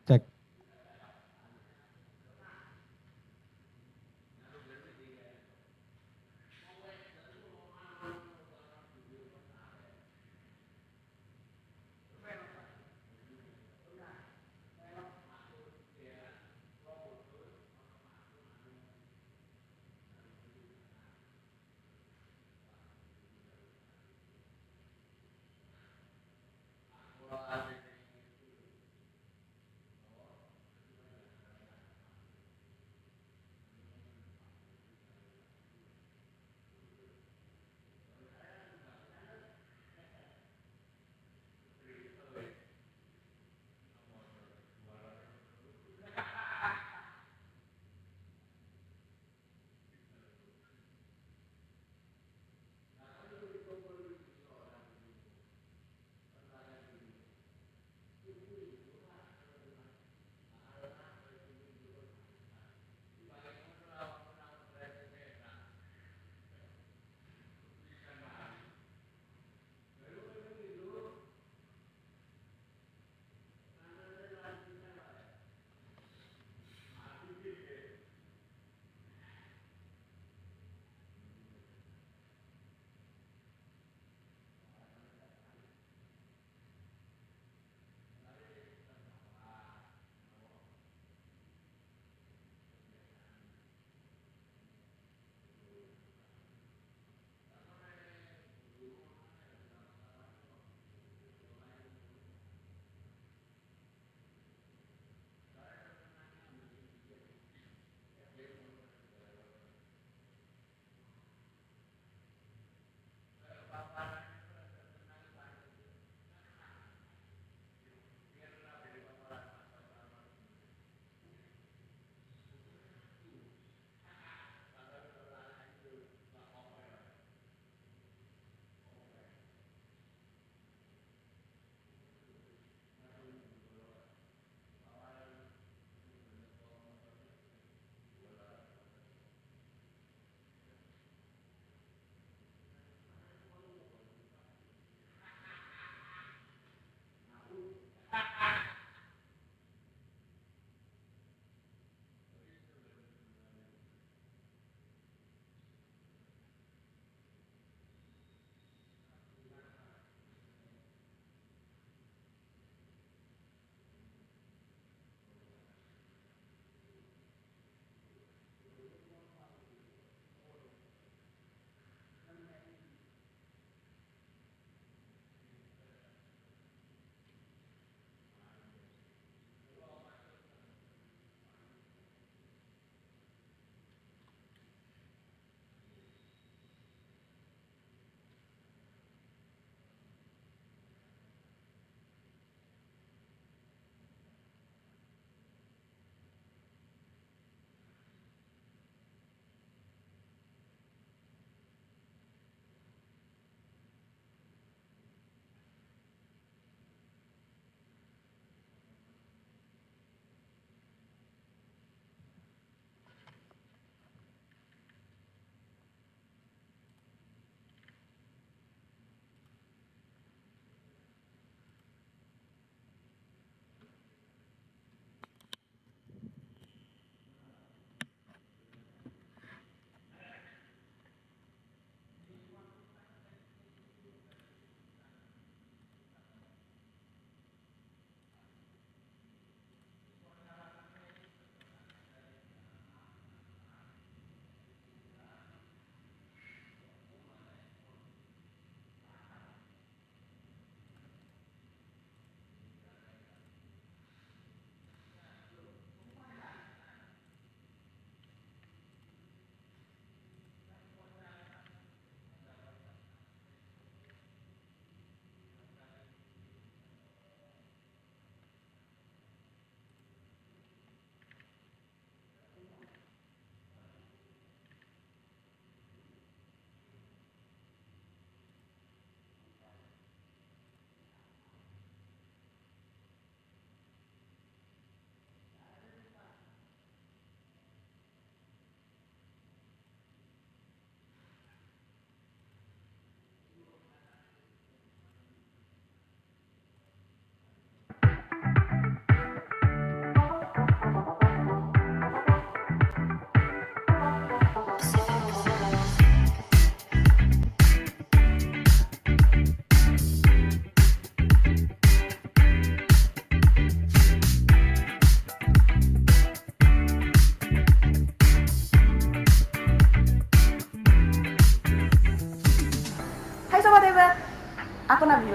Cek.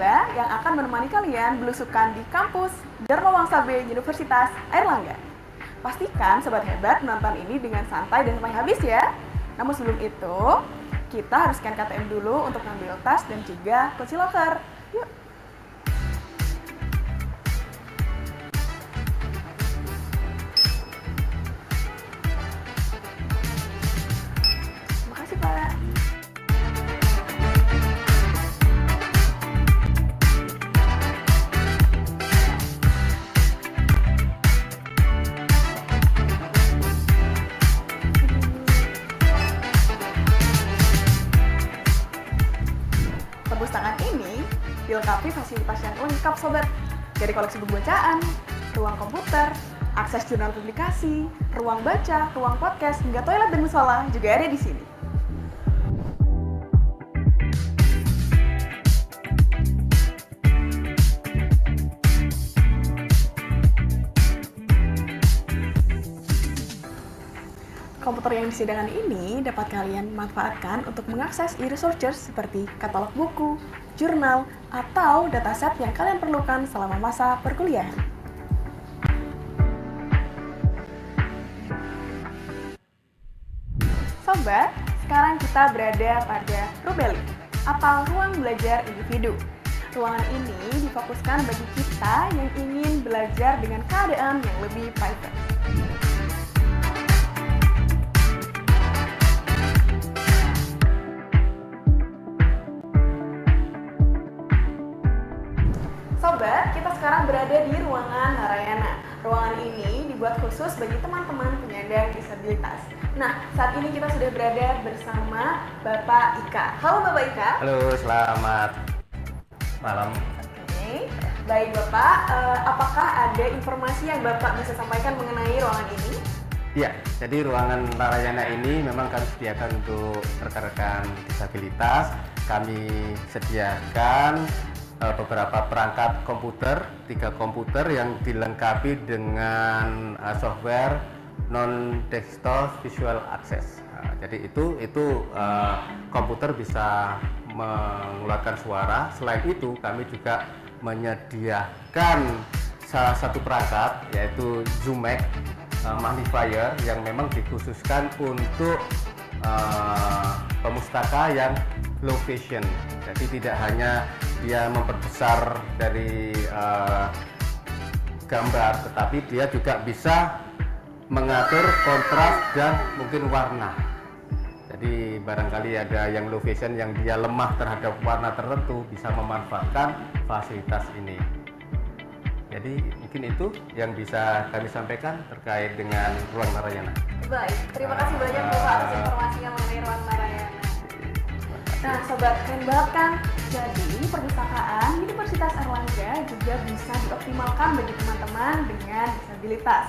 Nabila yang akan menemani kalian belusukan di kampus Dharma Wangsa B Universitas Airlangga. Pastikan Sobat Hebat menonton ini dengan santai dan sampai habis ya. Namun sebelum itu, kita harus scan KTM dulu untuk ngambil tas dan juga kunci loker. Yuk! Makasih Pak. Perpustakaan ini dilengkapi fasilitas yang lengkap sobat. Dari koleksi buku bacaan, ruang komputer, akses jurnal publikasi, ruang baca, ruang podcast, hingga toilet dan musola juga ada di sini. Komputer yang disediakan ini dapat kalian manfaatkan untuk mengakses e-researchers seperti katalog buku, jurnal, atau dataset yang kalian perlukan selama masa perkuliahan. Sobat, sekarang kita berada pada Rubeli, atau ruang belajar individu. Ruangan ini difokuskan bagi kita yang ingin belajar dengan keadaan yang lebih private. Sobat, kita sekarang berada di ruangan Narayana. Ruangan ini dibuat khusus bagi teman-teman penyandang disabilitas. Nah, saat ini kita sudah berada bersama Bapak Ika. Halo Bapak Ika. Halo, selamat malam. Oke, baik Bapak. Apakah ada informasi yang Bapak bisa sampaikan mengenai ruangan ini? Ya, jadi ruangan Narayana ini memang kami sediakan untuk rekan-rekan disabilitas. Kami sediakan beberapa perangkat komputer, 3 komputer yang dilengkapi dengan software non-desktop visual access. Nah, jadi itu komputer bisa mengeluarkan suara. Selain itu, kami juga menyediakan salah satu perangkat yaitu ZoomX magnifier yang memang dikhususkan untuk pemustaka yang low vision. Jadi tidak hanya dia memperbesar dari gambar, tetapi dia juga bisa mengatur kontras dan mungkin warna. Jadi barangkali ada yang low vision yang dia lemah terhadap warna tertentu bisa memanfaatkan fasilitas ini. Jadi mungkin itu yang bisa kami sampaikan terkait dengan ruang Narayana. Baik, terima kasih banyak Bapak atas informasinya mengenai ruang Narayana. Nah Sobat, keren banget kan? Jadi perpustakaan Universitas Airlangga juga bisa dioptimalkan bagi teman-teman dengan disabilitas.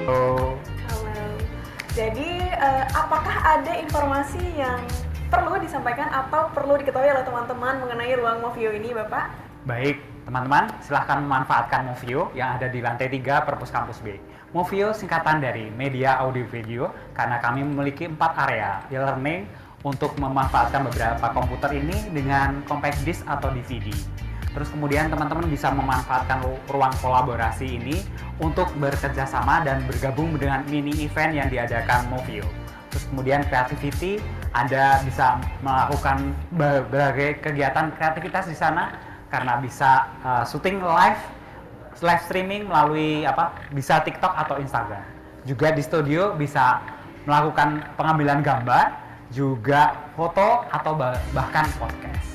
Halo. Jadi, apakah ada informasi yang perlu disampaikan atau perlu diketahui oleh teman-teman mengenai ruang Movio ini, Bapak? Baik, teman-teman, silahkan memanfaatkan Movio yang ada di lantai 3 Perpus Kampus B. Movio singkatan dari Media Audio Video karena kami memiliki 4 area e-learning untuk memanfaatkan beberapa komputer ini dengan compact disc atau DVD. Terus kemudian teman-teman bisa memanfaatkan ruang kolaborasi ini untuk bekerja sama dan bergabung dengan mini event yang diadakan Movio. Terus kemudian creativity, Anda bisa melakukan berbagai kegiatan kreativitas di sana karena bisa syuting live streaming melalui bisa TikTok atau Instagram. Juga di studio bisa melakukan pengambilan gambar, juga foto atau bahkan podcast.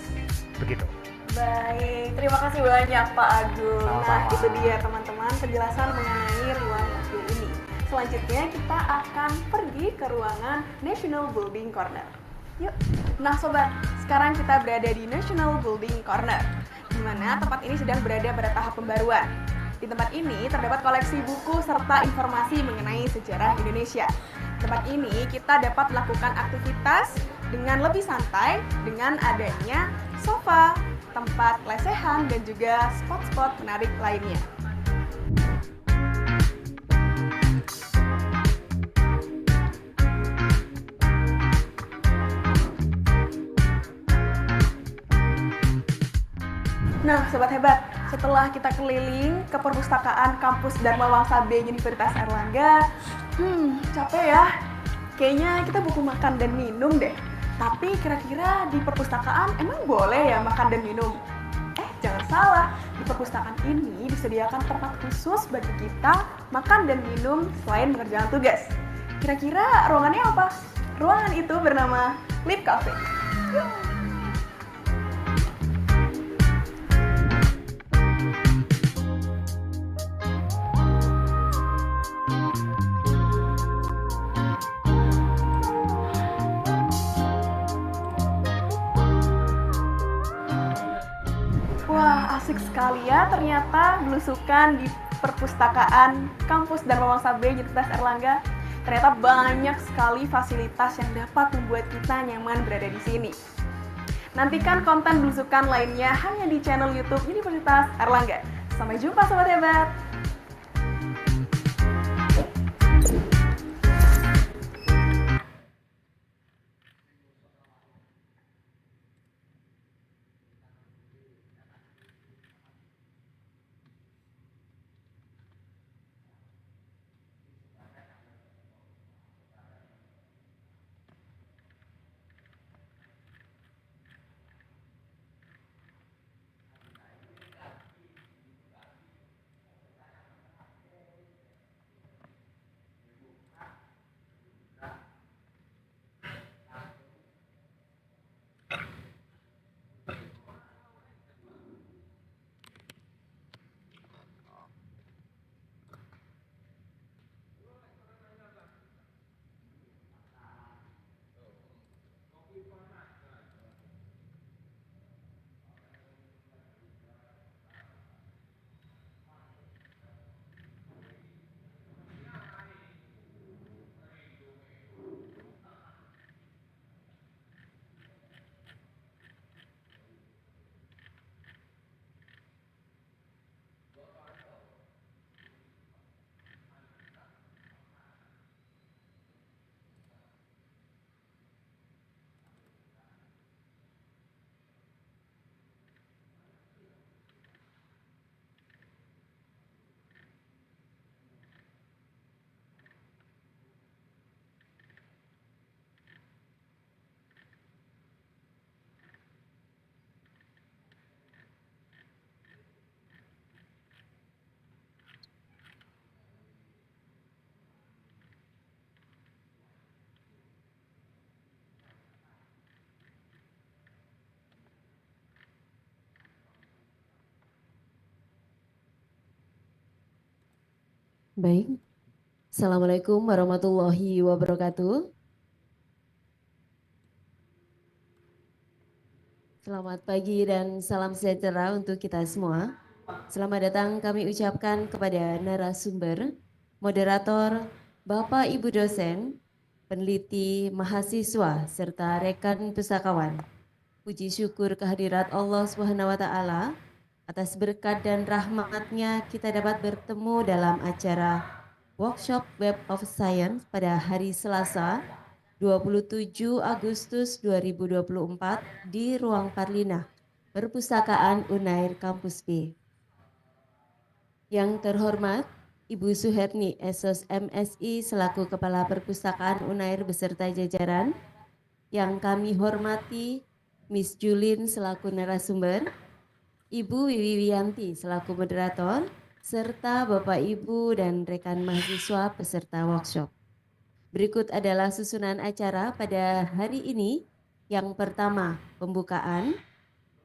Begitu. Baik, terima kasih banyak Pak Agung. Sama-sama. Nah, itu dia teman-teman penjelasan mengenai ruang Movio ini. Selanjutnya kita akan pergi ke ruangan National Building Corner. Yuk. Nah sobat, sekarang kita berada di National Building Corner, di mana tempat ini sedang berada pada tahap pembaruan. Di tempat ini terdapat koleksi buku serta informasi mengenai sejarah Indonesia. Di tempat ini kita dapat melakukan aktivitas dengan lebih santai dengan adanya sofa, tempat lesehan, dan juga spot-spot menarik lainnya. Nah, Sobat Hebat, setelah kita keliling ke perpustakaan kampus Dharma Wangsa B Universitas Airlangga, capek ya. Kayaknya kita butuh makan dan minum deh. Tapi kira-kira di perpustakaan emang boleh ya makan dan minum? Jangan salah, di perpustakaan ini disediakan tempat khusus bagi kita makan dan minum selain mengerjakan tugas. Kira-kira ruangannya apa? Ruangan itu bernama Lip Cafe. Yuk. Wah, asik sekali ya ternyata belusukan di perpustakaan kampus Dharma Wangsa B Universitas Airlangga. Ternyata banyak sekali fasilitas yang dapat membuat kita nyaman berada di sini. Nantikan konten belusukan lainnya hanya di channel YouTube Universitas Airlangga. Sampai jumpa Sobat Hebat! Baik, Assalamualaikum warahmatullahi wabarakatuh. Selamat pagi dan salam sejahtera untuk kita semua. Selamat datang kami ucapkan kepada narasumber, moderator, Bapak Ibu dosen, peneliti, mahasiswa, serta rekan pustakawan. Puji syukur kehadirat Allah Subhanahu wa Ta'ala atas berkat dan rahmatnya kita dapat bertemu dalam acara Workshop Web of Science pada hari Selasa 27 Agustus 2024 di Ruang Parlina, Perpustakaan Unair Kampus B. Yang terhormat, Ibu Suherni Esos MSI selaku Kepala Perpustakaan Unair beserta jajaran, yang kami hormati Miss Julin selaku narasumber, Ibu Wiwi Wiyanti selaku moderator, serta Bapak Ibu dan rekan mahasiswa peserta workshop. Berikut adalah susunan acara pada hari ini. Yang pertama, pembukaan.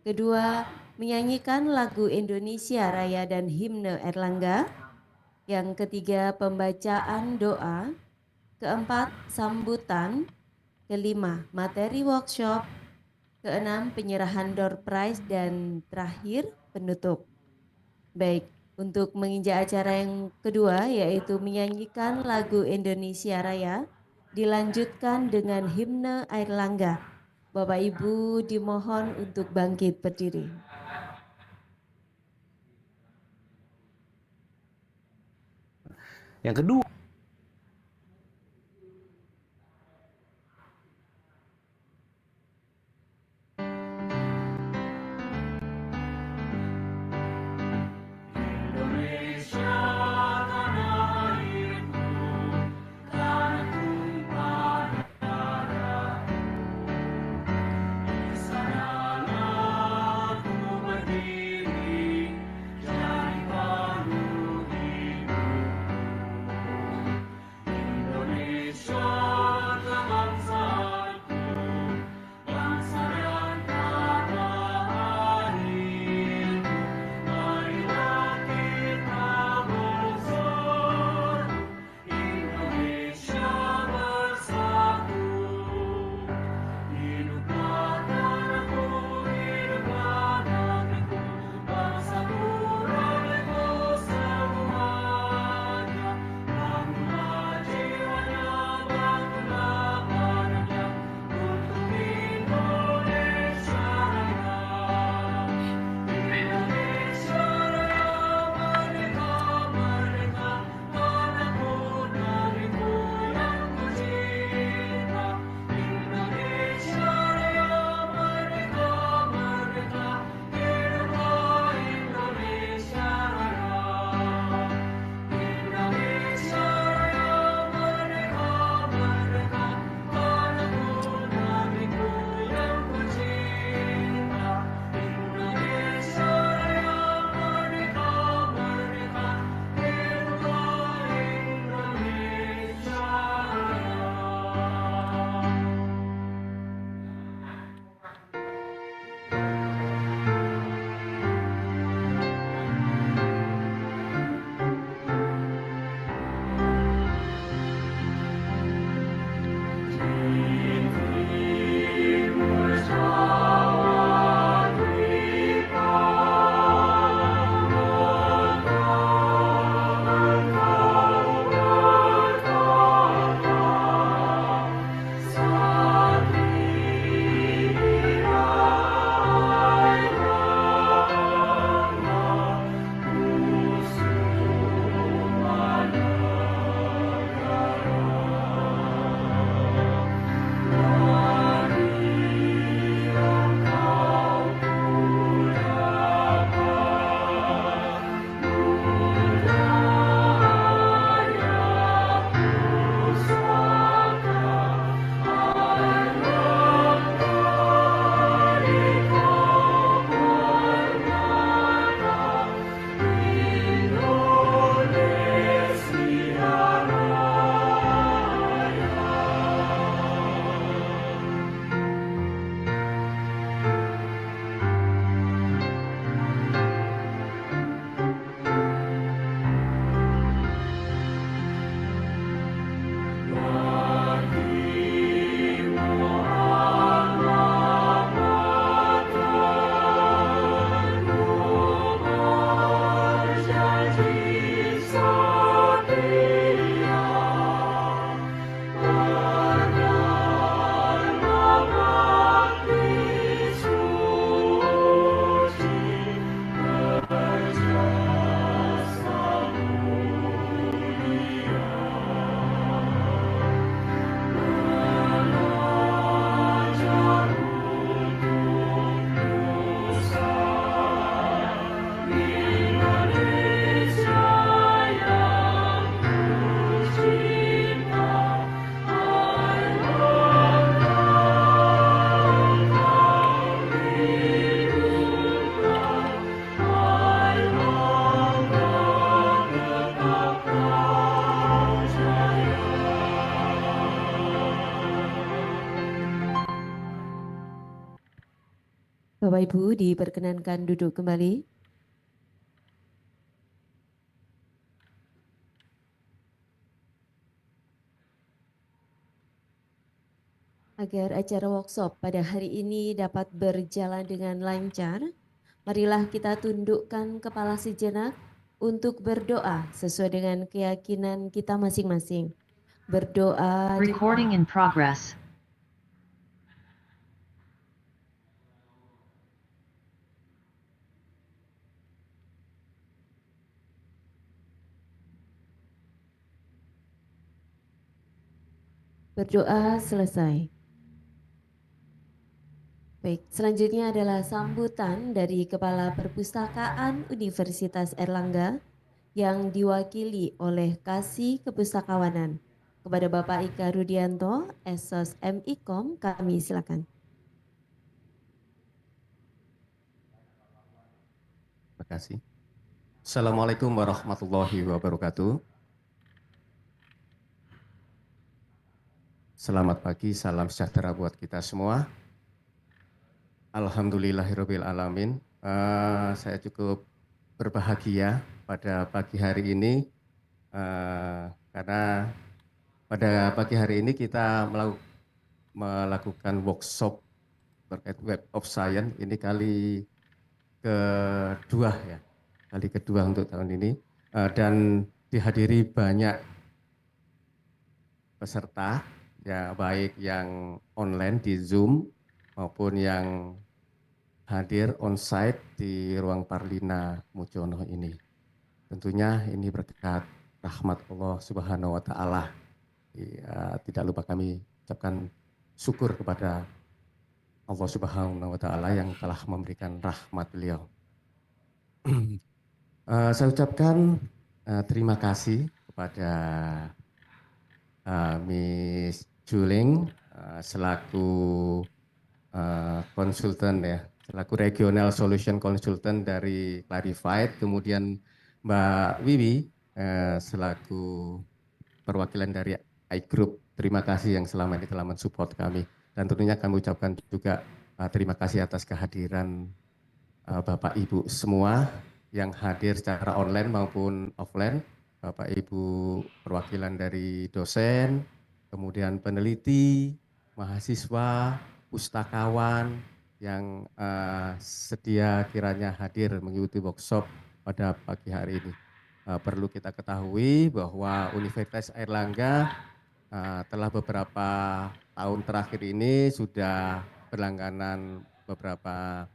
Kedua, menyanyikan lagu Indonesia Raya dan himne Erlangga. Yang ketiga, pembacaan doa. Keempat, sambutan. Kelima, materi workshop. Keenam, penyerahan door prize, dan terakhir, penutup. Baik, untuk menginjak acara yang kedua yaitu menyanyikan lagu Indonesia Raya, dilanjutkan dengan himne Airlangga. Bapak Ibu dimohon untuk bangkit berdiri. Yang kedua, Bapak Ibu diperkenankan duduk kembali. Agar acara workshop pada hari ini dapat berjalan dengan lancar, marilah kita tundukkan kepala sejenak untuk berdoa sesuai dengan keyakinan kita masing-masing. Berdoa di Recording in progress. berdoa selesai. Baik, selanjutnya adalah sambutan dari Kepala Perpustakaan Universitas Airlangga yang diwakili oleh Kasih Kepustakawanan. Kepada Bapak Ika Rudianto, Esos MIKOM, kami silakan. Terima kasih. Assalamualaikum warahmatullahi wabarakatuh. Selamat pagi, salam sejahtera buat kita semua. Alhamdulillahirabbil alamin. Saya cukup berbahagia pada pagi hari ini karena pada pagi hari ini kita melakukan workshop terkait Web of Science ini kali kedua untuk tahun ini, dan dihadiri banyak peserta ya, baik yang online di Zoom maupun yang hadir onsite di ruang Parlina Mujono ini. Tentunya ini berkat rahmat Allah Subhanahu wa taala. Ya, tidak lupa kami ucapkan syukur kepada Allah Subhanahu wa taala yang telah memberikan rahmat beliau. Saya ucapkan terima kasih kepada Miss Juling selaku konsultan ya, selaku Regional Solution Consultant dari Clarified, kemudian Mbak Wiwi selaku perwakilan dari iGroup. Terima kasih yang selama ini telah mensupport kami, dan tentunya kami ucapkan juga terima kasih atas kehadiran Bapak Ibu semua yang hadir secara online maupun offline, Bapak Ibu perwakilan dari dosen, kemudian peneliti, mahasiswa, pustakawan yang sedia kiranya hadir mengikuti workshop pada pagi hari ini. Perlu kita ketahui bahwa Universitas Airlangga telah beberapa tahun terakhir ini sudah berlangganan beberapa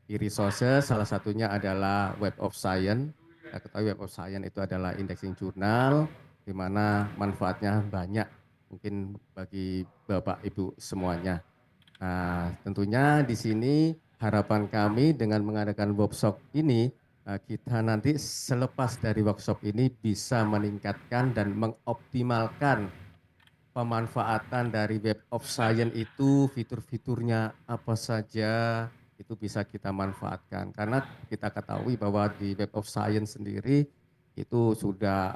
e-resources, salah satunya adalah Web of Science. Kita ketahui Web of Science itu adalah indexing jurnal, di mana manfaatnya banyak mungkin bagi Bapak Ibu semuanya. Tentunya di sini harapan kami dengan mengadakan workshop ini, kita nanti selepas dari workshop ini bisa meningkatkan dan mengoptimalkan pemanfaatan dari Web of Science itu, fitur-fiturnya apa saja itu bisa kita manfaatkan. Karena kita ketahui bahwa di Web of Science sendiri itu sudah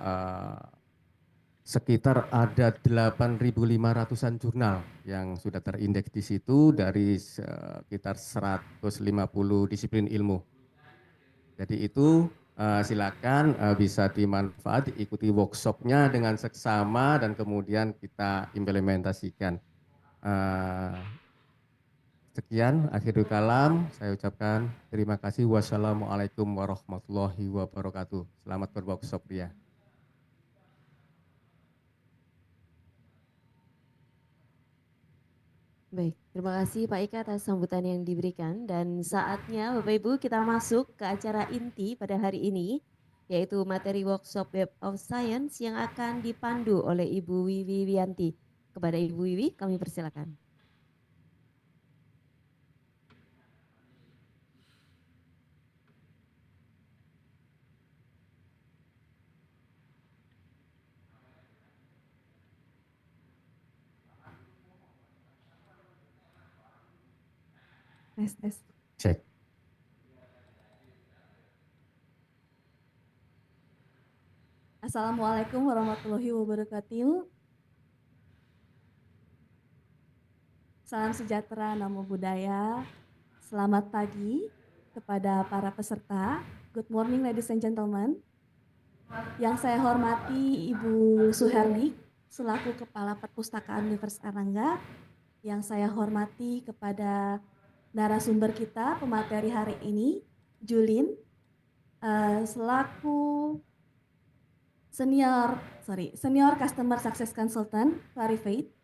sekitar ada 8.500-an jurnal yang sudah terindeks di situ dari sekitar 150 disiplin ilmu. Jadi itu silakan bisa dimanfaat, diikuti workshopnya dengan seksama dan kemudian kita implementasikan. Sekian akhirul kalam, saya ucapkan terima kasih. Wassalamualaikum warahmatullahi wabarakatuh. Selamat berworkshop ya. Baik, terima kasih Pak Ika atas sambutan yang diberikan, dan saatnya Bapak Ibu kita masuk ke acara inti pada hari ini, yaitu materi workshop Web of Science yang akan dipandu oleh Ibu Wiwi Wianti. Kepada Ibu Wiwi kami persilakan. Tes. Cek. Assalamualaikum warahmatullahi wabarakatuh. Salam sejahtera, namo buddhaya. Selamat pagi kepada para peserta. Good morning ladies and gentlemen. Yang saya hormati Ibu Suherni selaku Kepala Perpustakaan Universitas Airlangga. Yang saya hormati kepada narasumber kita pemateri hari ini, Julin, selaku Senior Customer Success Consultant Clarivate.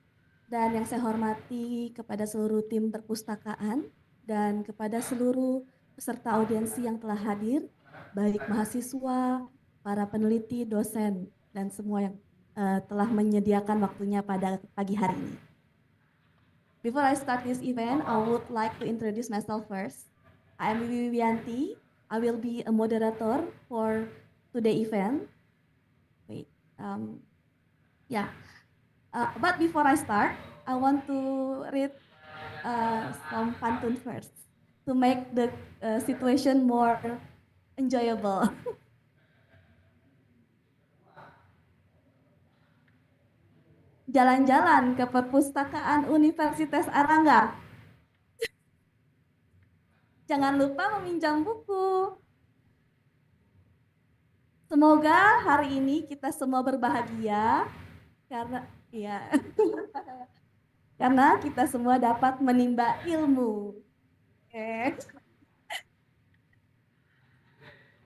Dan yang saya hormati kepada seluruh tim perpustakaan dan kepada seluruh peserta audiensi yang telah hadir, baik mahasiswa, para peneliti, dosen, dan semua yang telah menyediakan waktunya pada pagi hari ini. Before I start this event, I would like to introduce myself first. I am Wiwi Wiyanti. I will be a moderator for today's event. Wait, but before I start, I want to read some pantun first to make the situation more enjoyable. Jalan-jalan ke perpustakaan Universitas Airlangga. Jangan lupa meminjam buku. Semoga hari ini kita semua berbahagia karena kita semua dapat menimba ilmu. Okay.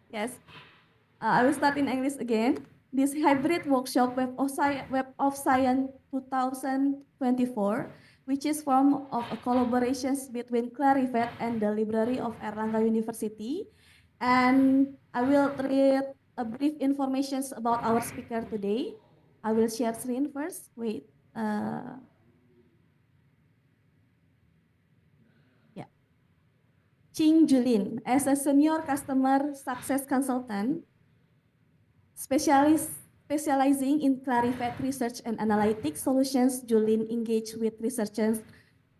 Yes, I will start in English again. This hybrid workshop Web of Science 2024, which is form of a collaboration between Clarivate and the Library of Airlangga University. And I will read a brief information about our speaker today. I will share screen first. Wait. Ching Julin, as a senior customer success consultant, specializing in Clarivate research and analytics solutions, Julin engaged with researchers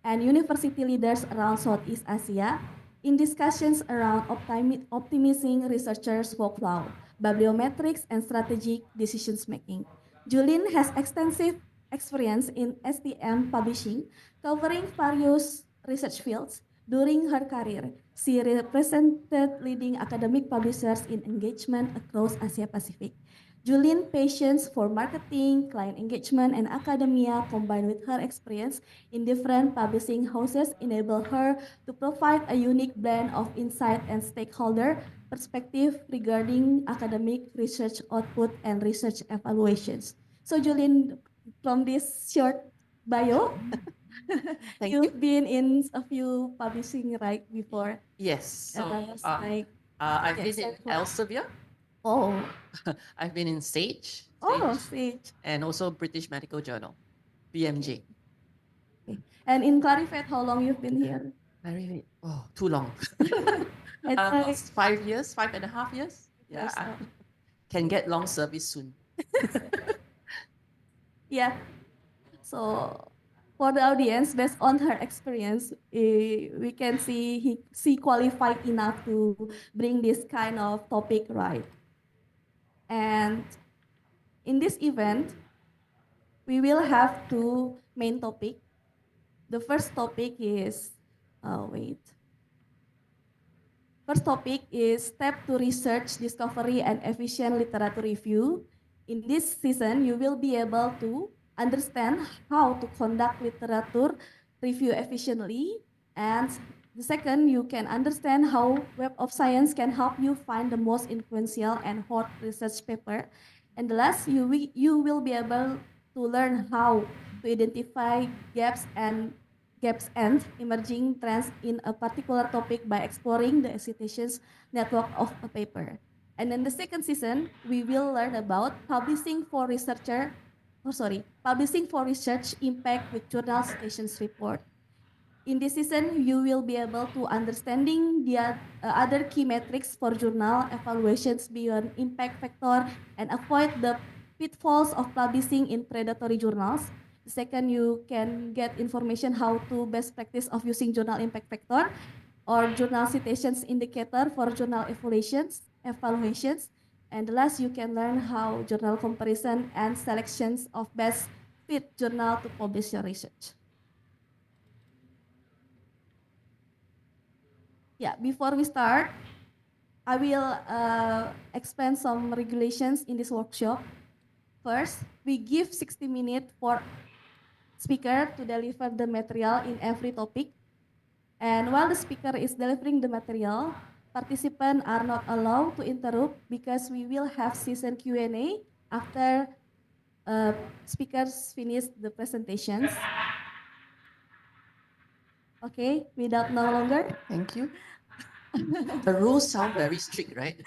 and university leaders around Southeast Asia in discussions around optimizing researchers' workflow, bibliometrics, and strategic decisions making. Julin has extensive experience in STM publishing, covering various research fields. During her career, she represented leading academic publishers in engagement across Asia Pacific. Julin's passion for marketing, client engagement, and academia, combined with her experience in different publishing houses, enable her to provide a unique blend of insight and stakeholder perspective regarding academic research output and research evaluations. So Julin, from this short bio, you've been in a few publishing right before. Yes. So like I've been in Elsevier. oh I've been in Sage. Sage. And also British Medical Journal, BMJ. Okay. And in Clarivate, how long you've been here? Clarivate. Oh, too long. It's like 5 years, 5.5 years. Yeah, I can get long service soon. yeah. So for the audience, based on her experience, we can see she qualified enough to bring this kind of topic, right? And in this event, we will have two main topics. The first topic is, First topic is step to research, discovery, and efficient literature review. In this season, you will be able to understand how to conduct literature review efficiently. And the second, you can understand how Web of Science can help you find the most influential and hot research paper. And the last, you will be able to learn how to identify gaps and emerging trends in a particular topic by exploring the citations network of a paper. And in the second season, we will learn about publishing for research impact with journal citations report. In this season, you will be able to understanding the other key metrics for journal evaluations beyond impact factor and avoid the pitfalls of publishing in predatory journals. Second, you can get information how to best practice of using journal impact factor or journal citations indicator for journal evaluations. And the last, you can learn how journal comparison and selections of best fit journal to publish your research. Yeah, before we start, I will explain some regulations in this workshop. First, we give 60 minutes for speaker to deliver the material in every topic. And while the speaker is delivering the material, participants are not allowed to interrupt because we will have session Q&A after speakers finish the presentations. Okay, without no longer. Thank you. The rules sound very strict, right?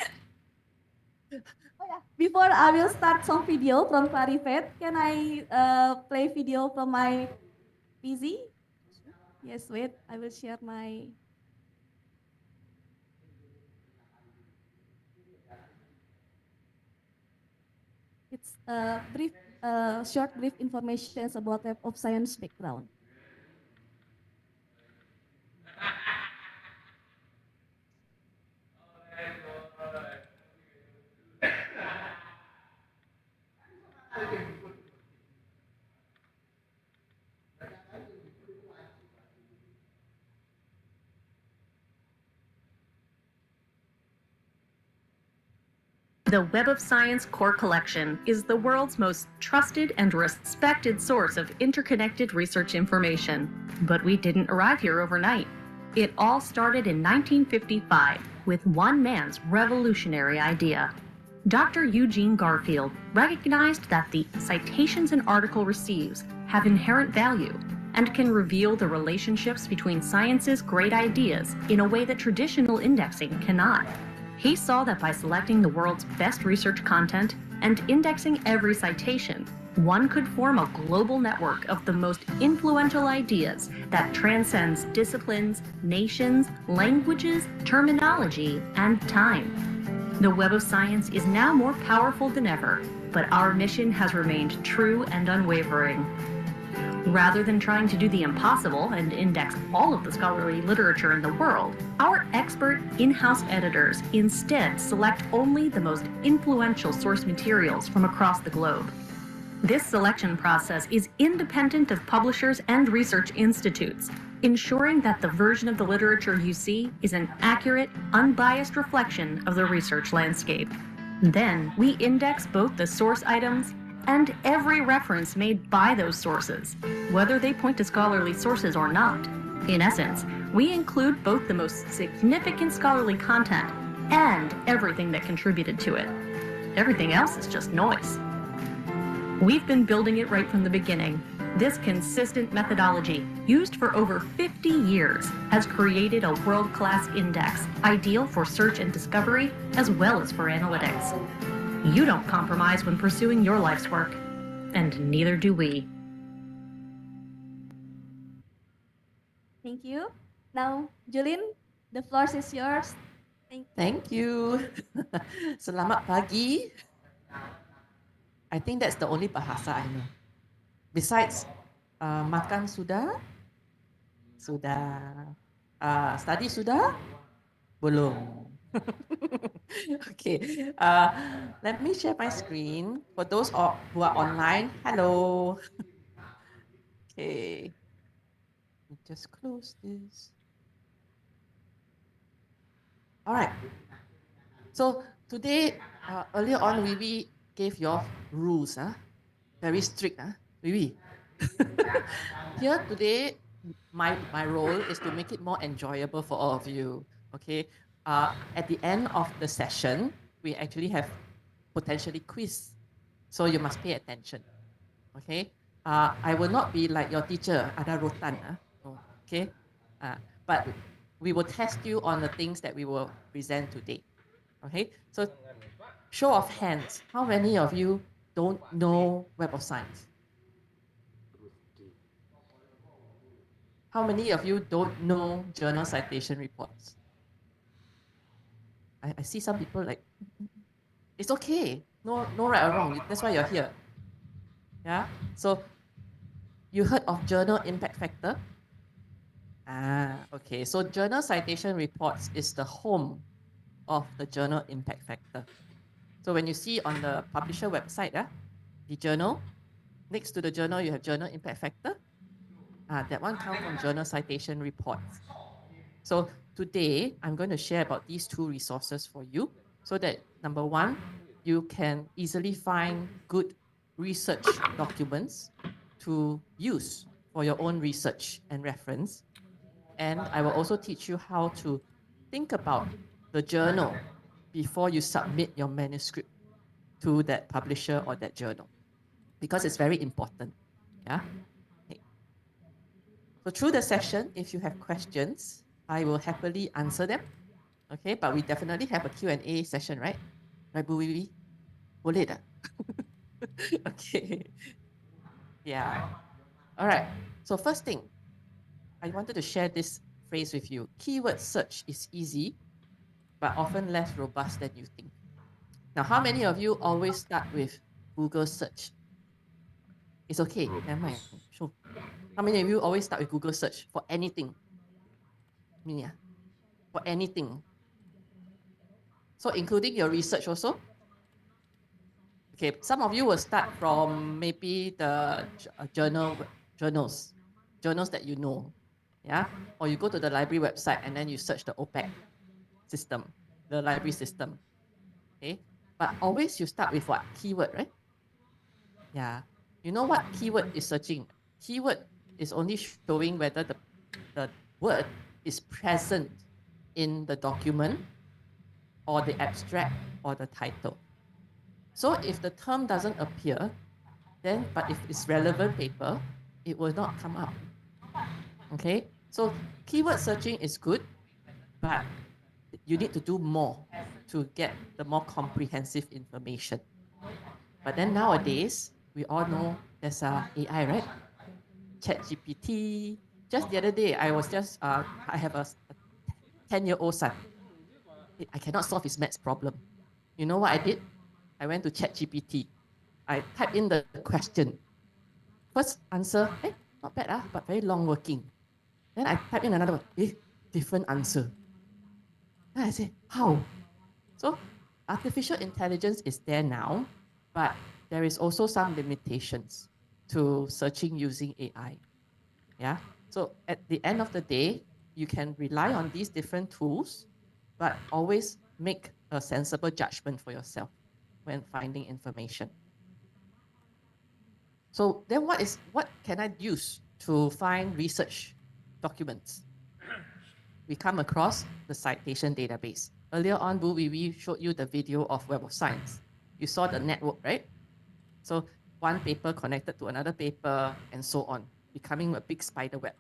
Before I will start some video from Clarivate, can I play video from my PC? Yes, wait, I will share my. It's a brief, short brief information about Web of Science background. The Web of Science Core Collection is the world's most trusted and respected source of interconnected research information. But we didn't arrive here overnight. It all started in 1955 with one man's revolutionary idea. Dr. Eugene Garfield recognized that the citations an article receives have inherent value and can reveal the relationships between science's great ideas in a way that traditional indexing cannot. He saw that by selecting the world's best research content and indexing every citation, one could form a global network of the most influential ideas that transcends disciplines, nations, languages, terminology, and time. The Web of Science is now more powerful than ever, but our mission has remained true and unwavering. Rather than trying to do the impossible and index all of the scholarly literature in the world, our expert in-house editors instead select only the most influential source materials from across the globe. This selection process is independent of publishers and research institutes, ensuring that the version of the literature you see is an accurate, unbiased reflection of the research landscape. Then, we index both the source items and every reference made by those sources, whether they point to scholarly sources or not. In essence, we include both the most significant scholarly content and everything that contributed to it. Everything else is just noise. We've been building it right from the beginning. This consistent methodology, used for over 50 years, has created a world-class index, ideal for search and discovery, as well as for analytics. You don't compromise when pursuing your life's work, and neither do we. Thank you. Now, Julin, the floor is yours. Thank you. Selamat pagi. I think that's the only bahasa I know. Besides, makan sudah? Sudah. Study sudah? Belum. Okay, let me share my screen. For those who are online, hello. Okay, just close this. All right, so today, earlier on, Vivi gave your rules, very strict, Vivi. Here today, my role is to make it more enjoyable for all of you, okay? At the end of the session, we actually have potentially quiz. So you must pay attention. Okay? I will not be like your teacher, ada rotan. Okay? But we will test you on the things that we will present today. Okay? So show of hands. How many of you don't know Web of Science? How many of you don't know journal citation reports? I see some people like, it's okay. No right or wrong. That's why you're here. Yeah? So, you heard of journal impact factor? Okay. So, journal citation reports is the home of the journal impact factor. So, when you see on the publisher website, the journal, next to the journal, you have journal impact factor. That one comes from journal citation reports. So today, I'm going to share about these two resources for you so that number one, you can easily find good research documents to use for your own research and reference. And I will also teach you how to think about the journal before you submit your manuscript to that publisher or that journal, because it's very important. Yeah. Okay. So through the session, if you have questions, I will happily answer them. Okay, but we definitely have a Q&A session, right? Right, Bu Wiwi? Boleh tak? Okay. Yeah. All right. So first thing, I wanted to share this phrase with you. Keyword search is easy, but often less robust than you think. Now, how many of you always start with Google search? It's okay, never mind. Sure. How many of you always start with Google search for anything? Me, yeah. For anything. So including your research also? Okay, some of you will start from maybe the journals that you know, yeah? Or you go to the library website and then you search the OPAC system, the library system, okay? But always you start with what? Keyword, right? Yeah. You know what keyword is searching? Keyword is only showing whether the word is present in the document or the abstract or the title. So if the term doesn't appear, then, but if it's relevant paper, it will not come up. Okay, so keyword searching is good, but you need to do more to get the more comprehensive information. But then nowadays, we all know there's AI, right? ChatGPT. Just the other day, I have a 10-year-old son. I cannot solve his maths problem. You know what I did? I went to ChatGPT. I typed in the question. First answer, not bad, but very long working. Then I type in another one, different answer. Then I say, how? So artificial intelligence is there now, but there is also some limitations to searching using AI. Yeah. So at the end of the day, you can rely on these different tools, but always make a sensible judgment for yourself when finding information. So then what can I use to find research documents? We come across the citation database. Earlier on, Bu Wiwi showed you the video of Web of Science. You saw the network, right? So one paper connected to another paper and so on, becoming a big spider web.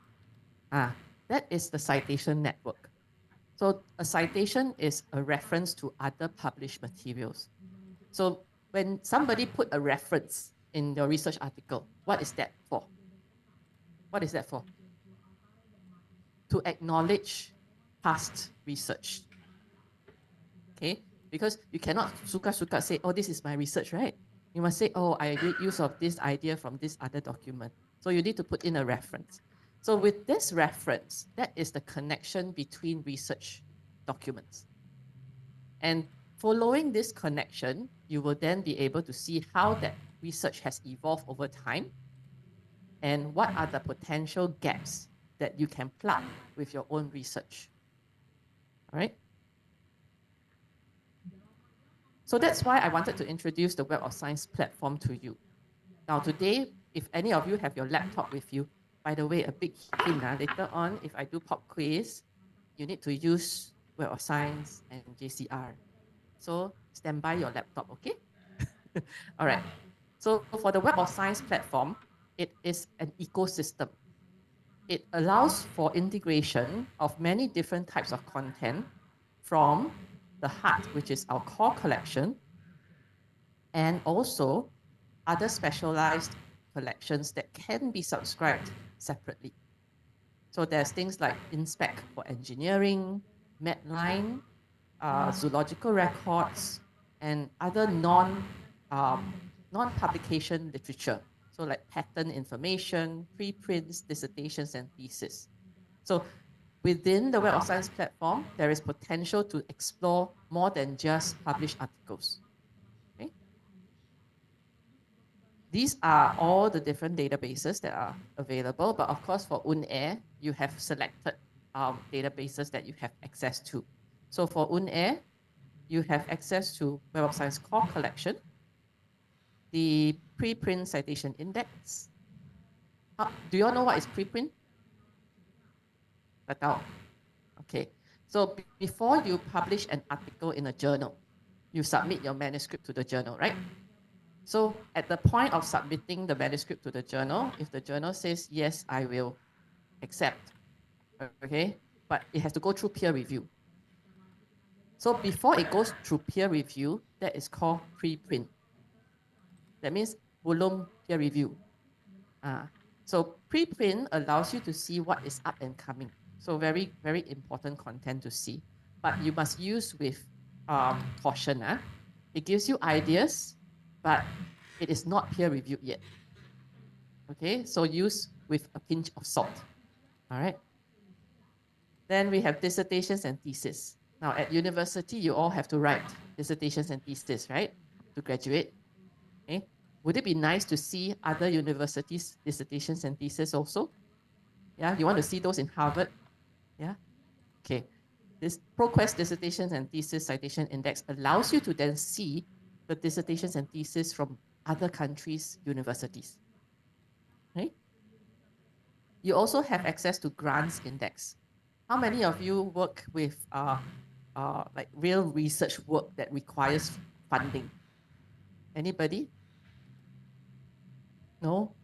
That is the citation network. So a citation is a reference to other published materials. So when somebody put a reference in your research article, what is that for? What is that for? To acknowledge past research. Okay? Because you cannot suka-suka say, oh, this is my research, right? You must say, oh, I did use of this idea from this other document. So you need to put in a reference. So with this reference, that is the connection between research documents. And following this connection, you will then be able to see how that research has evolved over time and what are the potential gaps that you can plug with your own research. All right? So that's why I wanted to introduce the Web of Science platform to you. Now today, if any of you have your laptop with you, by the way, a big hint, later on, if I do pop quiz, you need to use Web of Science and JCR. So stand by your laptop, okay? All right. So for the Web of Science platform, it is an ecosystem. It allows for integration of many different types of content from the heart, which is our core collection, and also other specialized collections that can be subscribed separately. So there's things like InSpec for engineering, Medline, zoological records, and other non-publication literature. So like patent information, preprints, dissertations, and thesis. So within the Web of Science platform, there is potential to explore more than just published articles. Okay? These are all the different databases that are available, but of course for UNAIR, you have selected databases that you have access to. So for UNAIR, you have access to Web of Science core collection, the preprint citation index. Do you all know what is preprint? Okay. So before you publish an article in a journal, you submit your manuscript to the journal, right? So at the point of submitting the manuscript to the journal, if the journal says, yes, I will accept, okay, but it has to go through peer review. So before it goes through peer review, that is called preprint. That means belum peer review. So preprint allows you to see what is up and coming. So very, very important content to see. But you must use with caution. It gives you ideas, but it is not peer reviewed yet. Okay, so use with a pinch of salt. All right. Then we have dissertations and thesis. Now at university, you all have to write dissertations and thesis, right? To graduate. Okay. Would it be nice to see other universities' dissertations and thesis also? Yeah, you want to see those in Harvard? Yeah. Okay. This ProQuest Dissertations and Thesis Citation Index allows you to then see the dissertations and thesis from other countries' universities. Okay. You also have access to Grants Index. How many of you work with like real research work that requires funding? Anybody? No?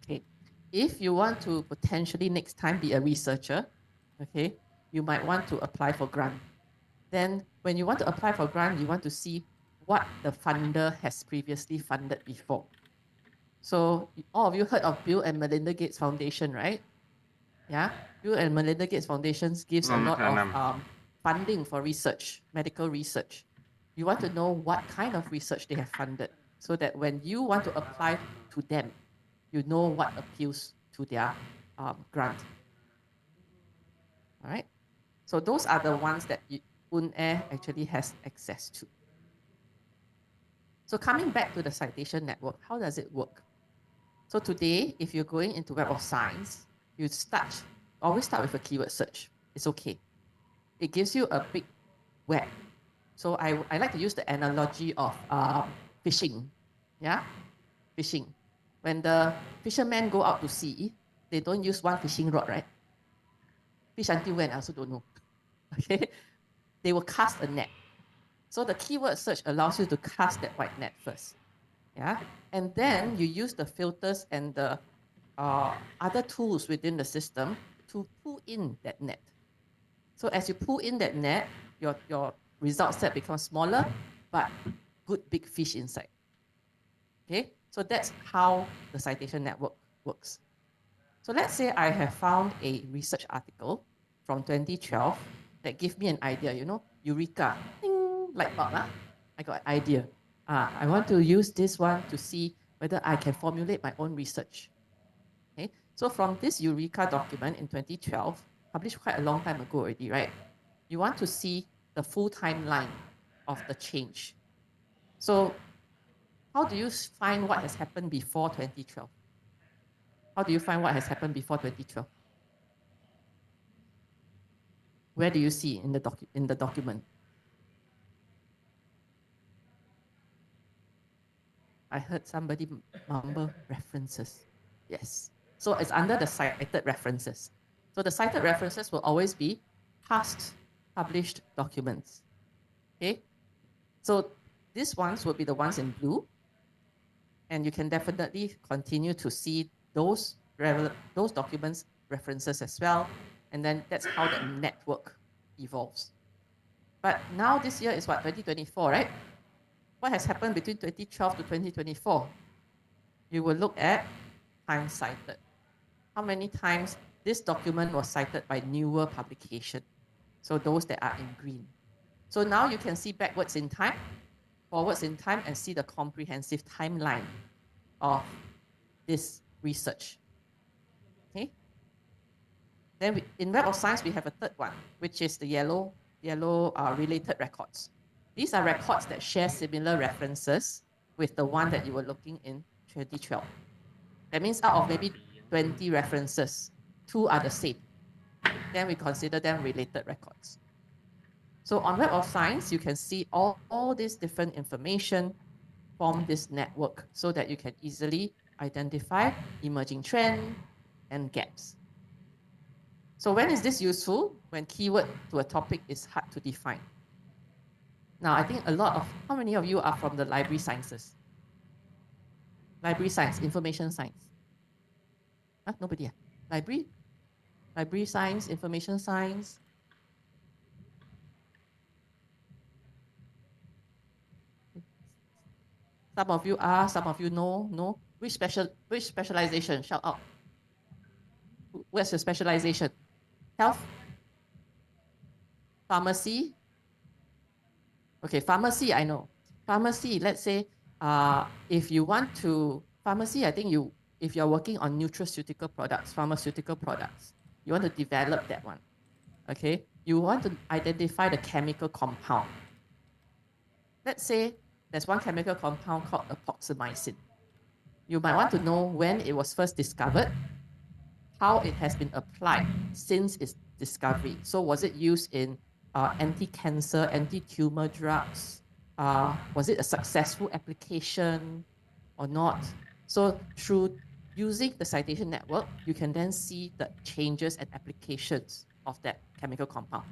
Okay. If you want to potentially next time be a researcher, okay, you might want to apply for grant. Then when you want to apply for grant, you want to see what the funder has previously funded before. So all of you heard of Bill and Melinda Gates Foundation, right? Yeah, Bill and Melinda Gates Foundation gives a lot of funding for research, medical research. You want to know what kind of research they have funded so that when you want to apply to them, you know what appeals to their grant. All right. So those are the ones that UNAIR actually has access to. So coming back to the citation network, how does it work? So today, if you're going into Web of Science, you always start with a keyword search. It's okay. It gives you a big web. So I like to use the analogy of fishing. Yeah, fishing. When the fishermen go out to sea, they don't use one fishing rod, right? Fish until when, I also don't know. Okay, they will cast a net. So the keyword search allows you to cast that white net first. Yeah, and then you use the filters and the other tools within the system to pull in that net. So as you pull in that net, your result set becomes smaller, but good big fish inside. Okay, so that's how the citation network works. So let's say I have found a research article from 2012 that gives me an idea, Eureka, ding, light bulb, I got an idea. I want to use this one to see whether I can formulate my own research. Okay, so from this Eureka document in 2012, published quite a long time ago already, right? You want to see the full timeline of the change. So how do you find what has happened before 2012? How do you find what has happened before 2012? Where do you see in the document? I heard somebody mumble references. Yes. So it's under the cited references. So the cited references will always be past published documents. Okay? So these ones will be the ones in blue. And you can definitely continue to see those documents references as well. And then that's how the network evolves. But now this year is what, 2024, right? What has happened between 2012 to 2024? You will look at time cited. How many times this document was cited by newer publication? So those that are in green. So now you can see backwards in time, forwards in time, and see the comprehensive timeline of this research. Okay. Then in Web of Science, we have a third one, which is the yellow related records. These are records that share similar references with the one that you were looking in 2012. That means out of maybe 20 references, 2 are the same. then we consider them related records. So on Web of Science, you can see all this different information from this network so that you can easily identify emerging trends and gaps. So when is this useful? When keyword to a topic is hard to define. Now, I think how many of you are from the library sciences? Library science, information science. Huh? Nobody? Library? Library science, information science. Some of you are, some of you know. No? Which specialization? Shout out. Where's your specialization? Health? Pharmacy? Okay, pharmacy, I know. Pharmacy, let's say, if you want to, pharmacy, I think if you're working on nutraceutical products, pharmaceutical products, you want to develop that one, okay? You want to identify the chemical compound. Let's say there's one chemical compound called epoximycin. You might want to know when it was first discovered, how it has been applied since its discovery. So was it used in anti-cancer, anti-tumor drugs? Was it a successful application or not? So through using the citation network, you can then see the changes and applications of that chemical compound.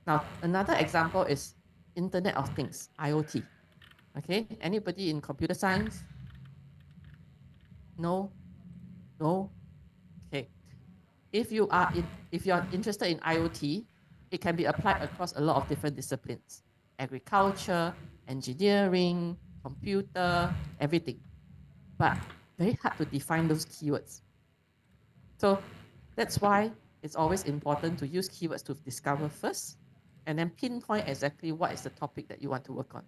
Now, another example is Internet of Things, IoT. Okay, anybody in computer science? No? No? Okay. If you're interested in IoT, it can be applied across a lot of different disciplines. Agriculture, engineering, computer, everything. But very hard to define those keywords. So that's why it's always important to use keywords to discover first, and then pinpoint exactly what is the topic that you want to work on.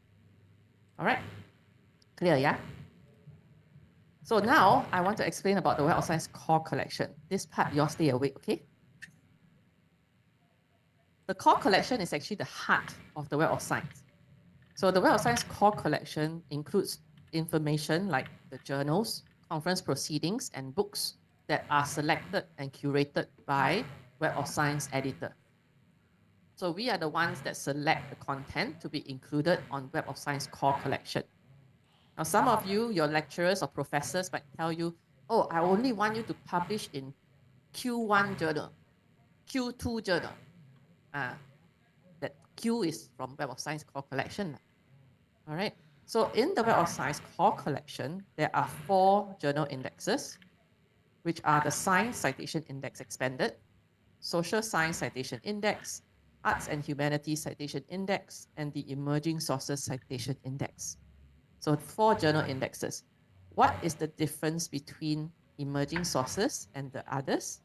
All right? Clear, yeah? So now I want to explain about the Web of Science core collection. This part, you all stay awake, okay? The core collection is actually the heart of the Web of Science. So the Web of Science core collection includes information like the journals, conference proceedings, and books that are selected and curated by Web of Science editor. So we are the ones that select the content to be included on Web of Science core collection. Now, some of you, your lecturers or professors might tell you, oh, I only want you to publish in Q1 journal, Q2 journal. That Q is from Web of Science core collection. All right. So in the Web of Science core collection, there are 4 journal indexes, which are the Science Citation Index Expanded, Social Science Citation Index, Arts and Humanities Citation Index, and the Emerging Sources Citation Index. So 4 journal indexes. What is the difference between emerging sources and the others?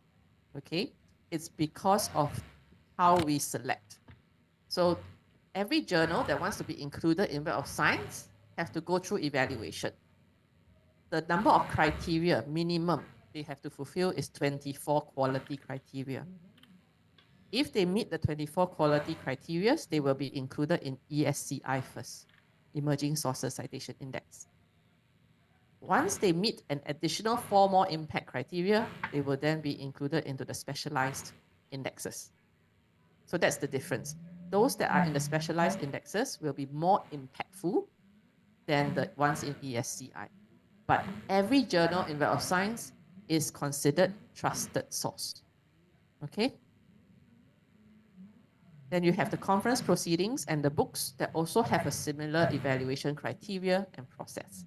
Okay, it's because of how we select. So every journal that wants to be included in Web of Science have to go through evaluation. The number of criteria minimum they have to fulfill is 24 quality criteria. If they meet the 24 quality criteria, they will be included in ESCI first, Emerging Sources Citation Index. Once they meet an additional 4 more impact criteria, they will then be included into the specialized indexes. So that's the difference. Those that are in the specialized indexes will be more impactful than the ones in ESCI. But every journal in Web of Science is considered trusted source. Okay? Then you have the conference proceedings and the books that also have a similar evaluation criteria and process.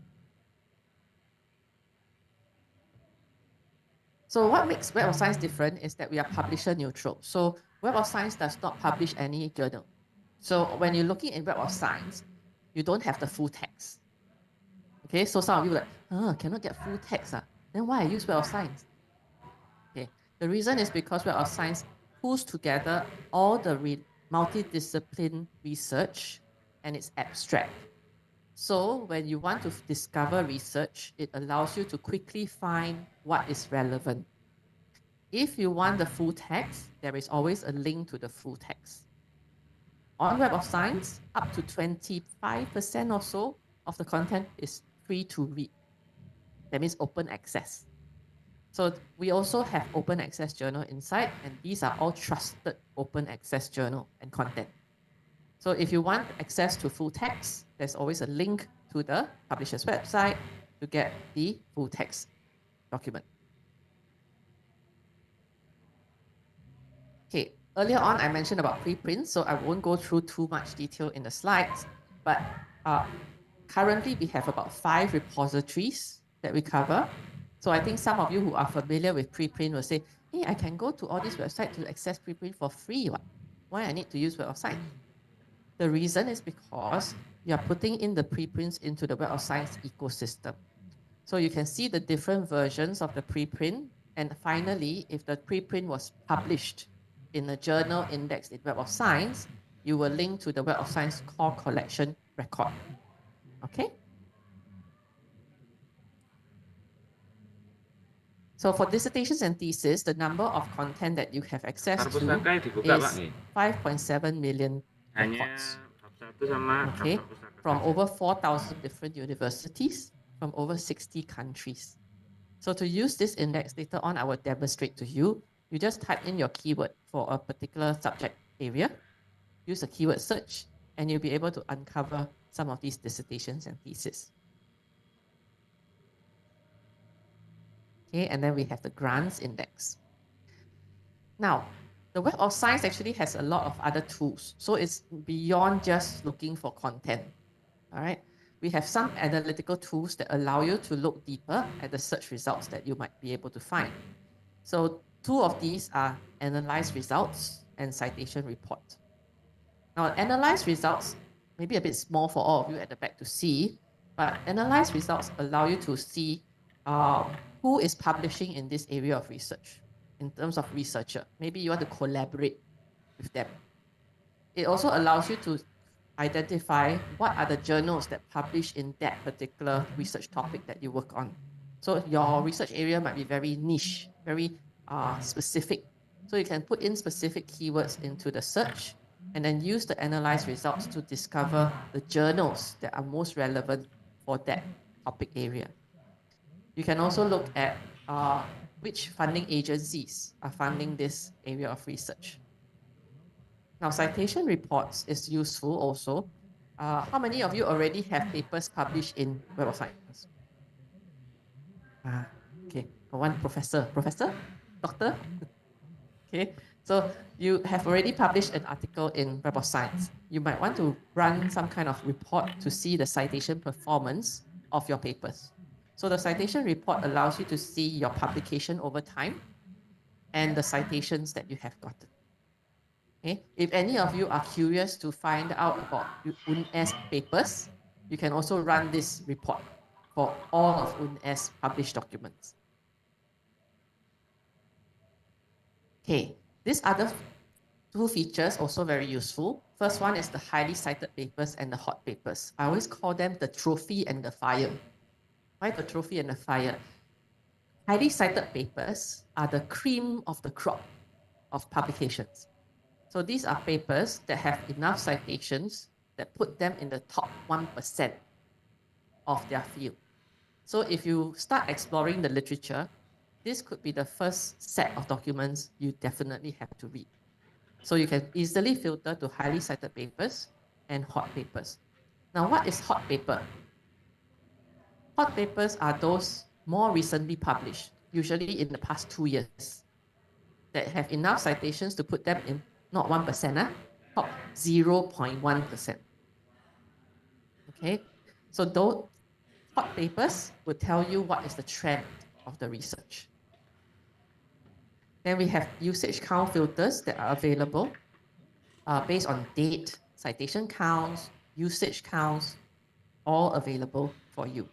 So what makes Web of Science different is that we are publisher neutral. So Web of Science does not publish any journal. So when you're looking in Web of Science, you don't have the full text. Okay, so some of you are like, cannot get full text. Then why I use Web of Science? Okay, the reason is because Web of Science pulls together all the multidiscipline research and it's abstract. So when you want to discover research, it allows you to quickly find what is relevant. If you want the full text, there is always a link to the full text. On Web of Science, up to 25% or so of the content is free to read. That means open access. So we also have open access journal inside, and these are all trusted open access journal and content. So if you want access to full text, there's always a link to the publisher's website to get the full text document. Okay, earlier on I mentioned about preprints, so I won't go through too much detail in the slides, but currently we have about 5 repositories that we cover. So I think some of you who are familiar with preprint will say, hey, I can go to all these websites to access preprint for free. Why I need to use Web of Science? The reason is because you are putting in the preprints into the Web of Science ecosystem. So you can see the different versions of the preprint. And finally, if the preprint was published in a journal indexed in Web of Science, you will link to the Web of Science core collection record. Okay? So for dissertations and thesis, the number of content that you have access to is 5.7 million records. Okay, from over 4,000 different universities from over 60 countries. So to use this index, later on I will demonstrate to you. You just type in your keyword for a particular subject area, use a keyword search, and you'll be able to uncover some of these dissertations and theses. Okay, and then we have the grants index. Now, the Web of Science actually has a lot of other tools. So it's beyond just looking for content. All right. We have some analytical tools that allow you to look deeper at the search results that you might be able to find. So 2 of these are analyze results and citation report. Now, analyze results may be a bit small for all of you at the back to see, but analyze results allow you to see who is publishing in this area of research in terms of researcher. Maybe you want to collaborate with them. It also allows you to identify what are the journals that publish in that particular research topic that you work on. So your research area might be very niche, very specific. So you can put in specific keywords into the search and then use the analyze results to discover the journals that are most relevant for that topic area. You can also look at which funding agencies are funding this area of research. Now, citation reports is useful also. How many of you already have papers published in Web of Science? Okay, one professor. Professor? Doctor? Okay, so you have already published an article in Web of Science. You might want to run some kind of report to see the citation performance of your papers. So the citation report allows you to see your publication over time and the citations that you have gotten. Okay? If any of you are curious to find out about UNS papers, you can also run this report for all of UNS published documents. Okay, these other 2 features also very useful. First one is the highly cited papers and the hot papers. I always call them the trophy and the fire. Why the trophy and the fire? Highly cited papers are the cream of the crop of publications. So these are papers that have enough citations that put them in the top 1% of their field. So if you start exploring the literature, this could be the first set of documents you definitely have to read. So you can easily filter to highly cited papers and hot papers. Now, what is hot paper? Hot papers are those more recently published, usually in the past 2 years, that have enough citations to put them in not 1%, top 0.1%. Okay, so those hot papers will tell you what is the trend of the research. Then we have usage count filters that are available based on date, citation counts, usage counts, all available for you.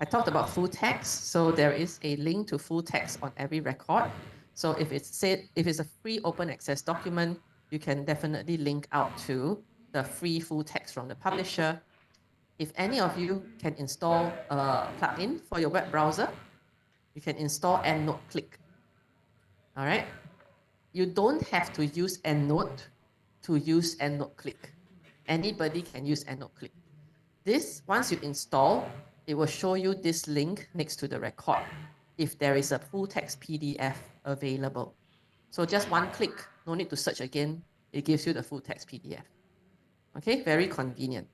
I talked about full text, so there is a link to full text on every record. So if it's a free open access document, you can definitely link out to the free full text from the publisher. If any of you can install a plugin for your web browser, you can install EndNote Click. All right? You don't have to use EndNote to use EndNote Click. Anybody can use EndNote Click. This, once you install, it will show you this link next to the record if there is a full text PDF available. So just one click, no need to search again. It gives you the full text PDF. Okay, very convenient.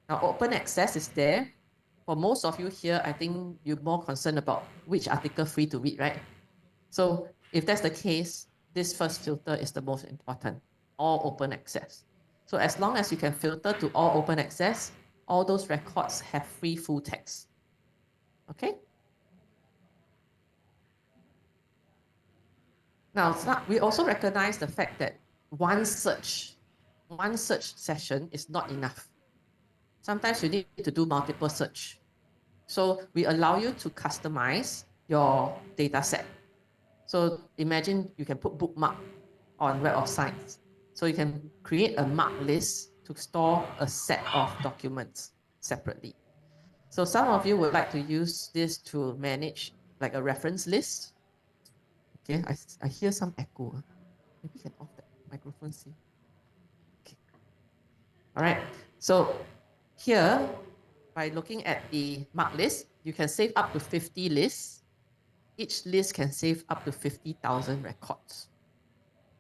Now, open access is there. For most of you here, I think you're more concerned about which article free to read, right? So if that's the case, this first filter is the most important, all open access. So as long as you can filter to all open access, all those records have free full text. Okay? Now, we also recognize the fact that one search session is not enough. Sometimes you need to do multiple search. So we allow you to customize your data set. So imagine you can put bookmark on Web of Science. So you can create a mark list to store a set of documents separately. So some of you would like to use this to manage like a reference list. Okay, I hear some echo. Maybe you can off that microphone, see. Okay. All right, so here, by looking at the mark list, you can save up to 50 lists. Each list can save up to 50,000 records.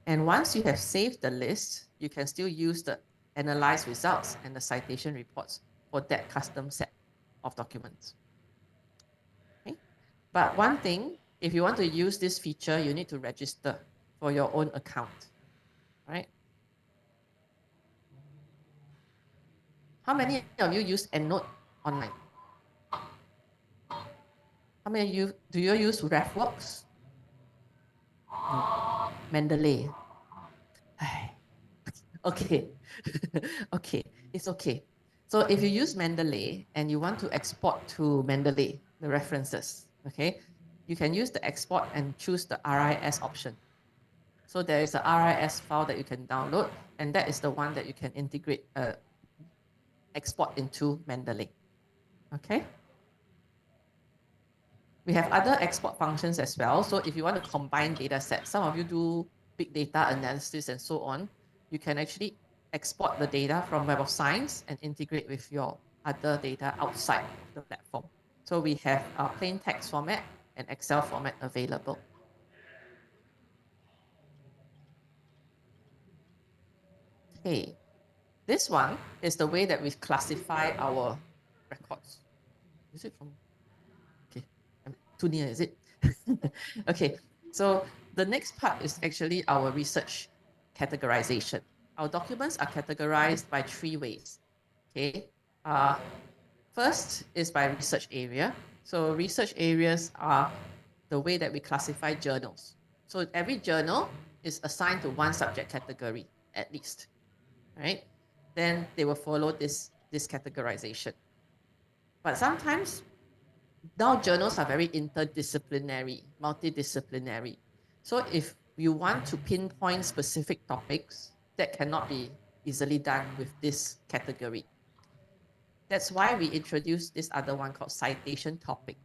And once you have saved the list, you can still use the analyze results and the citation reports for that custom set of documents. Okay? But one thing, if you want to use this feature, you need to register for your own account. All right? How many of you use EndNote online? How many of you, do you use RefWorks? No. Mendeley. Okay. Okay, it's okay. So if you use Mendeley and you want to export to Mendeley, the references, okay, you can use the export and choose the RIS option. So there is a RIS file that you can download, and that is the one that you can integrate, export into Mendeley. Okay. We have other export functions as well. So if you want to combine data sets, some of you do big data analysis and so on, you can actually export the data from Web of Science and integrate with your other data outside of the platform. So we have a plain text format and Excel format available. Okay, this one is the way that we classify our records. Is it from? Okay, I'm too near, is it? Okay, so the next part is actually our research categorization. Our documents are categorized by 3 ways. Okay, first is by research area. So research areas are the way that we classify journals. So every journal is assigned to one subject category at least, right? Then they will follow this categorization. But sometimes now journals are very interdisciplinary, multidisciplinary. So if you want to pinpoint specific topics, that cannot be easily done with this category. That's why we introduced this other one called citation topic.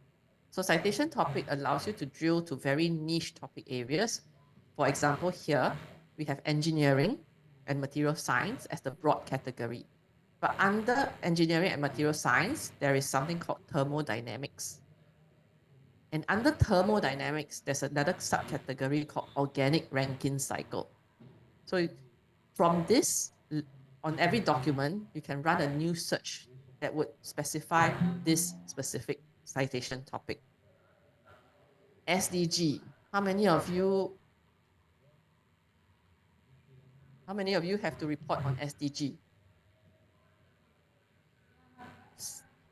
So citation topic allows you to drill to very niche topic areas. For example, here we have engineering and material science as the broad category. But under engineering and material science, there is something called thermodynamics. And under thermodynamics, there's another subcategory called organic Rankine cycle. So from this, on every document, you can run a new search that would specify this specific citation topic. SDG. How many of you have to report on SDG?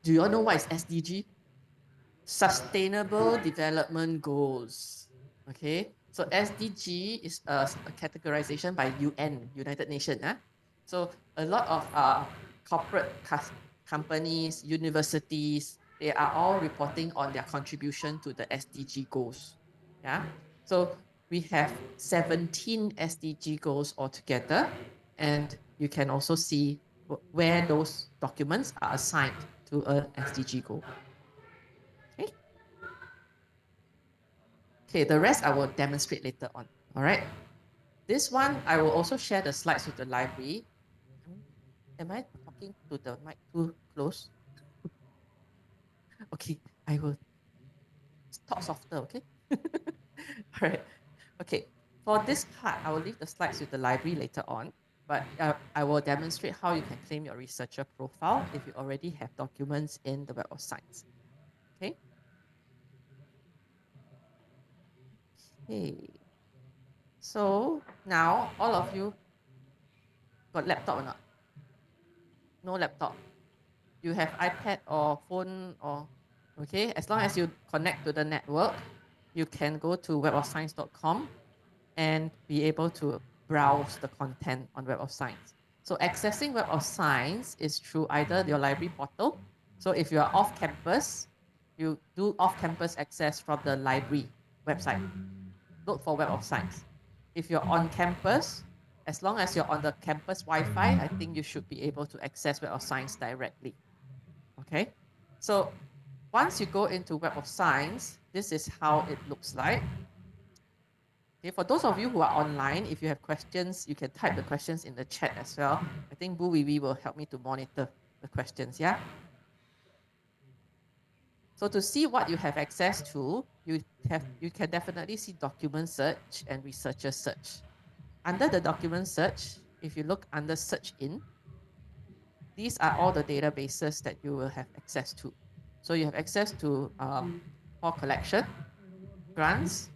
Do you all know what is SDG? Sustainable Development Goals. Okay, so SDG is a categorization by UN, United Nations. So a lot of corporate companies, universities, they are all reporting on their contribution to the SDG goals. Yeah, so we have 17 SDG goals altogether, and you can also see where those documents are assigned to a SDG goal. Okay. Okay, the rest I will demonstrate later on. All right. This one, I will also share the slides with the library. Am I talking to the mic too close? Okay, I will talk softer, okay? All right. Okay, for this part, I will leave the slides with the library later on, but I will demonstrate how you can claim your researcher profile if you already have documents in the Web of Science. Okay. Okay. So now all of you got laptop or not? No laptop. You have iPad or phone or okay. As long as you connect to the network, you can go to webofscience.com and be able to browse the content on Web of Science. So accessing Web of Science is through either your library portal. So if you are off campus, you do off-campus access from the library website. Look for Web of Science. If you're on campus, as long as you're on the campus Wi-Fi, I think you should be able to access Web of Science directly. Okay, so once you go into Web of Science, this is how it looks like. Okay, for those of you who are online, if you have questions, you can type the questions in the chat as well. I think Bu Wiwi will help me to monitor the questions, yeah? So to see what you have access to, you can definitely see document search and researcher search. Under the document search, if you look under search in, these are all the databases that you will have access to. So you have access to core collection, grants,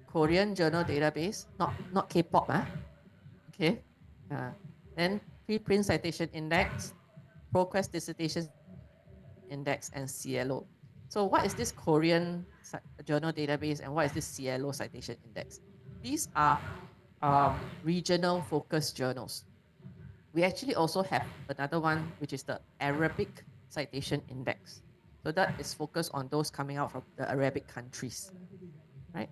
Korean journal database, not K-pop, okay. Then preprint citation index, ProQuest dissertation index, and CLO. So what is this Korean journal database and what is this CLO citation index? These are regional focused journals. We actually also have another one, which is the Arabic citation index. So that is focused on those coming out from the Arabic countries, right?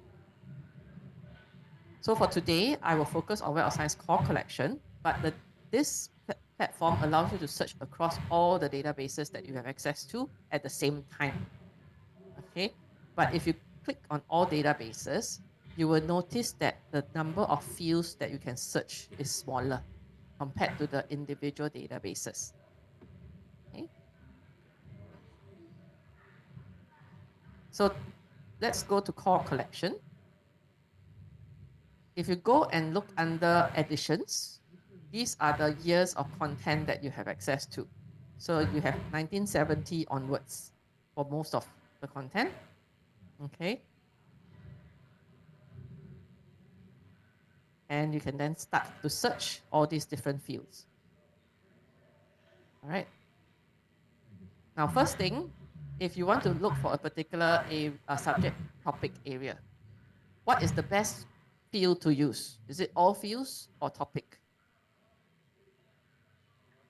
So for today, I will focus on Web of Science core collection, but this platform allows you to search across all the databases that you have access to at the same time. Okay, but if you click on all databases, you will notice that the number of fields that you can search is smaller compared to the individual databases. Okay, so let's go to core collection. If you go and look under editions, these are the years of content that you have access to. So you have 1970 onwards for most of the content. Okay. And you can then start to search all these different fields. All right. Now, first thing, if you want to look for a particular subject topic area, what is the best field to use? Is it all fields or topic?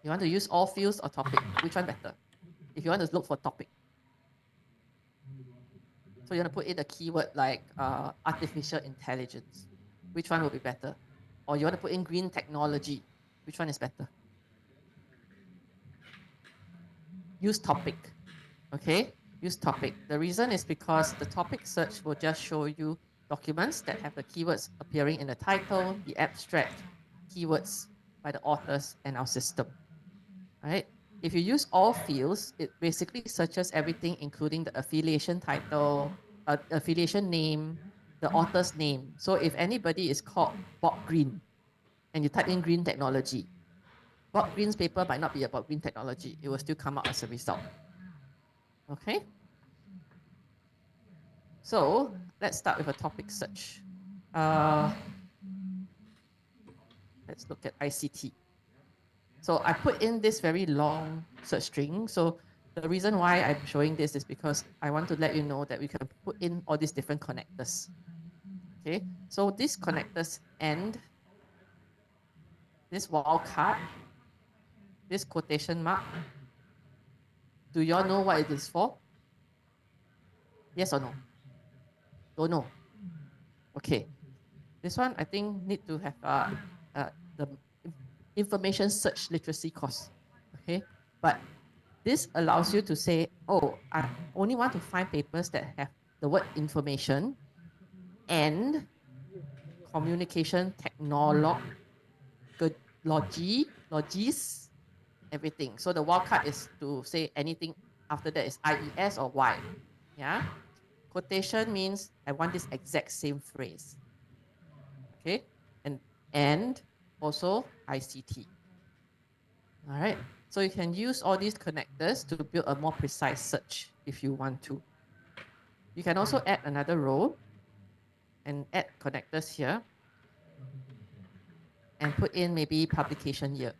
You want to use all fields or topic? Which one better? If you want to look for topic. So you want to put in a keyword like artificial intelligence. Which one will be better? Or you want to put in green technology. Which one is better? Use topic. Okay? Use topic. The reason is because the topic search will just show you documents that have the keywords appearing in the title, the abstract, keywords by the authors and our system. Right? If you use all fields, it basically searches everything, including the affiliation title, affiliation name, the author's name. So if anybody is called Bob Green, and you type in green technology, Bob Green's paper might not be about green technology. It will still come out as a result. Okay? So let's start with a topic search. Let's look at ICT. So I put in this very long search string. So the reason why I'm showing this is because I want to let you know that we can put in all these different connectors. Okay, so these connectors end this wildcard, this quotation mark. Do you all know what it is for? Yes or no? Don't know. Okay, this one I think need to have the information search literacy course. Okay, but this allows you to say, oh, I only want to find papers that have the word information and communication technologies, everything. So the wildcard is to say anything after that is IES or Y. Yeah. Quotation means I want this exact same phrase. Okay. And also ICT. All right. So you can use all these connectors to build a more precise search if you want to. You can also add another row and add connectors here and put in maybe publication year.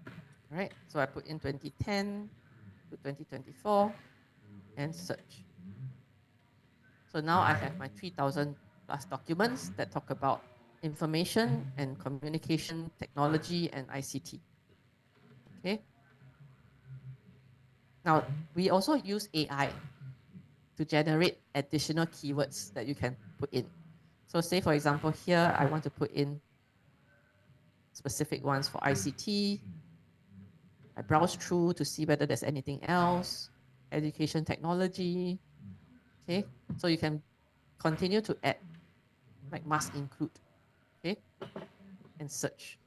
All right. So I put in 2010 to 2024 and search. So now I have my 3,000 plus documents that talk about information and communication technology and ICT. Okay. Now, we also use AI to generate additional keywords that you can put in. So say, for example, here, I want to put in specific ones for ICT. I browse through to see whether there's anything else, education technology. Okay, so you can continue to add, like must include, okay, and search.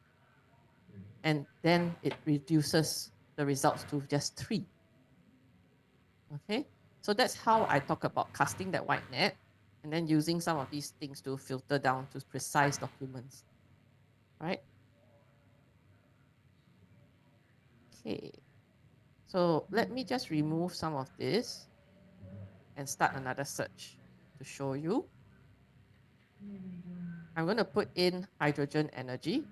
And then it reduces the results to just 3. Okay, so that's how I talk about casting that wide net and then using some of these things to filter down to precise documents. Right? Okay, so let me just remove some of this and start another search to show you. I'm going to put in hydrogen energy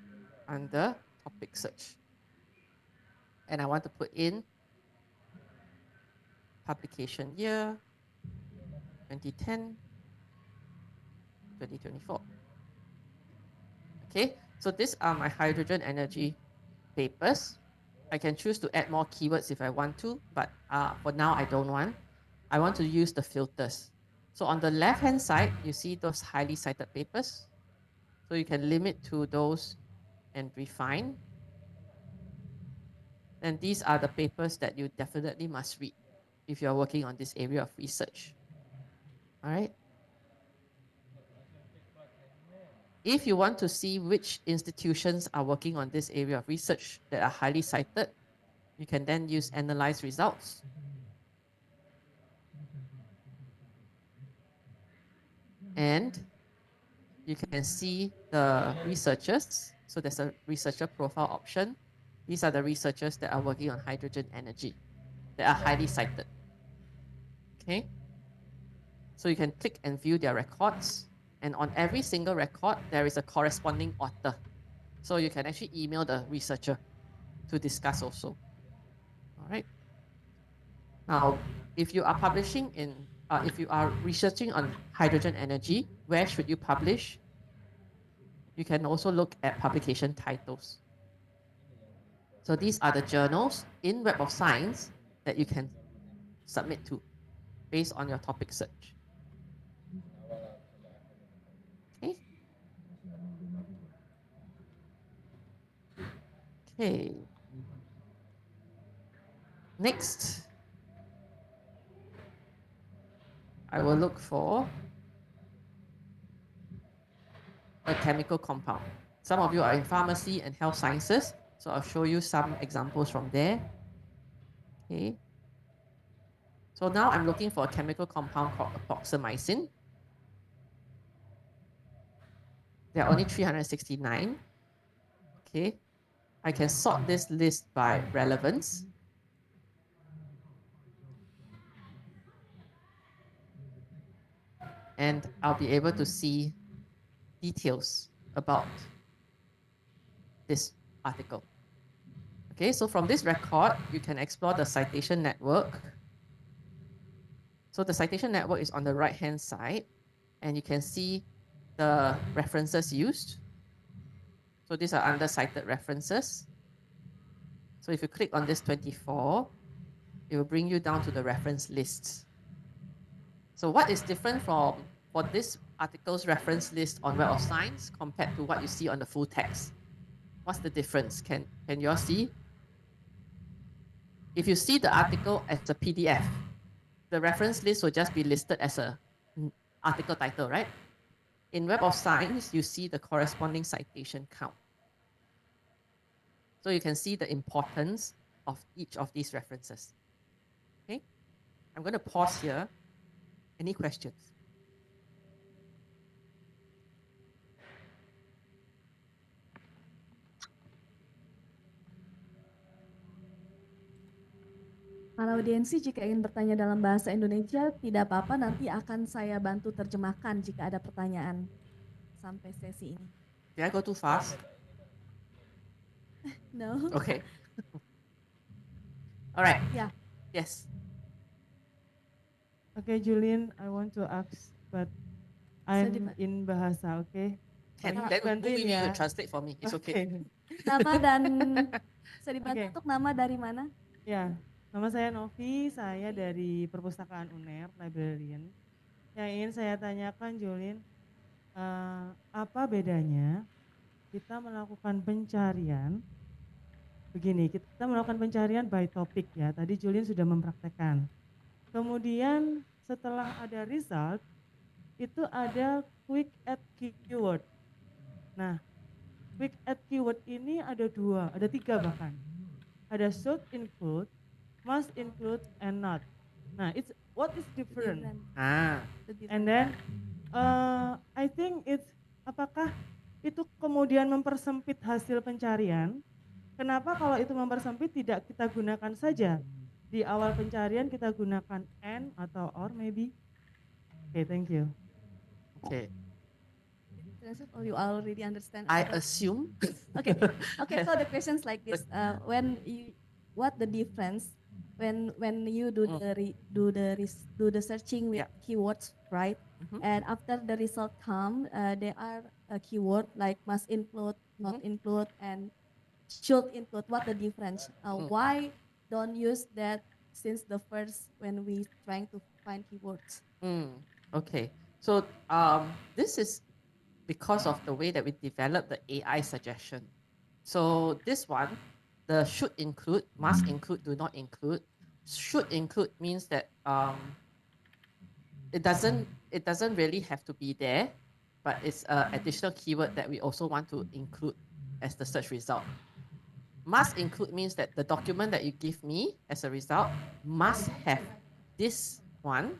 under topic search. And I want to put in publication year 2010, 2024. Okay, so these are my hydrogen energy papers. I can choose to add more keywords if I want to, but for now I don't want. I want to use the filters. So on the left-hand side, you see those highly cited papers. So you can limit to those and refine. And these are the papers that you definitely must read if you're working on this area of research. All right. If you want to see which institutions are working on this area of research that are highly cited, you can then use analyze results. And you can see the researchers. So there's a researcher profile option. These are the researchers that are working on hydrogen energy that are highly cited. Okay. So you can click and view their records. And on every single record, there is a corresponding author. So you can actually email the researcher to discuss also. All right. Now, if you are publishing in, if you are researching on hydrogen energy, where should you publish? You can also look at publication titles. So these are the journals in Web of Science that you can submit to based on your topic search. Okay. Okay. Next, I will look for a chemical compound. Some of you are in pharmacy and health sciences, so I'll show you some examples from there. Okay. So now I'm looking for a chemical compound called epoxamycin. There are only 369. Okay. I can sort this list by relevance. And I'll be able to see details about this article. Okay, so from this record, you can explore the citation network. So the citation network is on the right-hand side, and you can see the references used. So these are under cited references. So if you click on this 24, it will bring you down to the reference lists. So what is different for this article's reference list on Web of Science compared to what you see on the full text? What's the difference? Can you all see? If you see the article as a PDF, the reference list will just be listed as an article title, right? In Web of Science, you see the corresponding citation count. So you can see the importance of each of these references. I'm going to pause here. Any questions? Para audiensi jika ingin bertanya dalam bahasa Indonesia, tidak apa-apa, nanti akan saya bantu terjemahkan jika ada pertanyaan sampai sesi ini. Did I go too fast? No? Okay. All right. Yeah. Yes. Okay, Julian, I want to ask, but I'm in bahasa, okay? Can Tolong then bantuin maybe you ya. could translate for me. It's okay. Nama dan bisa dibantu Oke. untuk nama dari mana? Ya, nama saya Novi, saya dari Perpustakaan UNER, librarian. Yang ingin saya tanyakan, Julian, apa bedanya kita melakukan pencarian, begini, kita melakukan pencarian by topic ya, tadi Julian sudah mempraktekkan. Kemudian setelah ada result, itu ada quick add keyword. Nah, quick add keyword ini ada tiga bahkan. Ada should include, must include, and not. Nah, what is different? Ah. And then, I think apakah itu kemudian mempersempit hasil pencarian? Kenapa kalau itu mempersempit tidak kita gunakan saja? Di awal pencarian kita gunakan and atau or maybe? Okay, thank you. Okay. Or you already understand? I assume. Okay. So the question's like this: what the difference when you do the searching with keywords, right? And after the result come, there are a keyword like must include, not include, and should include. What the difference? Why don't use that since the first when we trying to find keywords? Okay. So this is because of the way that we develop the AI suggestion. So this one, the should include, must include, do not include. Should include means that it doesn't really have to be there, but it's an additional keyword that we also want to include as the search result. Must include means that the document that you give me as a result must have this one,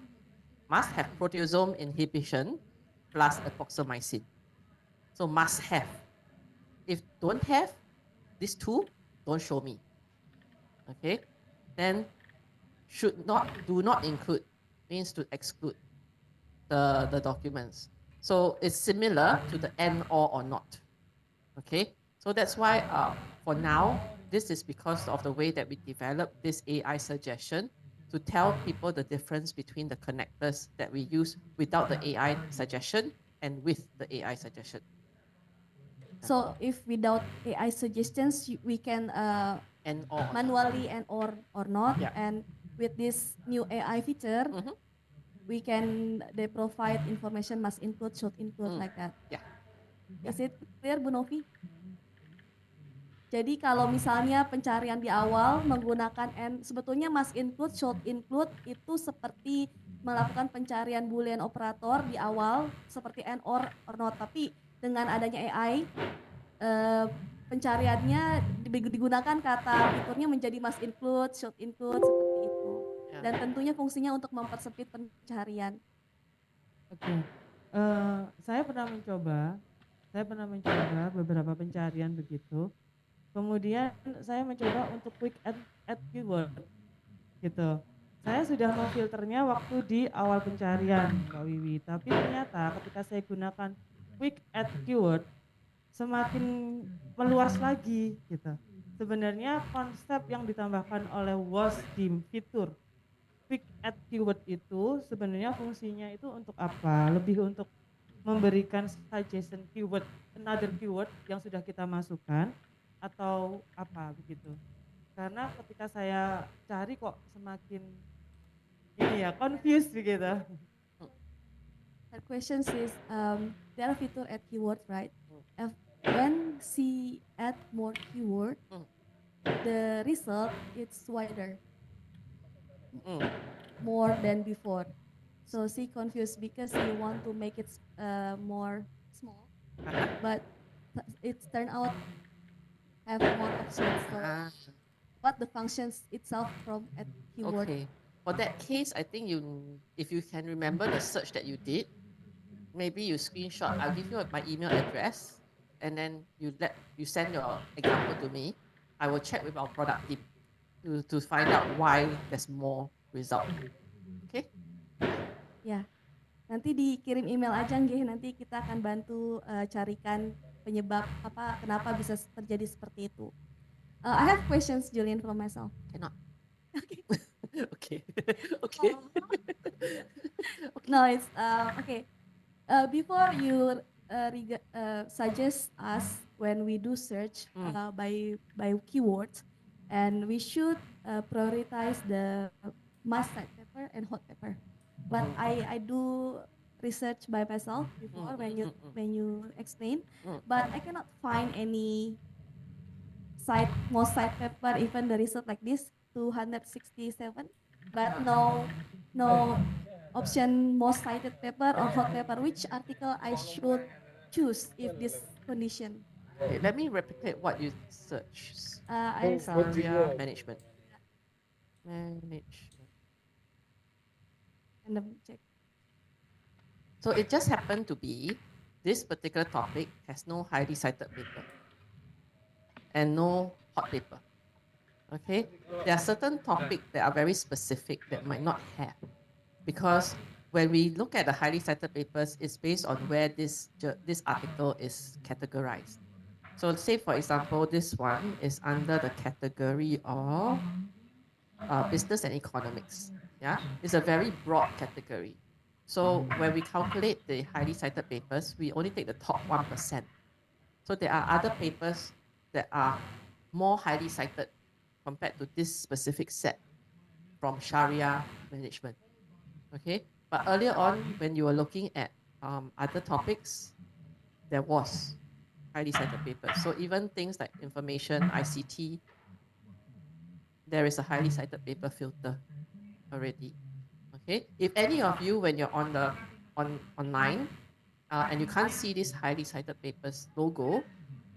must have proteasome inhibition plus epoxamycin. So must have. If don't have these two, don't show me. Okay? Then do not include means to exclude the documents. So it's similar to the and or not. Okay? So that's why for now, this is because of the way that we develop this AI suggestion to tell people the difference between the connectors that we use without the AI suggestion and with the AI suggestion. So if without AI suggestions, we can And or manually and or not, Yeah. and with this new AI feature, they provide information must include, should include, like that. Yeah. Is it clear, Bu Novi? Jadi kalau misalnya pencarian di awal menggunakan and, sebetulnya must include, should include itu seperti melakukan pencarian boolean operator di awal seperti and or not. Tapi dengan adanya AI, pencariannya digunakan kata fiturnya menjadi must include, should include, seperti itu. Dan tentunya fungsinya untuk mempersempit pencarian. Oke. Saya pernah mencoba beberapa pencarian begitu. Kemudian saya mencoba untuk quick add keyword gitu. Saya sudah memfilternya waktu di awal pencarian, Mbak Wiwi. Tapi ternyata ketika saya gunakan quick add keyword, semakin meluas lagi gitu. Sebenarnya konsep yang ditambahkan oleh WASH di fitur quick add keyword itu sebenarnya fungsinya itu untuk apa? Lebih untuk memberikan suggestion keyword, another keyword yang sudah kita masukkan, atau apa begitu. Karena ketika saya cari kok semakin confused begitu. The question is, there are feature add keyword, right? When she add more keyword, the result it's wider, more than before. So she confused because she want to make it more small, but it turned out have more options. So what the functions itself from add keyword? Okay. For that case, I think if you can remember the search that you did, maybe you screenshot. I'll give you my email address, and then you send your example to me. I will check with our product team to find out why there's more result. Okay? Ya, nanti dikirim email aja nggih, nanti kita akan bantu carikan penyebab kenapa bisa terjadi seperti itu. I have questions, Julian, from myself. Cannot. Okay. Okay. No, it's okay. Before you suggest us when we do search by keywords, and we should prioritize the must-have paper and hot paper. But I do research by myself before when you explain, but I cannot find any most site paper, even the result like this 267, but no option most cited paper or hot paper. Which article I should choose if this condition? Okay, let me replicate what you searched. I Sharia management. and check. So it just happened to be this particular topic has no highly cited paper and no hot paper. Okay, there are certain topics that are very specific that might not have, because when we look at the highly cited papers, it's based on where this article is categorized. So say for example, this one is under the category of business and economics. Yeah, it's a very broad category. So when we calculate the highly cited papers, we only take the top 1%. So there are other papers that are more highly cited compared to this specific set from Sharia management. Okay, but earlier on, when you were looking at other topics, there was highly cited papers. So even things like information, ICT, there is a highly cited paper filter already. Okay, if any of you, when you're online and you can't see this highly cited papers logo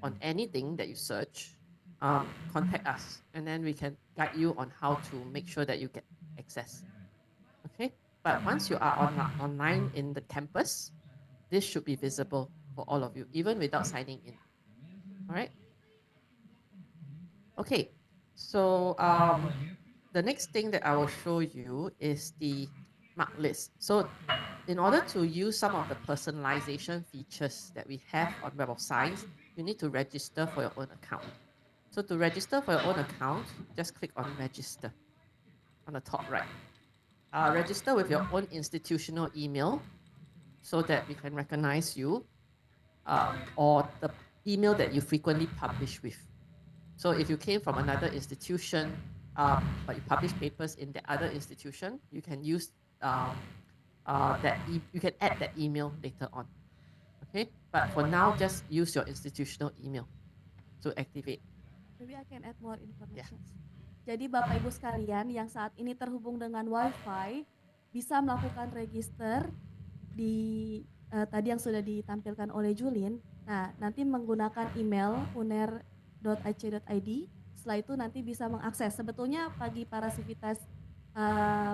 on anything that you search, contact us, and then we can guide you on how to make sure that you get access. Okay, but once you are online in the campus, this should be visible for all of you, even without signing in. All right. Okay, so the next thing that I will show you is the mark list. So in order to use some of the personalization features that we have on Web of Science, you need to register for your own account. So to register for your own account, just click on register on the top right. Register with your own institutional email so that we can recognize you, or the email that you frequently publish with. So if you came from another institution, but you publish papers in the other institution, you can use you can add that email later on. Okay, but for now, just use your institutional email to activate. Maybe I can add more information. Jadi Bapak Ibu sekalian yang saat ini terhubung dengan Wi-Fi bisa melakukan register di tadi yang sudah ditampilkan oleh Julin. Nah, nanti menggunakan email uner.ac.id. Setelah itu nanti bisa mengakses. Sebetulnya bagi para sivitas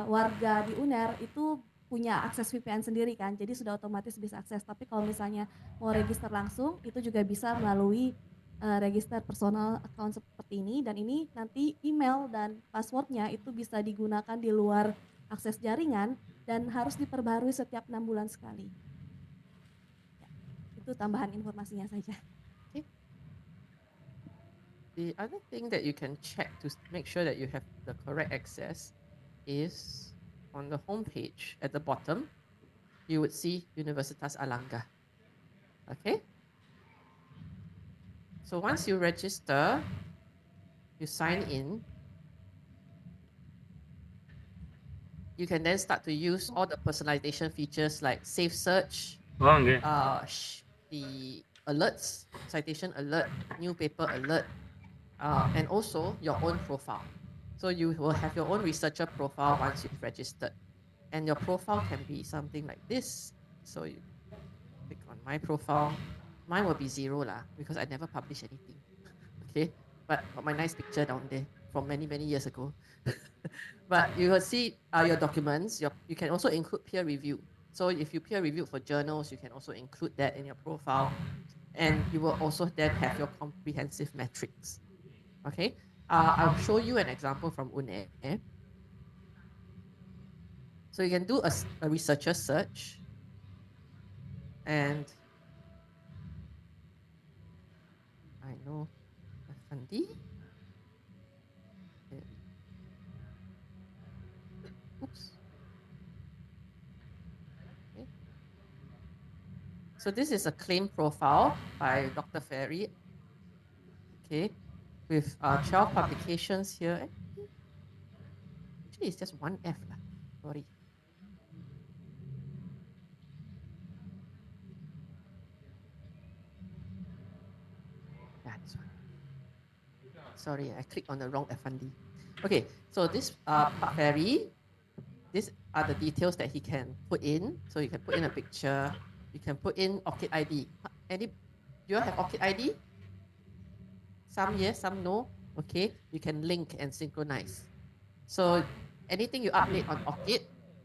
warga di UNER itu punya akses VPN sendiri kan, jadi sudah otomatis bisa akses. Tapi kalau misalnya mau register langsung, itu juga bisa melalui register personal account seperti ini, dan ini nanti email dan passwordnya itu bisa digunakan di luar akses jaringan dan harus diperbarui setiap 6 bulan sekali. Ya, itu tambahan informasinya saja. Okay. The other thing that you can check to make sure that you have the correct access is on the home page at the bottom, you would see Universitas Airlangga. Okay. So once you register, you sign in, you can then start to use all the personalization features like safe search, the alerts, citation alert, new paper alert, and also your own profile. So you will have your own researcher profile once you've registered. And your profile can be something like this. So you click on my profile. Mine will be 0 lah, because I never publish anything. Okay, but got my nice picture down there from many years ago. But you will see your documents. You can also include peer review. So if you peer review for journals, you can also include that in your profile. And you will also then have your comprehensive metrics. Okay, I'll show you an example from UNAIR. So you can do a researcher search. And I know Effendi. Oops. Okay. So this is a claim profile by Dr. Ferry. Okay, with 12 publications here. Actually, it's just one F. Sorry. Yeah, this one. Sorry, I clicked on the wrong Effendi. Okay, so this Ferry, these are the details that he can put in. So you can put in a picture. You can put in ORCID ID. Do you have ORCID ID? Some yes, some no. Okay, you can link and synchronize. So anything you update on ORCID,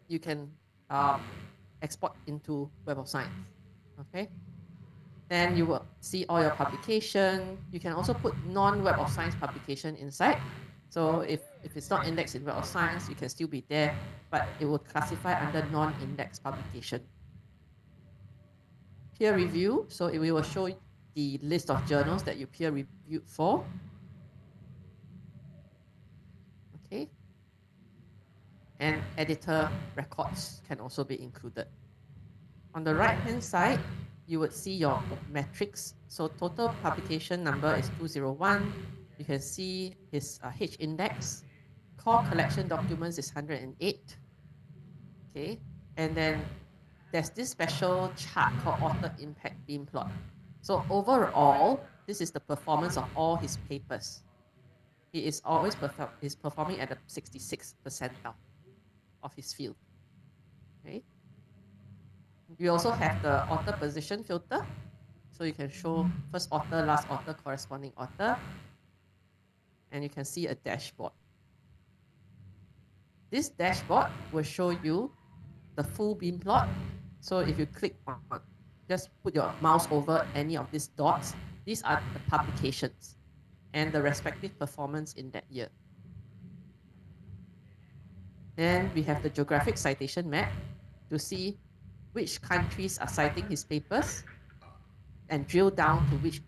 you can export into Web of Science. Okay. Then you will see all your publication. You can also put non-Web of Science publication inside. So if it's not indexed in Web of Science, you can still be there, but it will classify under non-indexed publication. Peer review, so it will show the list of journals that you peer reviewed for. Okay. And editor records can also be included. On the right-hand side, you would see your metrics. So total publication number is 201. You can see his H index. Core collection documents is 108. Okay, and then there's this special chart called author impact beam plot. So overall, this is the performance of all his papers. He is always performing at the 66th percentile of his field. Okay. We also have the author position filter. So you can show first author, last author, corresponding author. And you can see a dashboard. This dashboard will show you the full beam plot. So if you click on, just put your mouse over any of these dots. These are the publications and the respective performance in that year. Then we have the geographic citation map to see which countries are citing his papers and drill down to which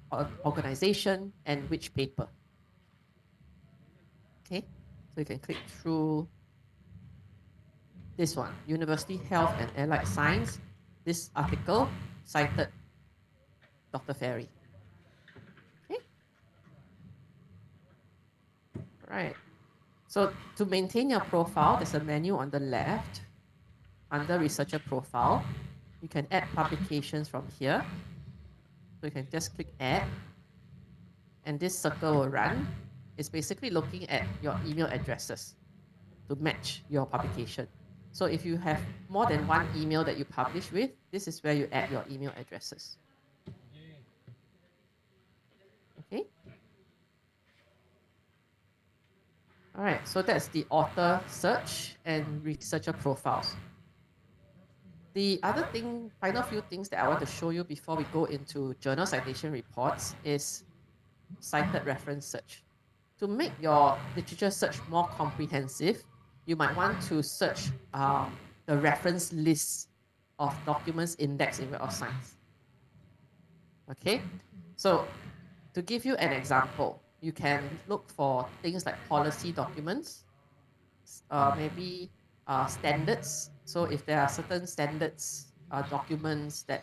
organization and which paper. Okay, so you can click through this one, University Health and Allied Science. This article cited Dr. Ferry. Okay. All right. So to maintain your profile, there's a menu on the left under researcher profile. You can add publications from here. So you can just click add. And this circle will run. It's basically looking at your email addresses to match your publication. So if you have more than one email that you publish with, this is where you add your email addresses. Okay. All right, so that's the author search and researcher profiles. The other thing, final few things that I want to show you before we go into journal citation reports is cited reference search. To make your literature search more comprehensive, you might want to search the reference list of documents indexed in Web of Science. Okay, so to give you an example, you can look for things like policy documents, maybe standards. So if there are certain standards documents that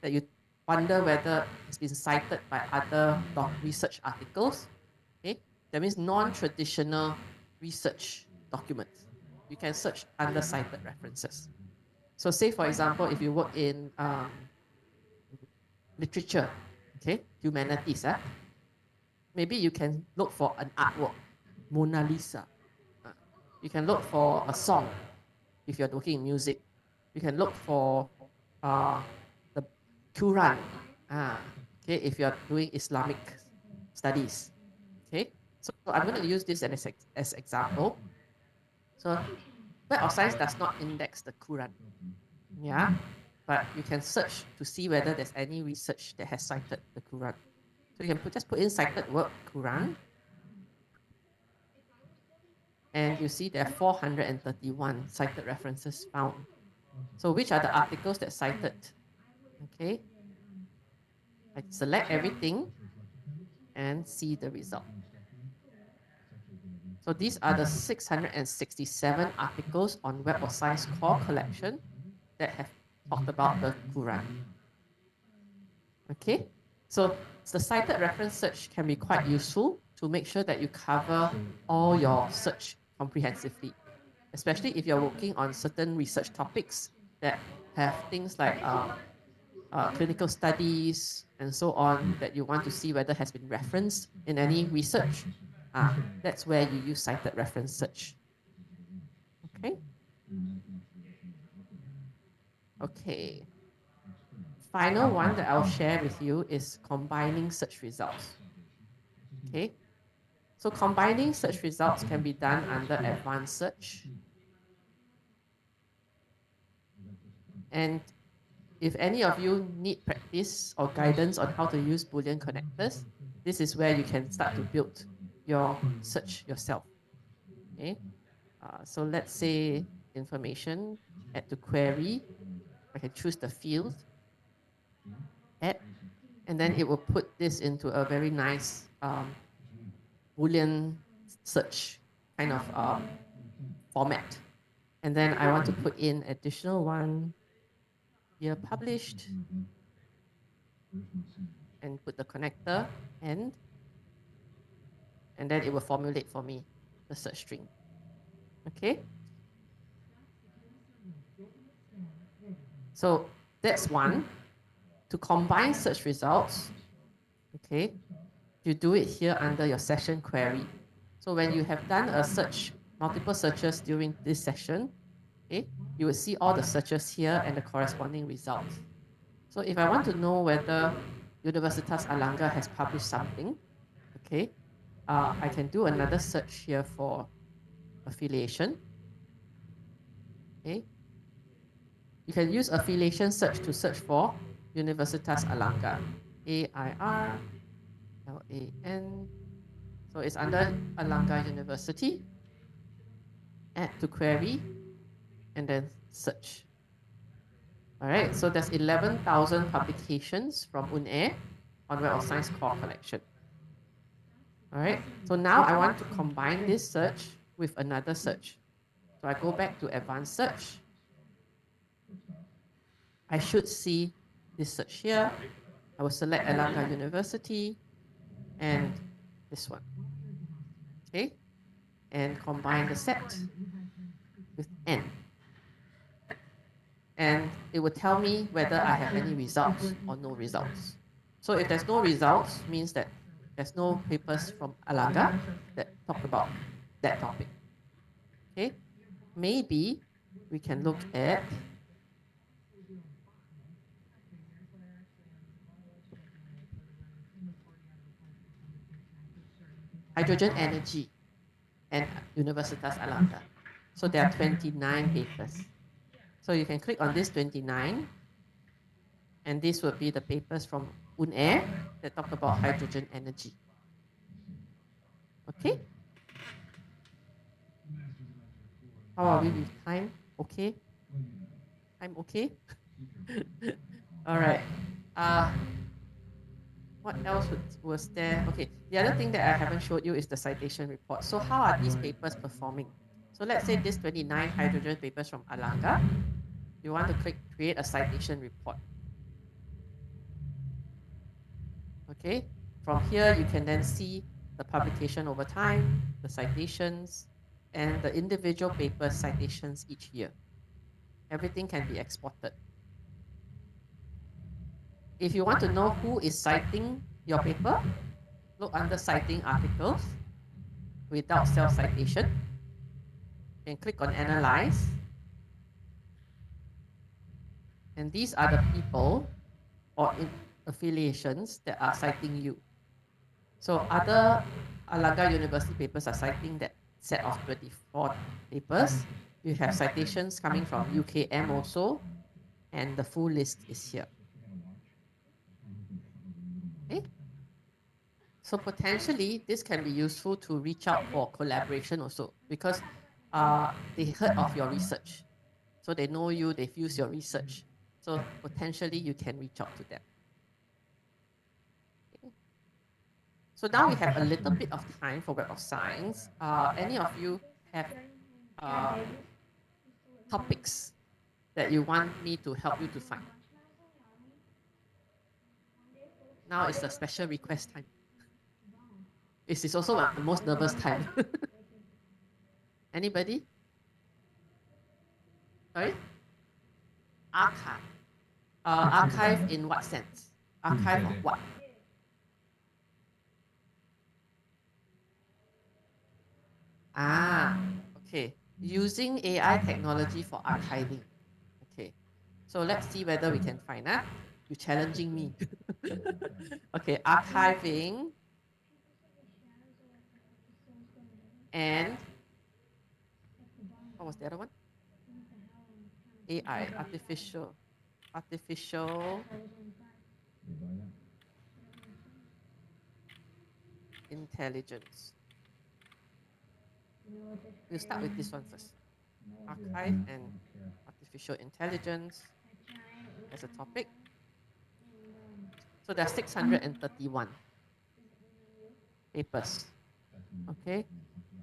you wonder whether it's been cited by other research articles, okay, that means non-traditional research documents. You can search under cited references. So say, for example, if you work in literature, okay, humanities, maybe you can look for an artwork, Mona Lisa. You can look for a song if you're looking in music. You can look for the Quran, okay, if you're doing Islamic studies. Okay, so I'm going to use this as example. So Web of Science does not index the Quran. Yeah, but you can search to see whether there's any research that has cited the Quran. So you can just put in cited work Quran, and you see there are 431 cited references found. So which are the articles that cited? Okay, I select everything and see the result. So these are the 667 articles on Web of Science core collection that have talked about the Quran. Okay, so the cited reference search can be quite useful to make sure that you cover all your search comprehensively, especially if you're working on certain research topics that have things like clinical studies and so on that you want to see whether has been referenced in any research. That's where you use cited reference search. Okay. Okay. Final one that I'll share with you is combining search results. Okay. So combining search results can be done under advanced search. And if any of you need practice or guidance on how to use Boolean connectors, this is where you can start to build your search yourself. Okay. So let's say information, add to query. I can choose the field, add, and then it will put this into a very nice Boolean search kind of format. And then I want to put in additional one, year published, and put the connector and then it will formulate for me the search string. Okay. So that's one. To combine search results, okay, you do it here under your session query. So when you have done a search, multiple searches during this session, okay, you will see all the searches here and the corresponding results. So if I want to know whether Universitas Airlangga has published something, okay, I can do another search here for affiliation. Okay. You can use affiliation search to search for Universitas Airlangga. A-I-R-L-A-N. So it's under Airlangga University. Add to query and then search. All right, so there's 11,000 publications from UNAIR on Web of Science core collection. All right, so now I want to combine this search with another search. So I go back to advanced search. I should see this search here. I will select Airlangga University and this one. Okay, and combine the set with N. And it will tell me whether I have any results or no results. So if there's no results, means that there's no papers from Airlangga that talk about that topic. Okay, maybe we can look at hydrogen energy and Universitas Airlangga. So there are 29 papers. So you can click on this 29, and this will be the papers from UNAIR that talk about hydrogen energy. Okay? How are we with time? Okay? I'm okay? All right. What else was there? Okay, the other thing that I haven't showed you is the citation report. So how are these papers performing? So let's say this 29 hydrogen papers from Airlangga. You want to click create a citation report. Okay, from here you can then see the publication over time, the citations, and the individual paper citations each year. Everything can be exported. If you want to know who is citing your paper, look under citing articles without self-citation and click on analyze. And these are the people or affiliations that are citing you. So other Airlangga University papers are citing that set of 24 papers. You have citations coming from UKM also, and the full list is here. Okay. So potentially, this can be useful to reach out for collaboration also, because they heard of your research. So they know you, they've used your research. So potentially you can reach out to them. Okay. So now we have a little bit of time for Web of Science. Any of you have topics that you want me to help you to find? Now is the special request time. It is also the most nervous time. Anybody? Sorry? Archive. Archive in what sense? Archive of what? Okay. Using AI technology for archiving. Okay. So let's see whether we can find that. You're challenging me. Okay, archiving and what was the other one? AI, artificial intelligence. We'll start with this one first. Archive and artificial intelligence as a topic. So there are 631 papers. Okay.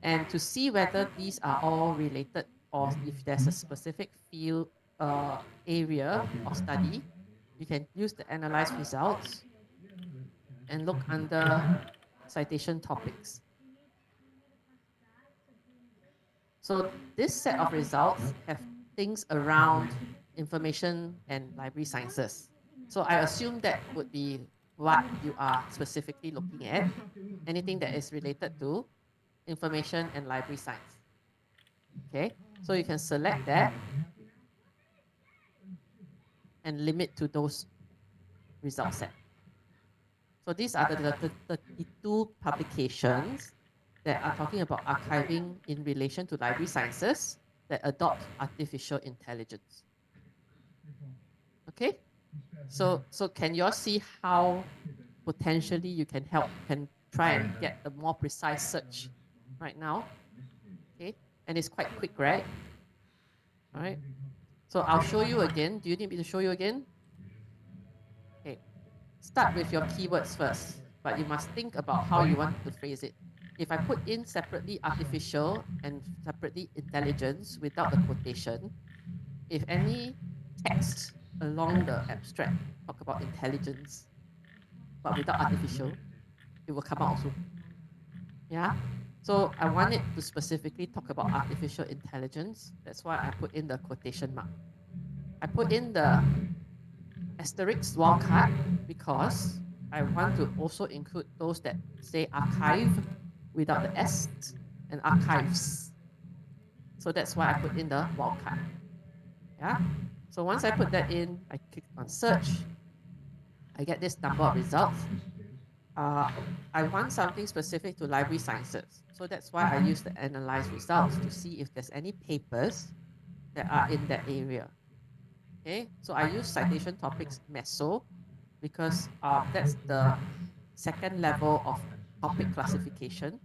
And to see whether these are all related or if there's a specific field area of study, you can use the analyze results and look under citation topics. So this set of results have things around information and library sciences. So I assume that would be what you are specifically looking at, anything that is related to information and library science. Okay, so you can select that and limit to those result set. So these are the 32 publications that are talking about archiving in relation to library sciences that adopt artificial intelligence. Okay, so can you all see how potentially you can try and get a more precise search right now? Okay, and it's quite quick, right? All right. So I'll show you again. Do you need me to show you again? Okay. Start with your keywords first, but you must think about how you want to phrase it. If I put in separately artificial and separately intelligence without the quotation, if any text along the abstract talk about intelligence, but without artificial, it will come out also. Yeah? So I want it to specifically talk about artificial intelligence. That's why I put in the quotation mark. I put in the asterisk wildcard because I want to also include those that say archive without the S and archives. So that's why I put in the wildcard. Yeah? So once I put that in, I click on search. I get this number of results. I want something specific to library sciences. So that's why I use the analyze results to see if there's any papers that are in that area. Okay, so I use citation topics MESO because that's the second level of topic classification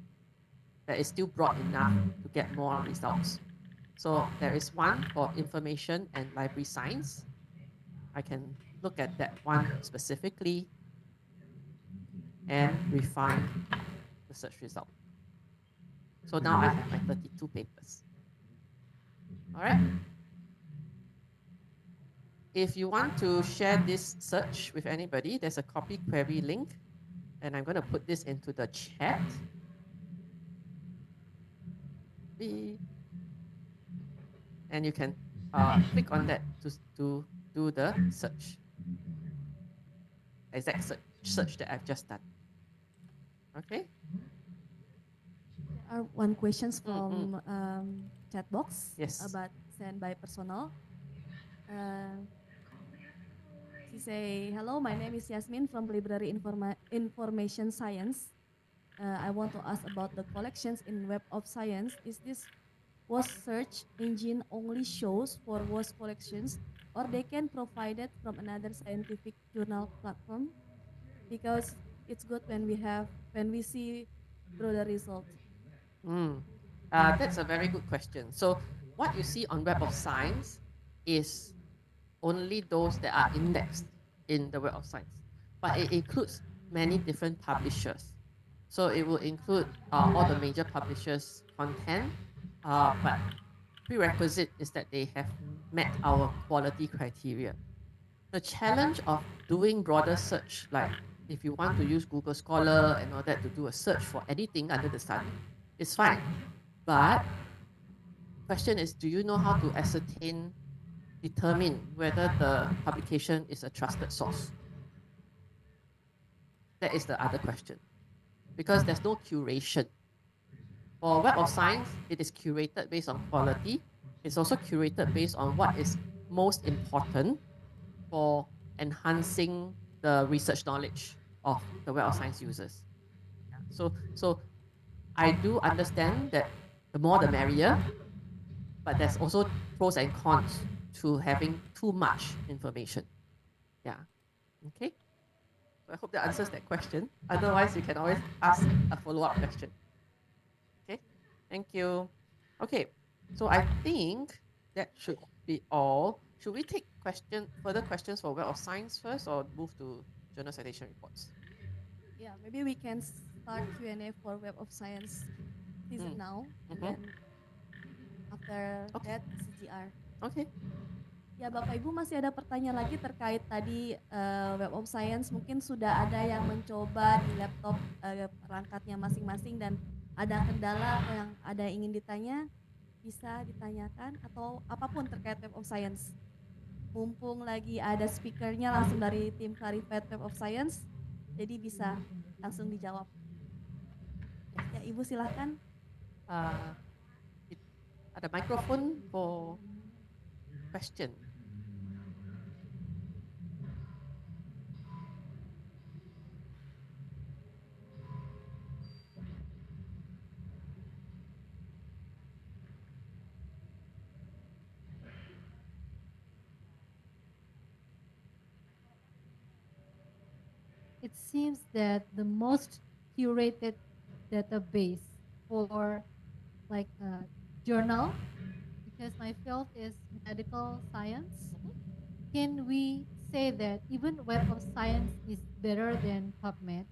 that is still broad enough to get more results. So there is one for information and library science. I can look at that one specifically and refine the search result. So now I have my 32 papers. All right. If you want to share this search with anybody, there's a copy query link, and I'm going to put this into the chat. And you can click on that to do the search. Exact search that I've just done. Okay. There are one questions from chat box about sent by personal. She say, hello, my name is Yasmin from Library Information Science. I want to ask about the collections in Web of Science. Is this WOS search engine only shows for WOS collections, or they can provide it from another scientific journal platform? Because it's good when we see broader results. That's a very good question. So what you see on Web of Science is only those that are indexed in the Web of Science, but it includes many different publishers. So it will include all the major publishers' content, but prerequisite is that they have met our quality criteria. The challenge of doing broader search, like if you want to use Google Scholar and all that to do a search for anything under the sun, is fine. But question is, do you know how to determine whether the publication is a trusted source? That is the other question. Because there's no curation. For Web of Science, it is curated based on quality. It's also curated based on what is most important for enhancing the research knowledge of the Web of Science users. So I do understand that the more the merrier, but there's also pros and cons to having too much information. Yeah. Okay. So I hope that answers that question. Otherwise, you can always ask a follow-up question. Okay. Thank you. Okay. So I think that should be all. Should we take further questions for Web of Science first, or move to journal citation reports? Yeah, maybe we can start Q&A for Web of Science season now, and then after that CGR. Okay. Ya, Bapak Ibu masih ada pertanyaan lagi terkait tadi Web of Science. Mungkin sudah ada yang mencoba di laptop perangkatnya masing-masing dan ada kendala atau yang ada yang ingin ditanya, bisa ditanyakan atau apapun terkait Web of Science. Mumpung lagi ada speakernya langsung dari tim Clarivate Web of Science, jadi bisa langsung dijawab. Ya, Ibu silahkan. Ada microphone for question. It seems that the most curated database for like a journal, because my field is medical science, can we say that even Web of Science is better than PubMed?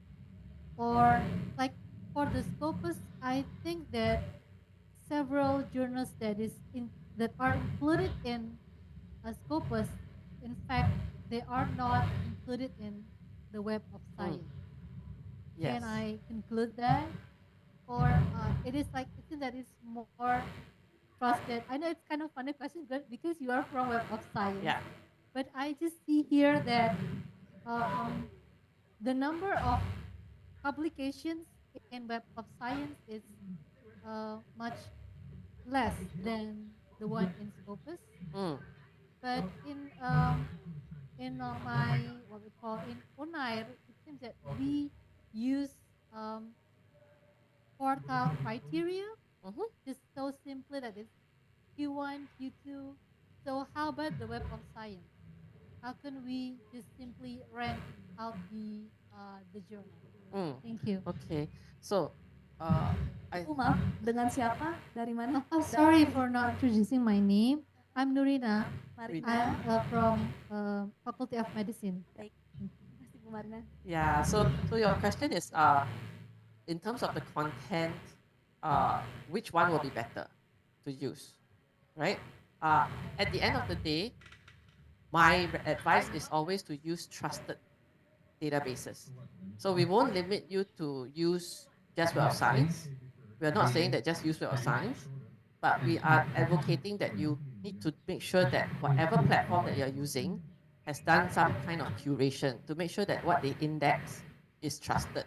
Or like for the Scopus, I think that several journals that are included in a Scopus, in fact, they are not included in the Web of Science. Yes. Can I conclude that? Or it seems that it's more trusted. I know it's kind of funny question, but because you are from Web of Science. Yeah. But I just see here that the number of publications in Web of Science is much less than the one in Scopus. But in my what we call in UNAIR, it seems that we use quartile criteria, just so simply that it's Q1, Q2. So how about the Web of Science? How can we just simply rank out the journal? Thank you. Okay. So Maaf, dengan siapa? Dari mana? Oh, sorry for not introducing my name. I'm Nurina. Marina. I'm from Faculty of Medicine. Baik. Terima kasih Bu Marina. Yeah. So your question is, in terms of the content, which one will be better to use, right? At the end of the day, my advice is always to use trusted databases. So we won't limit you to use just Web of Science. We are not saying that just use Web of Science, but we are advocating that you need to make sure that whatever platform that you're using has done some kind of curation to make sure that what they index is trusted.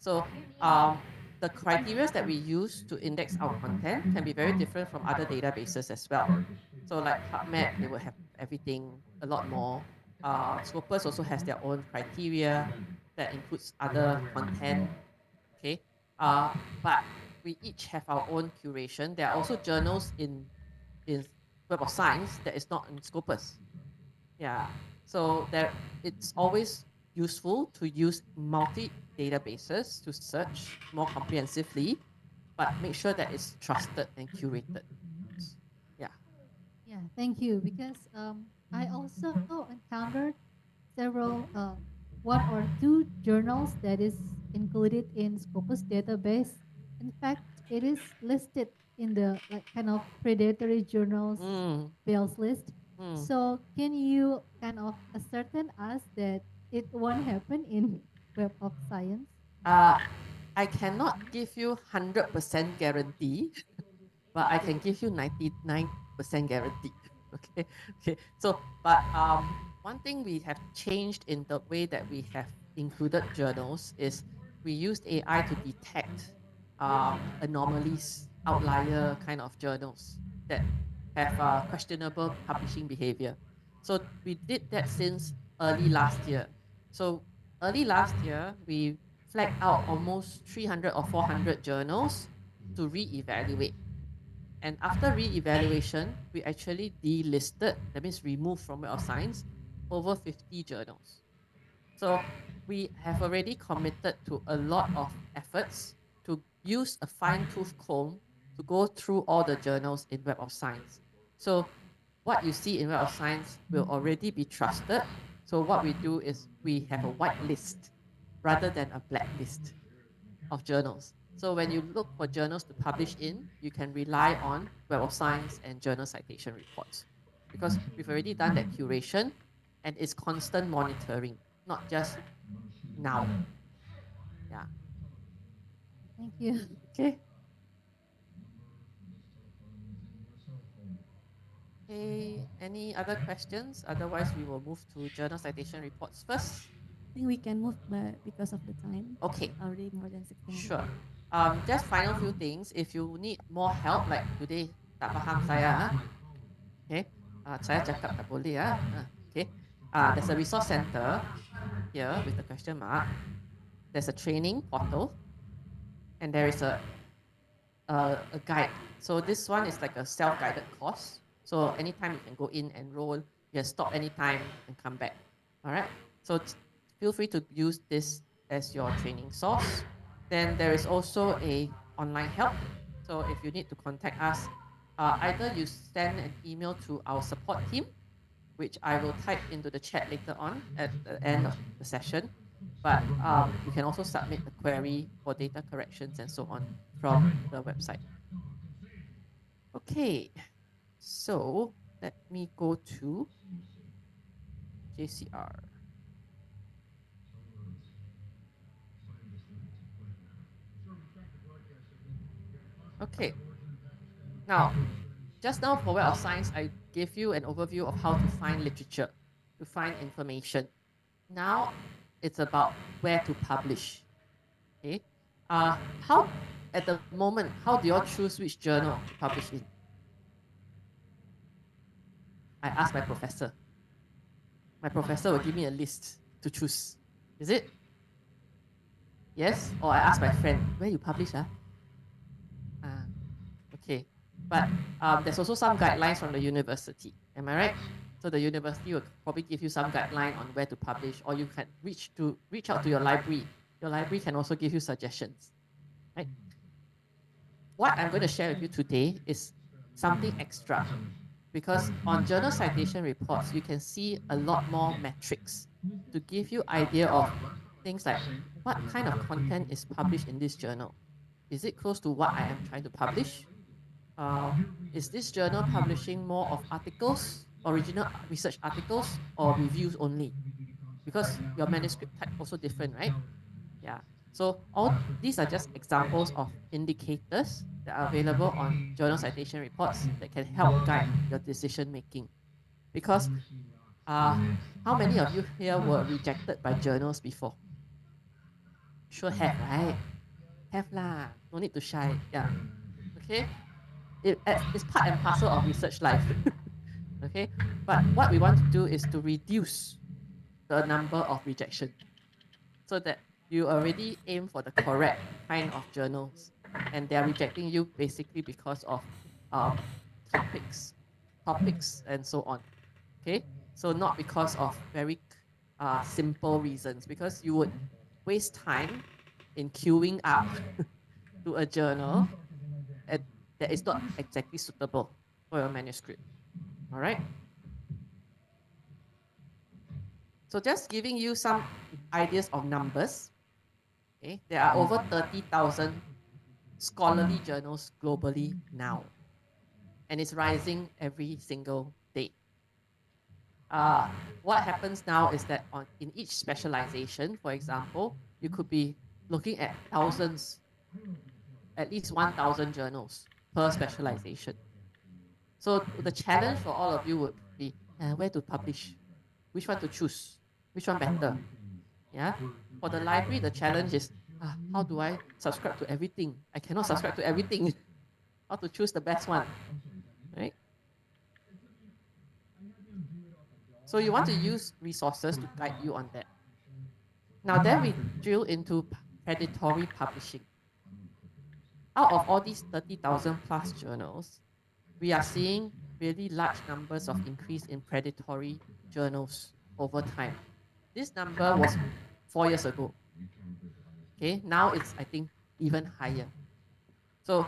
So the criteria that we use to index our content can be very different from other databases as well. So like PubMed, they will have everything a lot more. Scopus also has their own criteria that includes other content. Okay, But we each have our own curation. There are also journals in Web of Science that is not in Scopus. Yeah. So it's always useful to use multi-databases to search more comprehensively, but make sure that it's trusted and curated. Yeah. Yeah, thank you. Because I also encountered several one or two journals that is included in Scopus database. In fact, it is listed in the like kind of predatory journals bills list. So can you kind of ascertain us that it won't happen in Web of Science? I cannot give you 100% guarantee, but I can give you 99% guarantee. Okay. Okay. So, but one thing we have changed in the way that we have included journals is we used AI to detect anomalies, outlier kind of journals that have questionable publishing behavior. So we did that since early last year. So early last year, we flagged out almost 300 or 400 journals to re-evaluate. And after re-evaluation, we actually delisted, that means removed from Web of Science, over 50 journals. So we have already committed to a lot of efforts to use a fine-tooth comb to go through all the journals in Web of Science. So what you see in Web of Science will already be trusted. So what we do is we have a white list rather than a blacklist of journals. So when you look for journals to publish in, you can rely on Web of Science and journal citation reports, because we've already done that curation and it's constant monitoring, not just now. Yeah. Thank you. Okay. Okay, any other questions? Otherwise, we will move to journal citation reports first. I think we can move because of the time. Okay. Already more than 60 minutes. Sure. Just final few things. If you need more help, like today, tak faham saya, okay, saya cakap tak boleh okay. There's a resource center here with the question mark. There's a training portal, and there is a guide. So this one is like a self-guided course. So anytime you can go in and enroll, you can stop anytime and come back. All right. So feel free to use this as your training source. Then there is also a online help. So if you need to contact us, either you send an email to our support team, which I will type into the chat later on at the end of the session. But you can also submit a query for data corrections and so on from the website. Okay, so let me go to JCR. Okay. Now, just now for Web of Science, I gave you an overview of how to find literature, to find information. Now, it's about where to publish. Okay. How, at the moment, how do you all choose which journal to publish in? I asked my professor. My professor will give me a list to choose. Is it? Yes? Or I ask my friend, where you publish? Okay, but there's also some guidelines from the university. Am I right? So the university will probably give you some guideline on where to publish, or you can reach out to your library. Your library can also give you suggestions. Right? What I'm going to share with you today is something extra, because on journal citation reports, you can see a lot more metrics to give you idea of things like what kind of content is published in this journal. Is it close to what I am trying to publish? Is this journal publishing more of articles, original research articles, or reviews only? Because your manuscript type also different, right? Yeah. So all these are just examples of indicators that are available on journal citation reports that can help guide your decision making. Because how many of you here were rejected by journals before? Sure have, right? Have lah. No need to shy. Yeah. Okay. It's part and parcel of research life. Okay. But what we want to do is to reduce the number of rejection, so that you already aim for the correct kind of journals, and they are rejecting you basically because of topics, and so on. Okay, so not because of very simple reasons, because you would waste time in queuing up to a journal that is not exactly suitable for your manuscript. All right. So just giving you some ideas of numbers. Okay, there are over 30,000 scholarly journals globally now, and it's rising every single day. What happens now is that in each specialization, for example, you could be looking at thousands, at least 1,000 journals per specialization. So the challenge for all of you would be where to publish, which one to choose, which one better. Yeah. For the library, the challenge is how do I subscribe to everything? I cannot subscribe to everything. How to choose the best one, right? So you want to use resources to guide you on that. Now then we drill into predatory publishing. Out of all these 30,000 plus journals, we are seeing really large numbers of increase in predatory journals over time. This number was 4 years ago. Okay, now it's, I think, even higher. So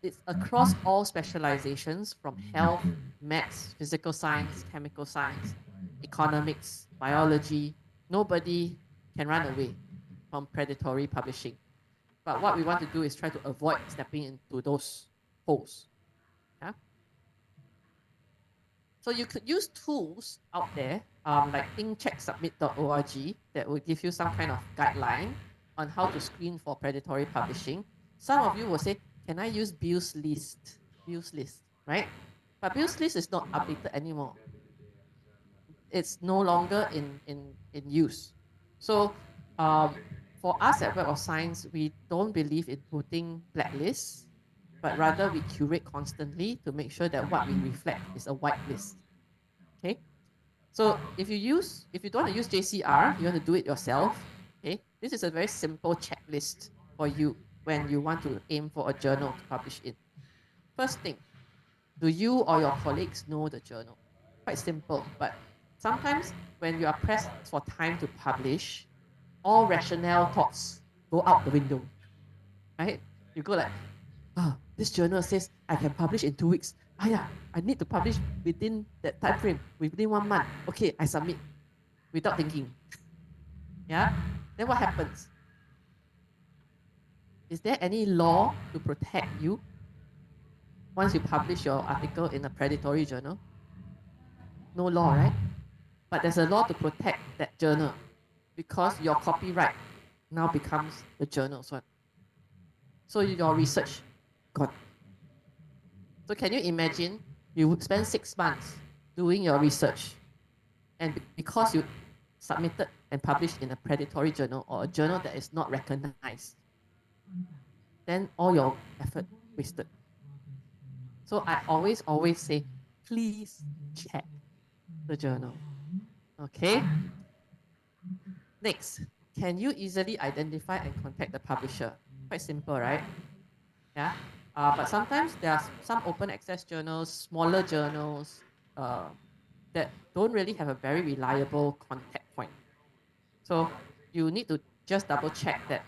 it's across all specializations from health, maths, physical science, chemical science, economics, biology. Nobody can run away from predatory publishing. But what we want to do is try to avoid stepping into those holes. Yeah? So you could use tools out there like thinkchecksubmit.org that will give you some kind of guideline on how to screen for predatory publishing. Some of you will say, can I use Bill's list? Bill's list, right? But Bill's list is not updated anymore. It's no longer in use. So for us at Web of Science, we don't believe in putting blacklists, but rather we curate constantly to make sure that what we reflect is a whitelist. Okay? So if you don't want to use JCR, you want to do it yourself, okay? This is a very simple checklist for you when you want to aim for a journal to publish in. First thing, do you or your colleagues know the journal? Quite simple, but sometimes when you are pressed for time to publish, all rationale thoughts go out the window, right? You go like, this journal says I can publish in 2 weeks. Yeah, I need to publish within that time frame, within 1 month. Okay, I submit without thinking. Yeah? Then what happens? Is there any law to protect you once you publish your article in a predatory journal? No law, right? But there's a law to protect that journal because your copyright now becomes the journal's one. So your research gone. So can you imagine you would spend 6 months doing your research, and because you submitted and published in a predatory journal or a journal that is not recognized, then all your effort wasted. So I always say, please check the journal. Okay? Next, can you easily identify and contact the publisher? Quite simple, right? Yeah. But sometimes there are some open access journals, smaller journals that don't really have a very reliable contact point. So you need to just double check that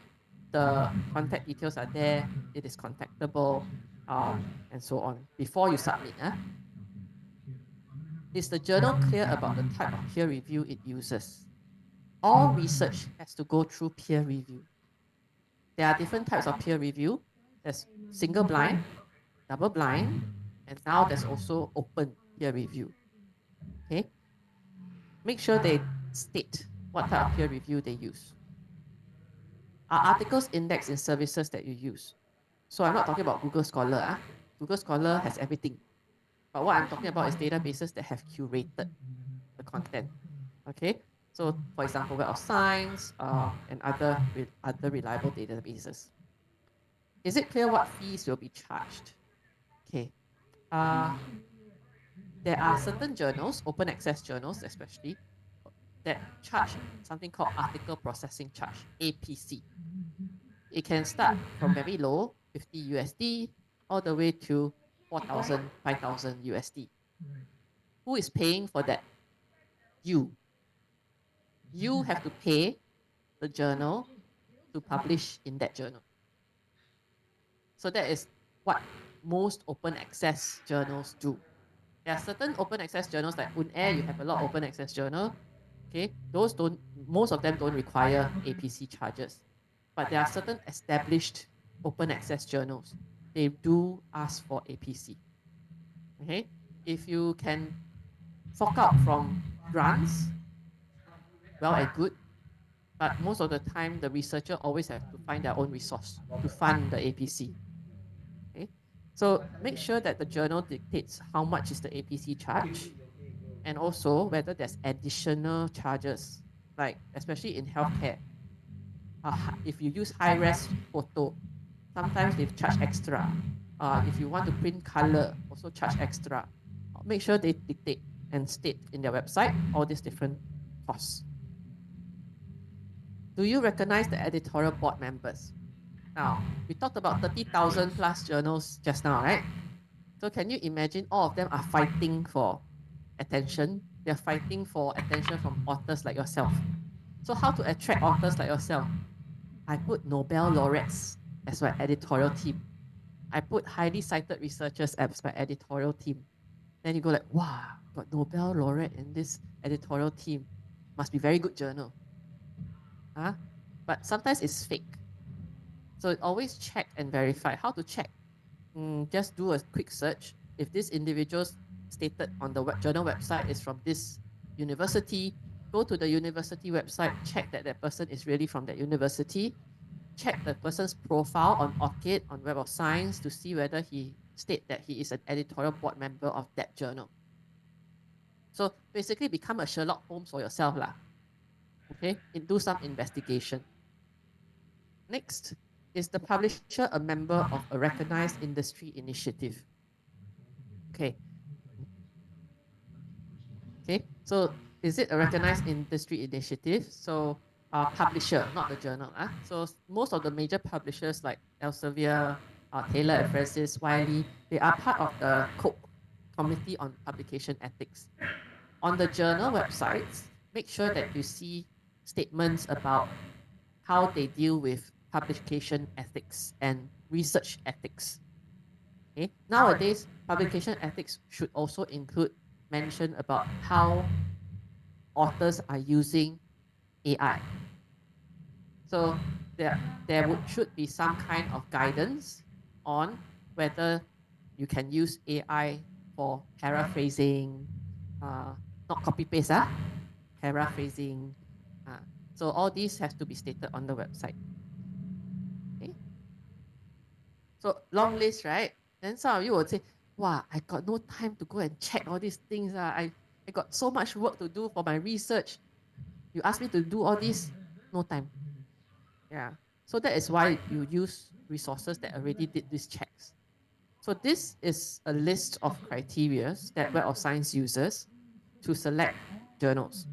the contact details are there, it is contactable, and so on before you submit. Is the journal clear about the type of peer review it uses? All research has to go through peer review. There are different types of peer review. There's single blind, double blind, and now there's also open peer review. Okay? Make sure they state what type of peer review they use. Are articles indexed in services that you use? So I'm not talking about Google Scholar. Google Scholar has everything. But what I'm talking about is databases that have curated the content. Okay? So for example, Web of Science and other reliable databases. Is it clear what fees will be charged? Okay. There are certain journals, open access journals especially, that charge something called article processing charge, APC. It can start from very low, 50 USD, all the way to 4,000, 5,000 USD. Who is paying for that? You. You have to pay the journal to publish in that journal. So that is what most open access journals do. There are certain open access journals like UNAIR, you have a lot of open access journal. Okay, those don't, most of them don't require APC charges. But there are certain established open access journals. They do ask for APC. Okay, if you can fork out from grants, well and good. But most of the time, the researcher always have to find their own resource to fund the APC. Okay, so make sure that the journal dictates how much is the APC charge, and also whether there's additional charges, like especially in healthcare. If you use high-res photo, sometimes they charge extra. If you want to print color, also charge extra. Make sure they dictate and state in their website all these different costs. Do you recognize the editorial board members? Now, we talked about 30,000 plus journals just now, right? So can you imagine all of them are fighting for attention? They're fighting for attention from authors like yourself. So how to attract authors like yourself? I put Nobel laureates as my editorial team. I put highly cited researchers as my editorial team. Then you go like, wow, got Nobel laureate in this editorial team. Must be very good journal. Huh? But sometimes it's fake. So always check and verify. How to check? Just do a quick search. If this individual stated on the journal website is from this university, go to the university website, check that that person is really from that university, check the person's profile on ORCID, on Web of Science, to see whether he state that he is an editorial board member of that journal. So basically become a Sherlock Holmes for yourself lah. Okay, and do some investigation. Next, is the publisher a member of a recognized industry initiative? Okay. Okay, so is it a recognized industry initiative? So publisher, not the journal. So most of the major publishers like Elsevier, Taylor and Francis, Wiley, they are part of the COPE, Committee on Publication Ethics. On the journal websites, make sure that you see statements about how they deal with publication ethics and research ethics. Okay? Nowadays, publication ethics should also include mention about how authors are using AI. So there should be some kind of guidance on whether you can use AI for paraphrasing, not copy-paste, paraphrasing. So all these have to be stated on the website. Okay. So long list, right? Then some of you would say, wow, I got no time to go and check all these things. I got so much work to do for my research. You ask me to do all this, no time. Yeah. So that is why you use resources that already did these checks. So this is a list of criteria that Web of Science uses to select journals.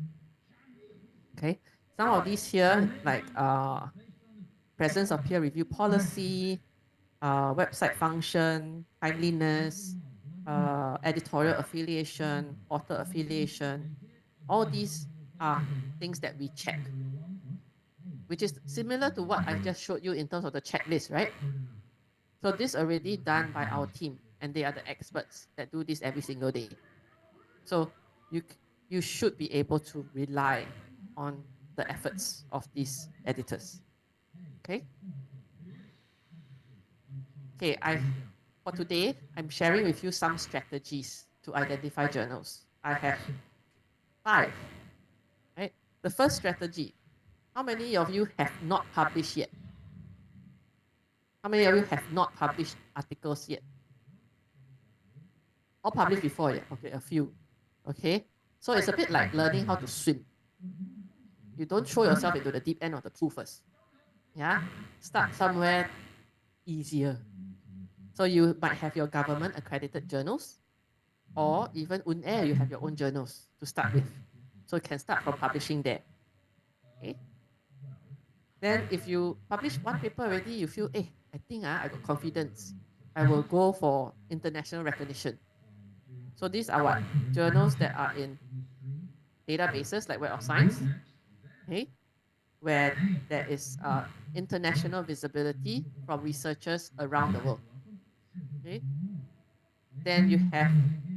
Okay. Some of these here, like presence of peer review policy, website function, timeliness, editorial affiliation, author affiliation, all these are things that we check, which is similar to what I just showed you in terms of the checklist, right? So this already done by our team, and they are the experts that do this every single day. So you should be able to rely on the efforts of these editors. Okay? Okay, for today, I'm sharing with you some strategies to identify journals. I have 5. Right? The first strategy, how many of you have not published yet? How many of you have not published articles yet? All published before, yeah? Okay, a few. Okay? So it's a bit like learning how to swim. You don't throw yourself into the deep end of the pool first. Yeah? Start somewhere easier. So you might have your government accredited journals, or even UNAIR, you have your own journals to start with. So you can start from publishing there. Okay. Then if you publish one paper already, you feel, I think I got confidence. I will go for international recognition. So these are what? Journals that are in databases like Web of Science, okay, where there is international visibility from researchers around the world. Okay. Then you have,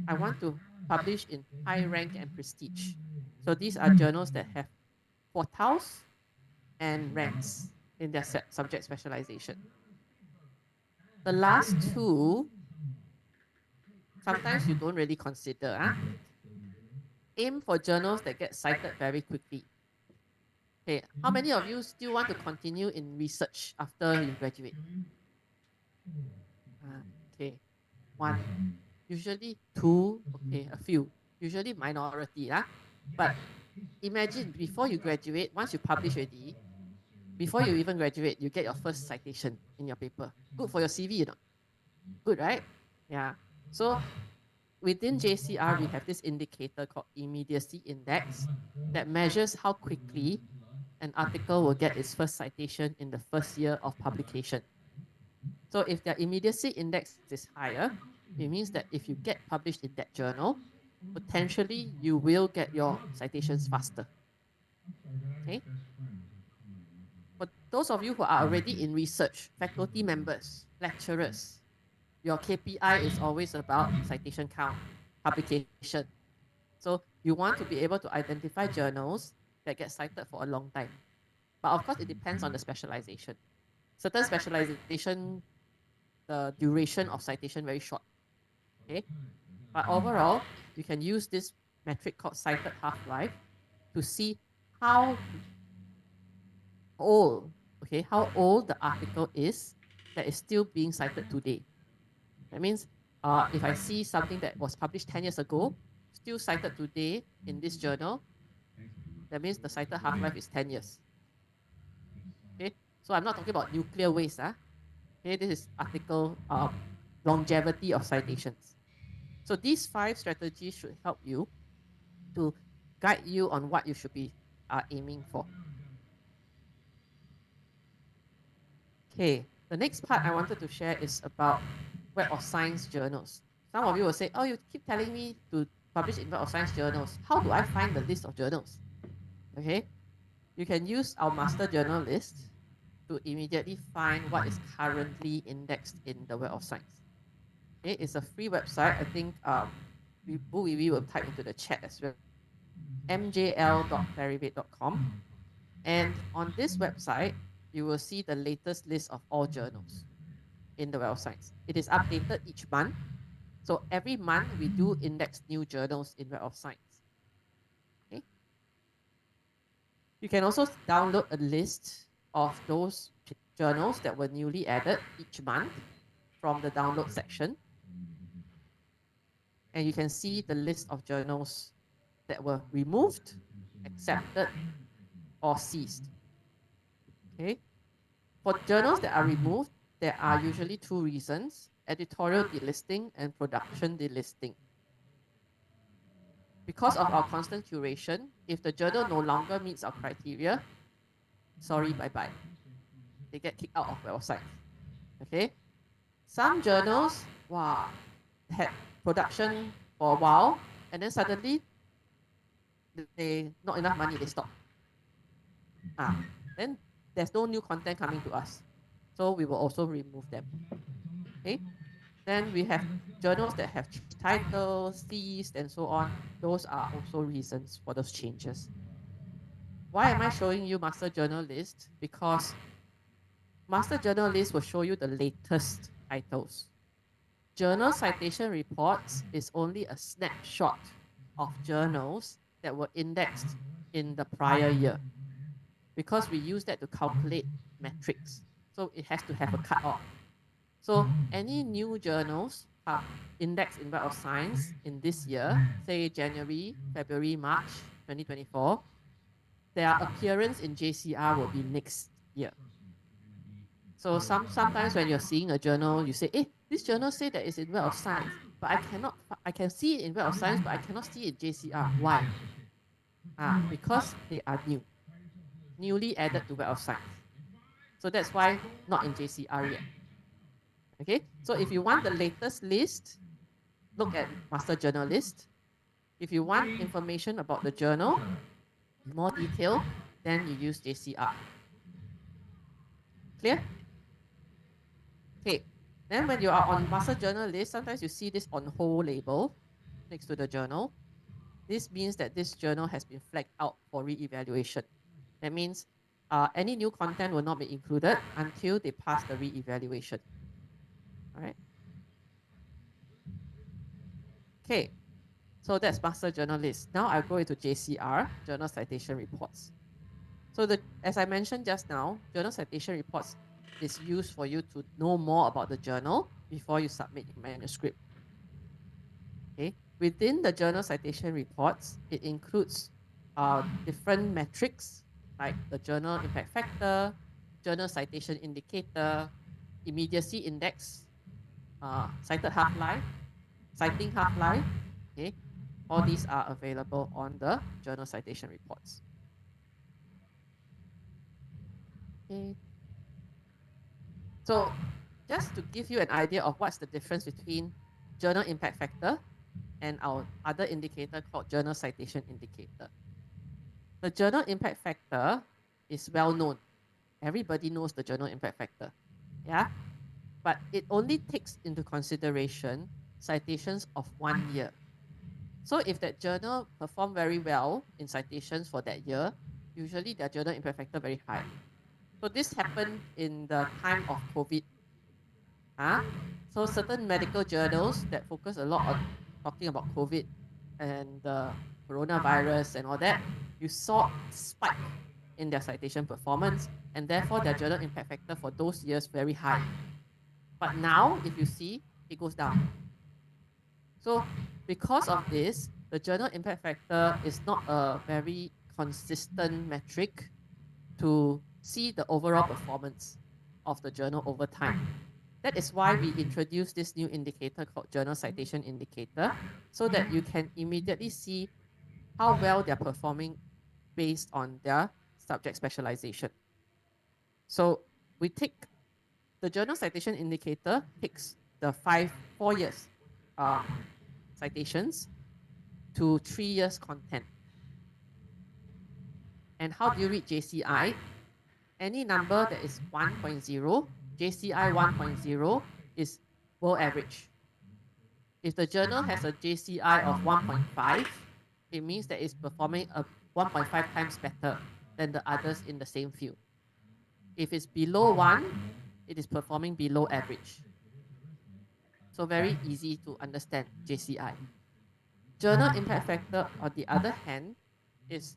I want to publish in high rank and prestige. So these are journals that have quartiles and ranks in their subject specialization. The last two, sometimes you don't really consider. Aim for journals that get cited very quickly. Okay, how many of you still want to continue in research after you graduate? Okay, one. Usually two, okay, a few. Usually minority. But imagine before you graduate, once you publish already, before you even graduate, you get your first citation in your paper. Good for your CV, you know. Good, right? Yeah. So within JCR, we have this indicator called immediacy index that measures how quickly an article will get its first citation in the first year of publication. So if their immediacy index is higher, it means that if you get published in that journal, potentially you will get your citations faster. Okay? For those of you who are already in research, faculty members, lecturers, your KPI is always about citation count, publication. So you want to be able to identify journals that get cited for a long time. But of course, it depends on the specialization. Certain specialization, the duration of citation very short. Okay? But overall, you can use this metric called cited half-life to see how old the article is that is still being cited today. That means if I see something that was published 10 years ago, still cited today in this journal, that means the cited half-life is 10 years. Okay, so I'm not talking about nuclear waste. Okay, this is article longevity of citations. So these 5 strategies should help you to guide you on what you should be aiming for. Okay, the next part I wanted to share is about Web of Science journals. Some of you will say, oh, you keep telling me to publish in Web of Science journals. How do I find the list of journals? Okay, you can use our master journal list to immediately find what is currently indexed in the Web of Science. Okay, it's a free website. I think we will type into the chat as well. mjl.clarivate.com. And on this website, you will see the latest list of all journals in the Web of Science. It is updated each month. So every month we do index new journals in Web of Science. Okay. You can also download a list of those journals that were newly added each month from the download section. And you can see the list of journals that were removed, accepted, or ceased. Okay. For journals that are removed, there are usually 2 reasons: editorial delisting and production delisting. Because of our constant curation, if the journal no longer meets our criteria, sorry, bye-bye. They get kicked out of Web of Science. Okay? Some journals, had production for a while, and then suddenly, they not enough money, they stop. Then there's no new content coming to us. So we will also remove them. Okay? Then we have journals that have titles, ceased, and so on. Those are also reasons for those changes. Why am I showing you master journal list? Because master journal list will show you the latest titles. Journal citation reports is only a snapshot of journals that were indexed in the prior year, because we use that to calculate metrics. So it has to have a cutoff. So any new journals are indexed in Web of Science in this year, say January, February, March 2024, their appearance in JCR will be next year. So sometimes when you're seeing a journal, you say, this journal say that it's in Web of Science, but I can see it in Web of Science, but I cannot see it in JCR. Why? Because they are newly added to Web of Science. So that's why not in JCR yet. Okay, so if you want the latest list, look at Master Journal List. If you want information about the journal, in more detail, then you use JCR. Clear? Okay, then when you are on Master Journal List, sometimes you see this on hold label next to the journal. This means that this journal has been flagged out for re-evaluation. That means any new content will not be included until they pass the re-evaluation. All right. Okay, so that's Master Journal List. Now I'll go into JCR, Journal Citation Reports. So as I mentioned just now, Journal Citation Reports is used for you to know more about the journal before you submit your manuscript. Okay, within the Journal Citation Reports, it includes different metrics like the Journal Impact Factor, Journal Citation Indicator, Immediacy Index, cited half-life, citing half-life. Okay, all these are available on the Journal Citation Reports. Okay. So just to give you an idea of what's the difference between Journal Impact Factor and our other indicator called Journal Citation Indicator. The Journal Impact Factor is well known. Everybody knows the Journal Impact Factor. Yeah? But it only takes into consideration citations of 1 year. So if that journal performed very well in citations for that year, usually their Journal Impact Factor very high. So this happened in the time of COVID. So certain medical journals that focus a lot on talking about COVID and the coronavirus and all that, you saw a spike in their citation performance, and therefore their Journal Impact Factor for those years very high. But now, if you see, it goes down. So because of this, the Journal Impact Factor is not a very consistent metric to see the overall performance of the journal over time. That is why we introduced this new indicator called Journal Citation Indicator, so that you can immediately see how well they're performing based on their subject specialization. So we take the Journal Citation Indicator takes the 4 years citations to 3 years content. And how do you read JCI? Any number that is 1.0, JCI 1.0 is world average. If the journal has a JCI of 1.5, it means that it's performing 1.5 times better than the others in the same field. If it's below 1, it is performing below average. So very easy to understand JCI. Journal Impact Factor, on the other hand, is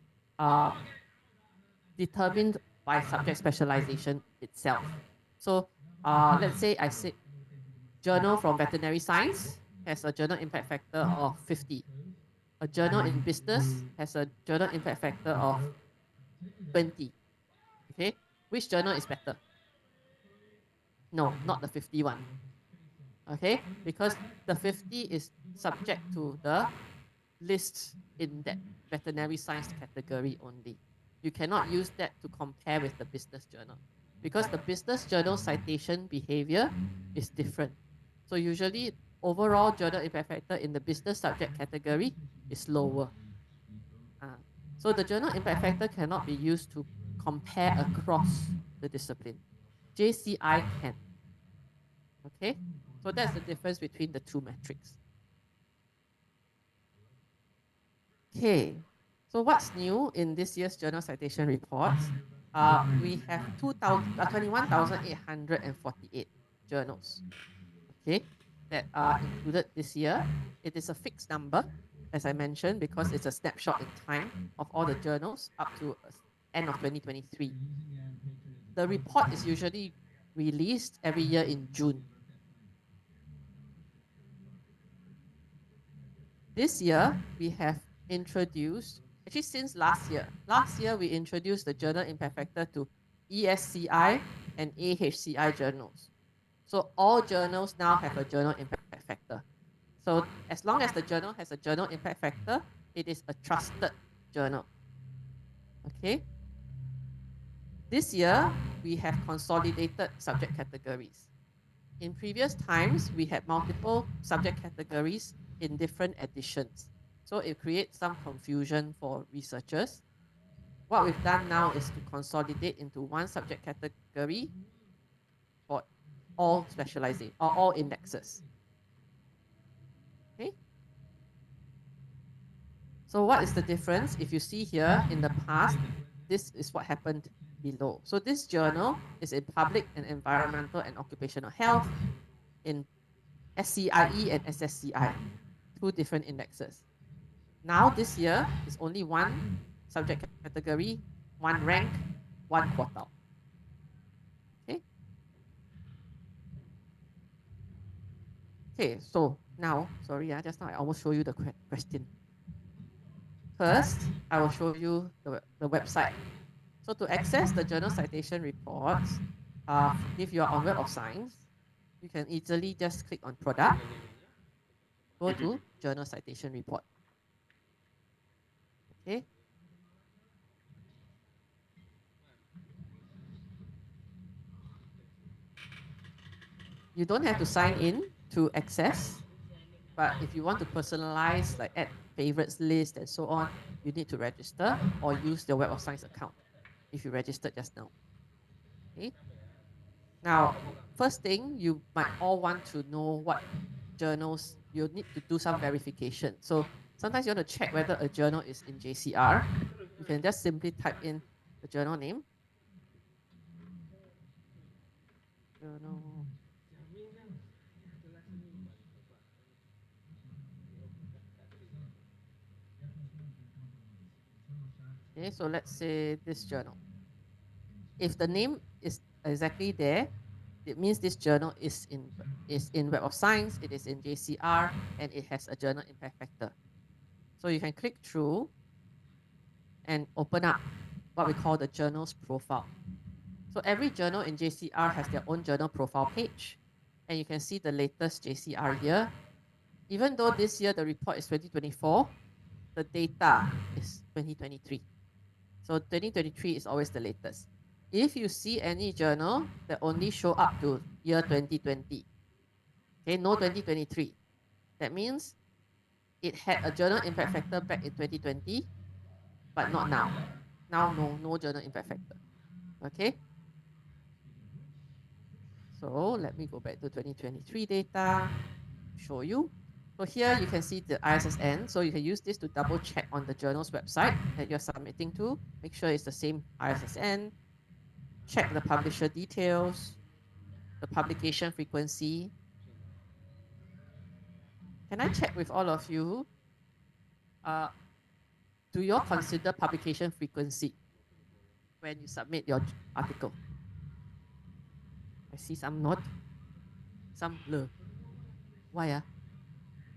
determined by subject specialization itself. So let's say I say journal from veterinary science has a Journal Impact Factor of 50. A journal in business has a Journal Impact Factor of 20. Okay, which journal is better? No, not the 51. Okay, because the 50 is subject to the list in that veterinary science category only. You cannot use that to compare with the business journal, because the business journal citation behavior is different. So usually overall Journal Impact Factor in the business subject category is lower. So the Journal Impact Factor cannot be used to compare across the discipline. JCI can. Okay, so that's the difference between the two metrics. Okay, so what's new in this year's Journal Citation Reports? We have 21,848 journals, okay, that are included this year. It is a fixed number, as I mentioned, because it's a snapshot in time of all the journals up to end of 2023. The report is usually released every year in June. This year, we have introduced, actually since last year we introduced the Journal Impact Factor to ESCI and AHCI journals. So all journals now have a Journal Impact Factor. So as long as the journal has a Journal Impact Factor, it is a trusted journal. Okay. This year, we have consolidated subject categories. In previous times, we had multiple subject categories in different editions. So it creates some confusion for researchers. What we've done now is to consolidate into one subject category for all specializing or all indexes. Okay. So what is the difference? If you see here in the past, this is what happened below. So this journal is in public and environmental and occupational health, in SCIE and SSCI, two different indexes. Now this year is only one subject category, one rank, one quartile. Okay. Okay, so now, sorry, just now I almost show you the question. First, I will show you the website. So to access the journal citation reports, if you are on Web of Science, you can easily just click on product, go to journal citation report. Okay. You don't have to sign in to access, but if you want to personalize, like add favorites list and so on, you need to register or use the Web of Science account if you registered just now. Okay. Now, first thing, you might all want to know what journals, you need to do some verification. So sometimes you want to check whether a journal is in JCR. You can just simply type in the journal name. Journal. Okay, so let's say this journal. If the name is exactly there, it means this journal is in Web of Science, it is in JCR, and it has a journal impact factor. So you can click through and open up what we call the journal's profile. So every journal in JCR has their own journal profile page, and you can see the latest JCR year. Even though this year the report is 2024, the data is 2023. So 2023 is always the latest. If you see any journal that only show up to year 2020, okay, no 2023, that means it had a journal impact factor back in 2020, but not now. Now no journal impact factor. Okay. So let me go back to 2023 data, show you. So here you can see the ISSN. So you can use this to double check on the journal's website that you're submitting to. Make sure it's the same ISSN. Check the publisher details, the publication frequency. Can I check with all of you? Do you all consider publication frequency when you submit your article? I see some nod, some blur. Why?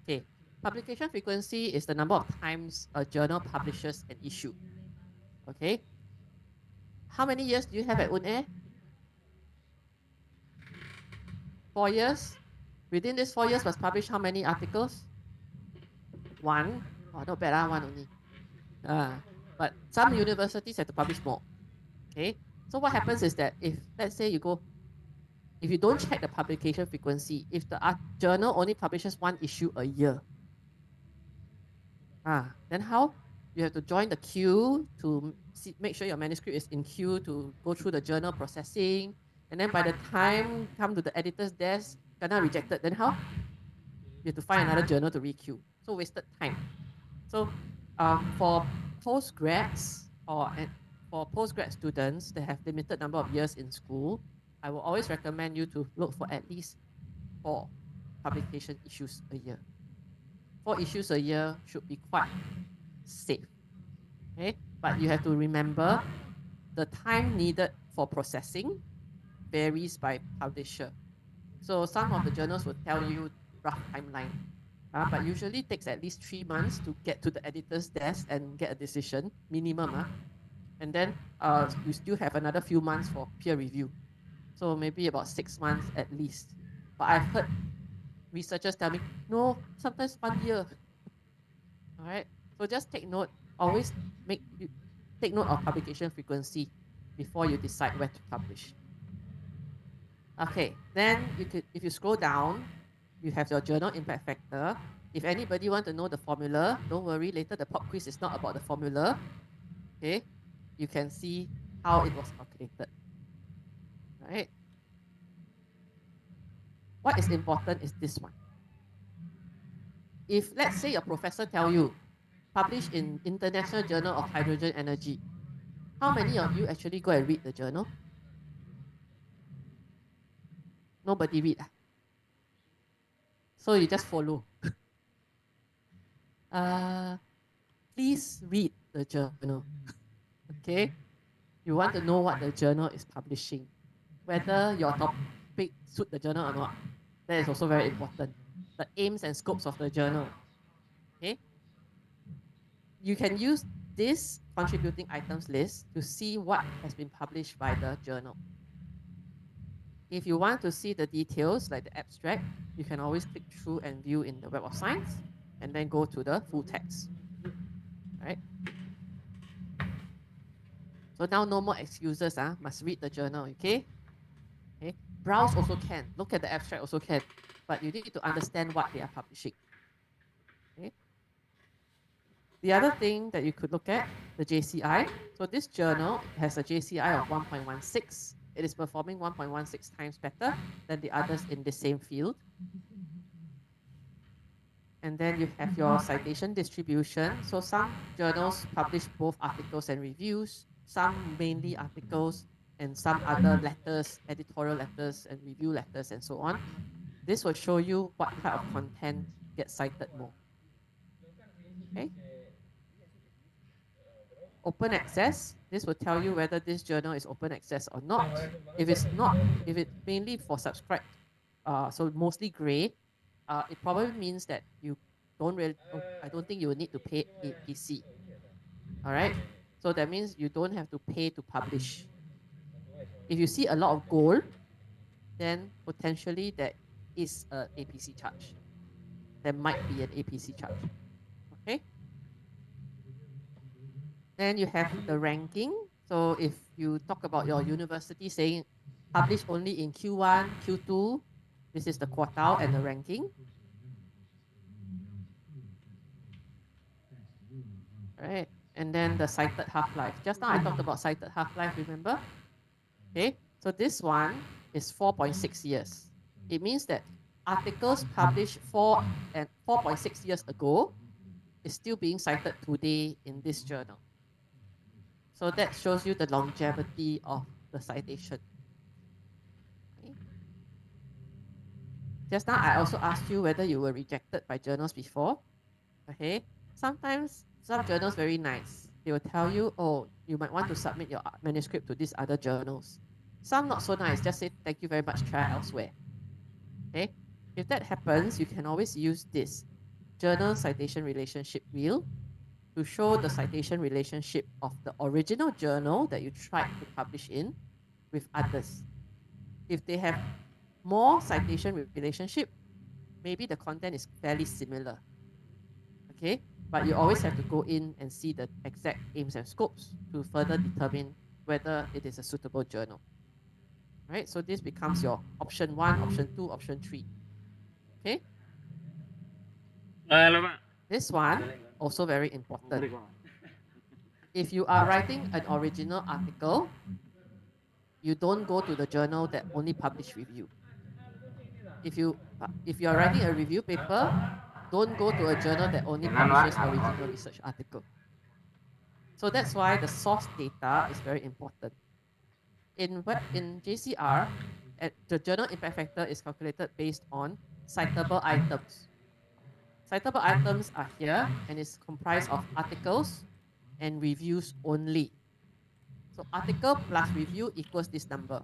Okay, publication frequency is the number of times a journal publishes an issue. Okay. How many years do you have at UNAIR? 4 years. Within these 4 years, must publish how many articles? One. Oh, not bad, one only. But some universities have to publish more. Okay. So what happens is that if, let's say if you don't check the publication frequency, if the journal only publishes one issue a year, then how? You have to join the queue to make sure your manuscript is in queue to go through the journal processing. And then by the time come to the editor's desk, kena rejected, then how? You have to find another journal to re-queue. So wasted time. So for postgrads or for postgrad students that have limited number of years in school, I will always recommend you to look for at least 4 publication issues a year. 4 issues a year should be quite safe. Okay, but you have to remember the time needed for processing varies by publisher. So some of the journals will tell you rough timeline, but usually takes at least 3 months to get to the editor's desk and get a decision, minimum. And then you still have another few months for peer review. So maybe about 6 months at least. But I've heard researchers tell me, no, sometimes 1 year. All right. So just take note. Always take note of publication frequency before you decide where to publish. Okay, then if you scroll down, you have your journal impact factor. If anybody want to know the formula, don't worry, later the pop quiz is not about the formula. Okay, you can see how it was calculated. Right? What is important is this one. If let's say your professor tell you, publish in International Journal of Hydrogen Energy, how many of you actually go and read the journal? Nobody read. So you just follow. Please read the journal. Okay? You want to know what the journal is publishing. Whether your topic suit the journal or not. That is also very important. The aims and scopes of the journal. Okay? You can use this contributing items list to see what has been published by the journal. If you want to see the details, like the abstract, you can always click through and view in the Web of Science, and then go to the full text. Right? So now no more excuses, must read the journal, okay? Okay? Browse also can, look at the abstract also can, but you need to understand what they are publishing. Okay? The other thing that you could look at, the JCI. So this journal has a JCI of 1.16. It is performing 1.16 times better than the others in the same field. And then you have your citation distribution. So some journals publish both articles and reviews, some mainly articles, and some other letters, editorial letters and review letters and so on. This will show you what type of content gets cited more. Okay? Open access, this will tell you whether this journal is open access or not. If it's not, if it's mainly for subscribed, so mostly gray, it probably means that you don't really, I don't think you will need to pay APC. All right? So that means you don't have to pay to publish. If you see a lot of gold, then potentially there is an APC charge. There might be an APC charge. Okay? Then you have the ranking. So if you talk about your university saying publish only in Q1, Q2, this is the quartile and the ranking. Right? And then the cited half-life. Just now I talked about cited half-life, remember? Okay, so this one is 4.6 years. It means that articles published 4.6 years ago is still being cited today in this journal. So that shows you the longevity of the citation. Okay. Just now I also asked you whether you were rejected by journals before. Okay, sometimes some journals very nice. They will tell you, oh, you might want to submit your manuscript to these other journals. Some not so nice, just say thank you very much, try elsewhere. Okay, if that happens, you can always use this journal citation relationship wheel to show the citation relationship of the original journal that you tried to publish in with others. If they have more citation relationship, maybe the content is fairly similar. Okay, but you always have to go in and see the exact aims and scopes to further determine whether it is a suitable journal. Right, so this becomes your option 1, option 2, option 3. Okay? This one, also very important. If you are writing an original article, you don't go to the journal that only publish review. If you are writing a review paper, don't go to a journal that only publishes original research article. So that's why the source data is very important. In JCR, the journal impact factor is calculated based on citable items. Citable items are here and is comprised of articles and reviews only. So article plus review equals this number.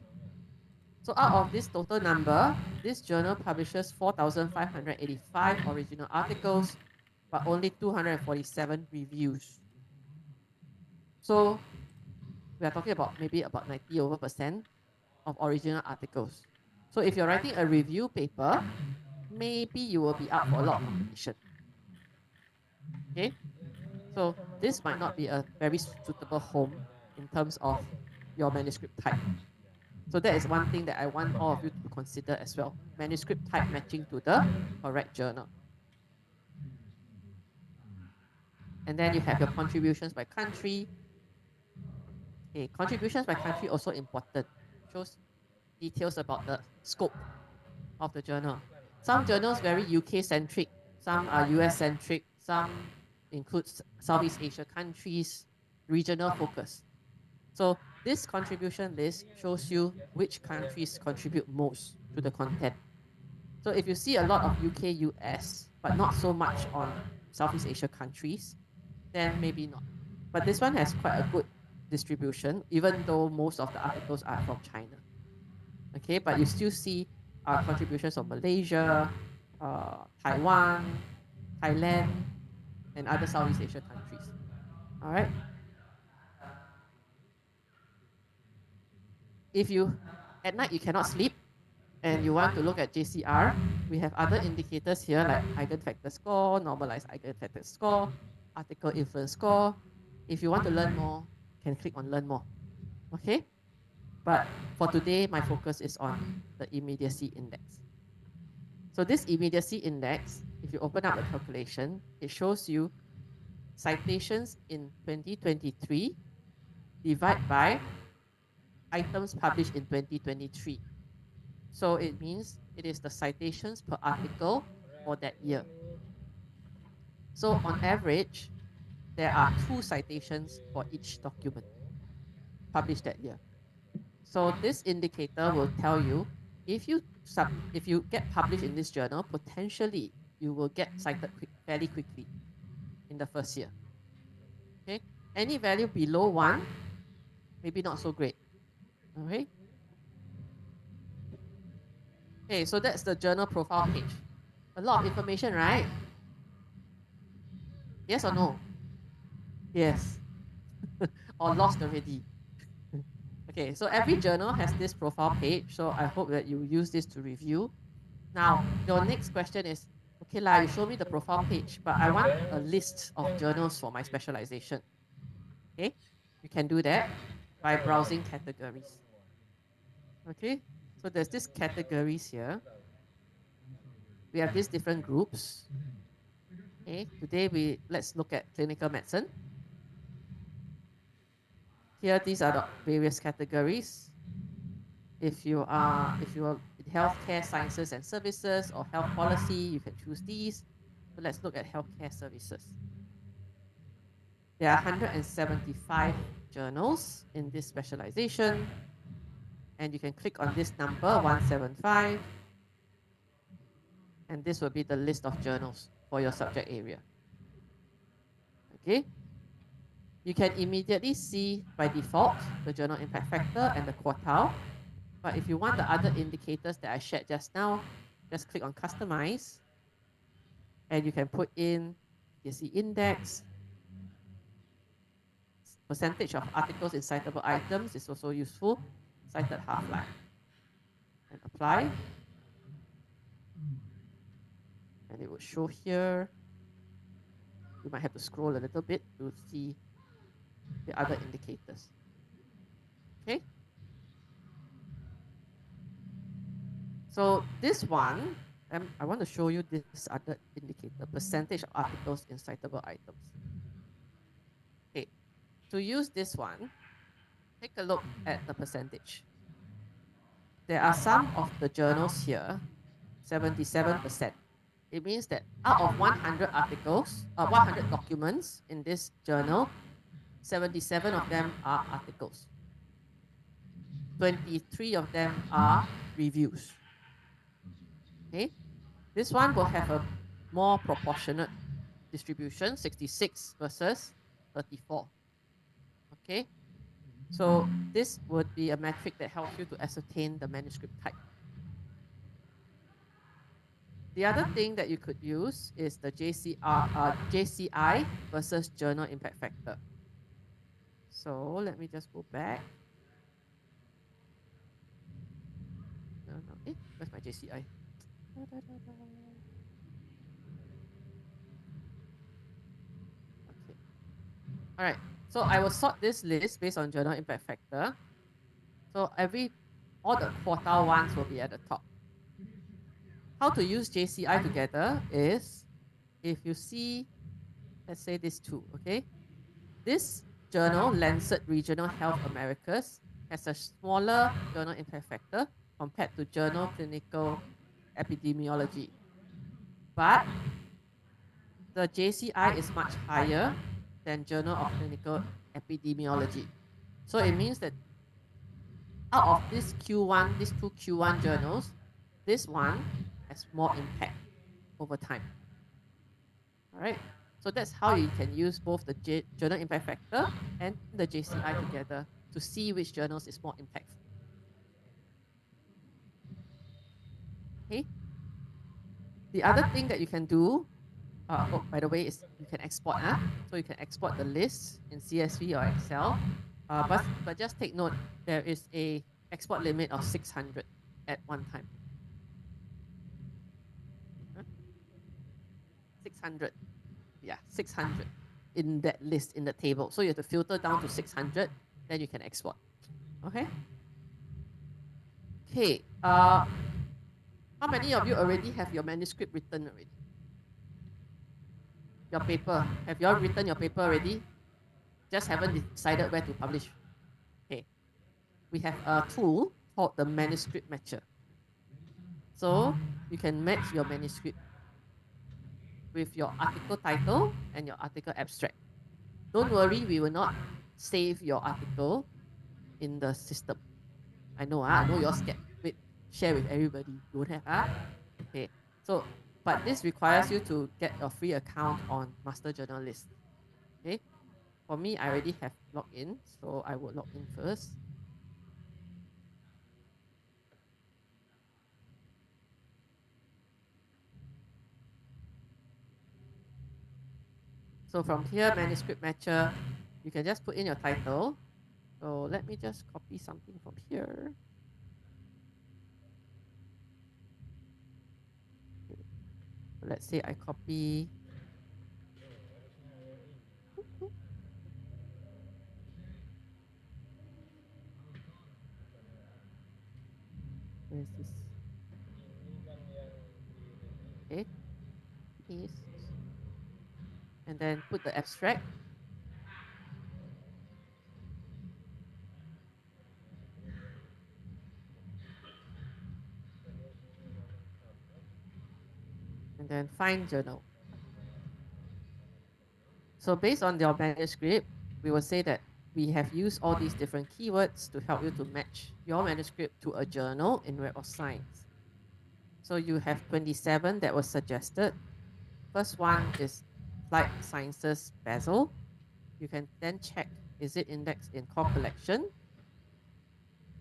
So out of this total number, this journal publishes 4,585 original articles, but only 247 reviews. So we are talking about maybe about 90% of original articles. So if you're writing a review paper, maybe you will be up for a lot of competition. Okay? So this might not be a very suitable home in terms of your manuscript type. So that is one thing that I want all of you to consider as well. Manuscript type matching to the correct journal. And then you have your contributions by country. Okay, contributions by country also important. Shows details about the scope of the journal. Some journals very UK centric, some are US centric, some include Southeast Asia countries, regional focus. So this contribution list shows you which countries contribute most to the content. So if you see a lot of UK, US, but not so much on Southeast Asia countries, then maybe not. But this one has quite a good distribution, even though most of the articles are from China. Okay, but you still see contributions from Malaysia, Taiwan, Thailand, and other Southeast Asia countries. All right. If you at night you cannot sleep and you want to look at JCR, we have other indicators here like eigenfactor score, normalized eigenfactor score, article influence score. If you want to learn more, can click on learn more. Okay? But for today, my focus is on the immediacy index. So this immediacy index, if you open up the calculation, it shows you citations in 2023 divided by items published in 2023. So it means it is the citations per article for that year. So on average, there are 2 citations for each document published that year. So this indicator will tell you if you get published in this journal, potentially you will get cited fairly quickly in the first year. Okay, any value below 1, maybe not so great. Okay. Okay, so that's the journal profile page. A lot of information, right? Yes or no? Yes. Or lost already. Okay, so every journal has this profile page, so I hope that you use this to review. Now, your next question is, okay lah, you show me the profile page, but I want a list of journals for my specialization. Okay, you can do that by browsing categories. Okay, so there's these categories here. We have these different groups. Okay, today let's look at clinical medicine. Here, these are the various categories. If you are in healthcare sciences and services or health policy, you can choose these. So let's look at healthcare services. There are 175 journals in this specialization, and you can click on this number 175, and this will be the list of journals for your subject area. Okay. You can immediately see by default the journal impact factor and the quartile. But if you want the other indicators that I shared just now, just click on customize and you can put in the index. Percentage of articles in citable items is also useful. Cited half-life. And apply. And it will show here. You might have to scroll a little bit to see the other indicators. Okay. So this one, I want to show you this other indicator, percentage of articles in citable items. Okay, to use this one, take a look at the percentage. There are some of the journals here, 77%. It means that out of 100 articles, 100 documents in this journal, 77 of them are articles. 23 of them are reviews. Okay, this one will have a more proportionate distribution, 66 versus 34. Okay, so this would be a metric that helps you to ascertain the manuscript type. The other thing that you could use is the JCI versus journal impact factor. So let me just go back. Where's my JCI? Okay. All right. So I will sort this list based on journal impact factor. So all the quartile ones will be at the top. How to use JCI together is, if you see, let's say this two, okay? This journal, Lancet Regional Health Americas, has a smaller journal impact factor compared to Journal Clinical Epidemiology. But the JCI is much higher than Journal of Clinical Epidemiology. So it means that out of this Q1, these two Q1 journals, this one has more impact over time. All right. So that's how you can use both the journal impact factor and the JCI together to see which journals is more impactful. Okay. The other thing that you can do, by the way, is you can export. So you can export the list in CSV or Excel. But just take note, there is a export limit of 600 at one time. 600. Yeah, 600 in that list, in the table. So you have to filter down to 600, then you can export. Okay? Okay. How many of you already have your manuscript written already? Your paper. Have you all written your paper already? Just haven't decided where to publish. Okay. We have a tool called the manuscript matcher. So you can match your manuscript with your article title and your article abstract. Don't worry, we will not save your article in the system. I know you're scared. Wait, share with everybody. Don't have, Okay. So, but this requires you to get a free account on Master Journal List. Okay. For me, I already have logged in, so I will log in first. So from here, manuscript matcher, you can just put in your title. So let me just copy something from here. Okay. So let's say I copy. Where is this? Okay. Paste. And then put the abstract. And then find journal. So based on your manuscript, we will say that we have used all these different keywords to help you to match your manuscript to a journal in Web of Science. So you have 27 that was suggested. First one is Applied Sciences Basel. You can then check, is it indexed in core collection?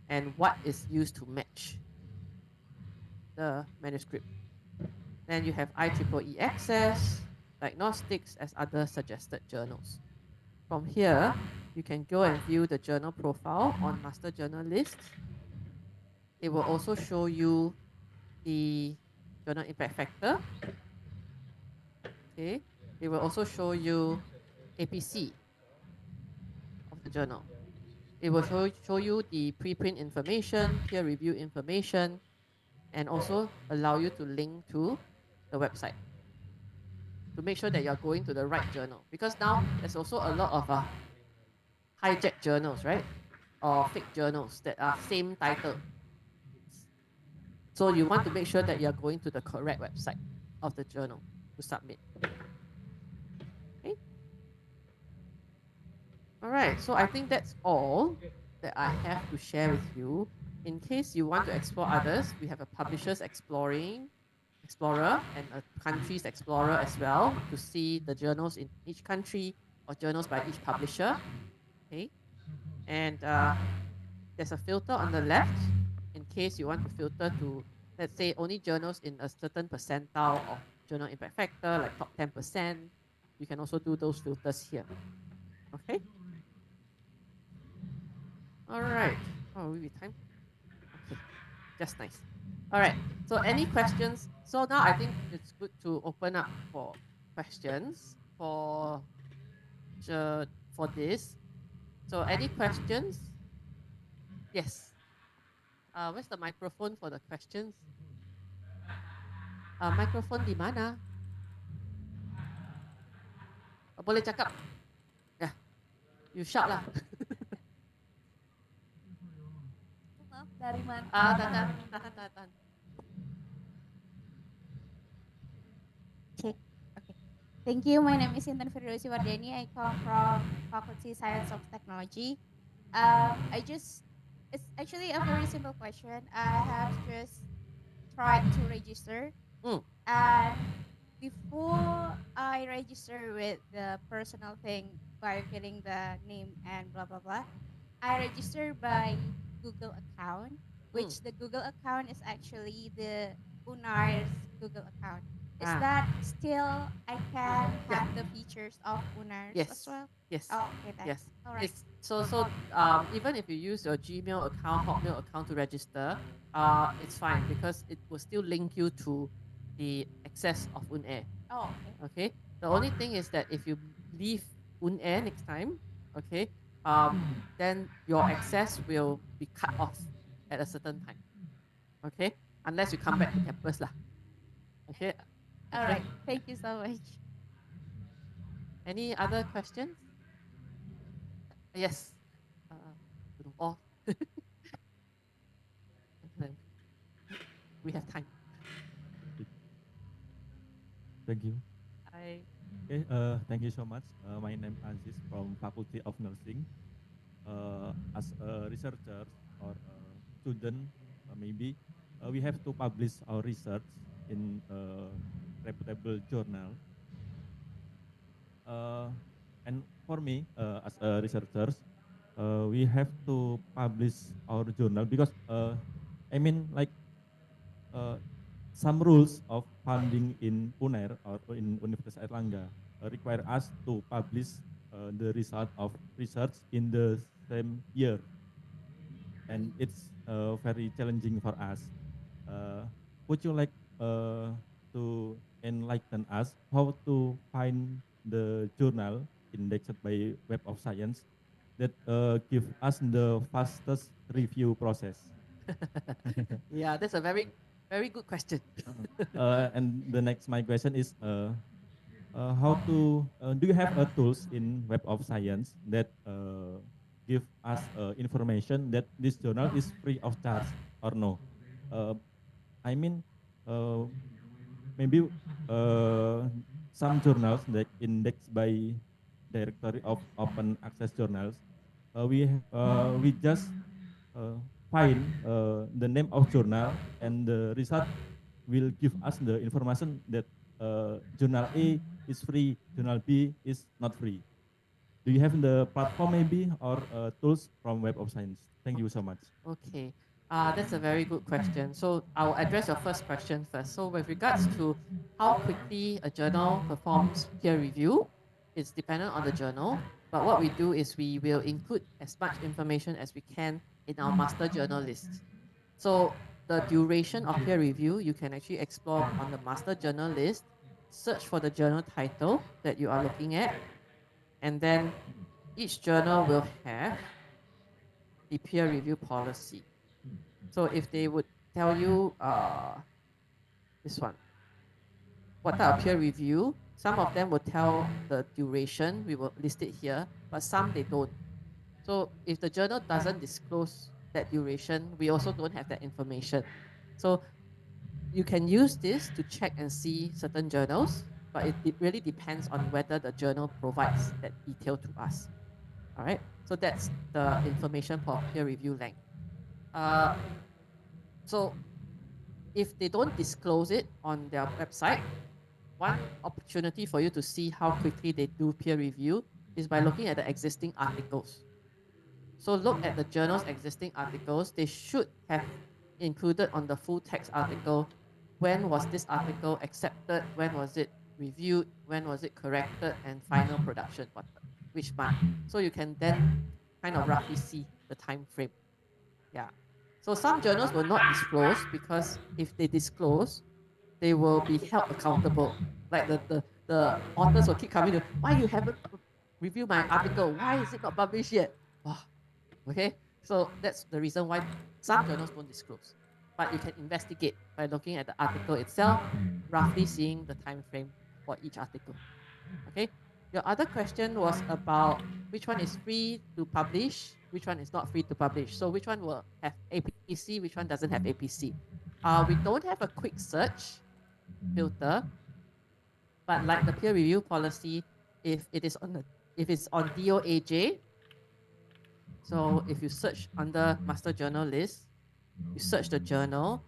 And what is used to match the manuscript. Then you have IEEE Access, Diagnostics as other suggested journals. From here, you can go and view the journal profile on Master Journal List. It will also show you the journal impact factor. Okay. It will also show you APC of the journal. It will show you the preprint information, peer review information, and also allow you to link to the website to make sure that you're going to the right journal. Because now there's also a lot of hijacked journals, right? Or fake journals that are same title. So you want to make sure that you're going to the correct website of the journal to submit. Okay. All right, so I think that's all that I have to share with you. In case you want to explore others, we have a Publishers Explorer and a Countries Explorer as well to see the journals in each country or journals by each publisher. Okay, and there's a filter on the left in case you want to filter to, let's say, only journals in a certain percentile of journal impact factor, like top 10%. You can also do those filters here. Okay. All right. Oh, we time. Okay, just nice. All right. So any questions? So now I think it's good to open up for questions for for this. So any questions? Yes. Where's the microphone for the questions? Microphone di mana? Boleh cakap? Yeah. You shout lah. Maaf, dari mana? Tahan. Check. Okay. Thank you. My name is Intan Firdausi Wardani. I come from Faculty Science of Technology. It's actually a very simple question. I have just tried to register. And before I register with the personal thing by filling the name and blah, blah, blah, I register by Google account, which the Google account is actually the UNAR's Google account. Is that still I can have the features of UNAR's as well? Yes. Oh, okay, then. Yes. All right. So even if you use your Gmail account, Hotmail account to register, it's fine because it will still link you to the access of UNAIR. Oh, Okay. The only thing is that if you leave UNAIR next time, okay, then your access will be cut off at a certain time. Okay, unless you come back to campus lah. Okay. All right. Thank you so much. Any other questions? Yes. All. We have time. Thank you. I. Okay, thank you so much. My name is Aziz from Faculty of Nursing. As a researcher or a student, maybe we have to publish our research in a reputable journal. And for me, as a researcher, we have to publish our journal because I mean like some rules of funding in UNAIR or in Universitas Airlangga require us to publish the result of research in the same year, and it's very challenging for us. Would you like to enlighten us how to find the journal indexed by Web of Science that give us the fastest review process? Yeah, that's a very good question. And the next my question is how to do you have tools in Web of Science that give us information that this journal is free of charge or no? I mean maybe some journals that indexed by Directory of Open Access Journals, we just find the name of journal and the result will give us the information that journal A is free, journal B is not free. Do you have the platform maybe or tools from Web of Science? Thank you so much. Okay. That's a very good question. So I'll address your first question first. So with regards to how quickly a journal performs peer review, it's dependent on the journal. But what we do is we will include as much information as we can in our master journal list. So the duration of peer review, you can actually explore on the master journal list, search for the journal title that you are looking at, and then each journal will have the peer review policy. So if they would tell you this one, what type of peer review, some of them will tell the duration, we will list it here, but some they don't. So if the journal doesn't disclose that duration, we also don't have that information. So you can use this to check and see certain journals, but it really depends on whether the journal provides that detail to us. All right, so that's the information for peer review length. So if they don't disclose it on their website, one opportunity for you to see how quickly they do peer review is by looking at the existing articles. So look at the journal's existing articles. They should have included on the full text article, when was this article accepted, when was it reviewed, when was it corrected, and final production, which month. So you can then kind of roughly see the time frame. Yeah. So some journals will not disclose because if they disclose, they will be held accountable. Like the authors will keep coming to, why you haven't review my article. Why is it not published yet? Oh, okay. So that's the reason why some journals don't disclose. But you can investigate by looking at the article itself, roughly seeing the time frame for each article. Okay. Your other question was about which one is free to publish, which one is not free to publish. So which one will have APC, which one doesn't have APC. We don't have a quick search filter, but like the peer review policy, if it's on DOAJ, so if you search under master journal list, you search the journal,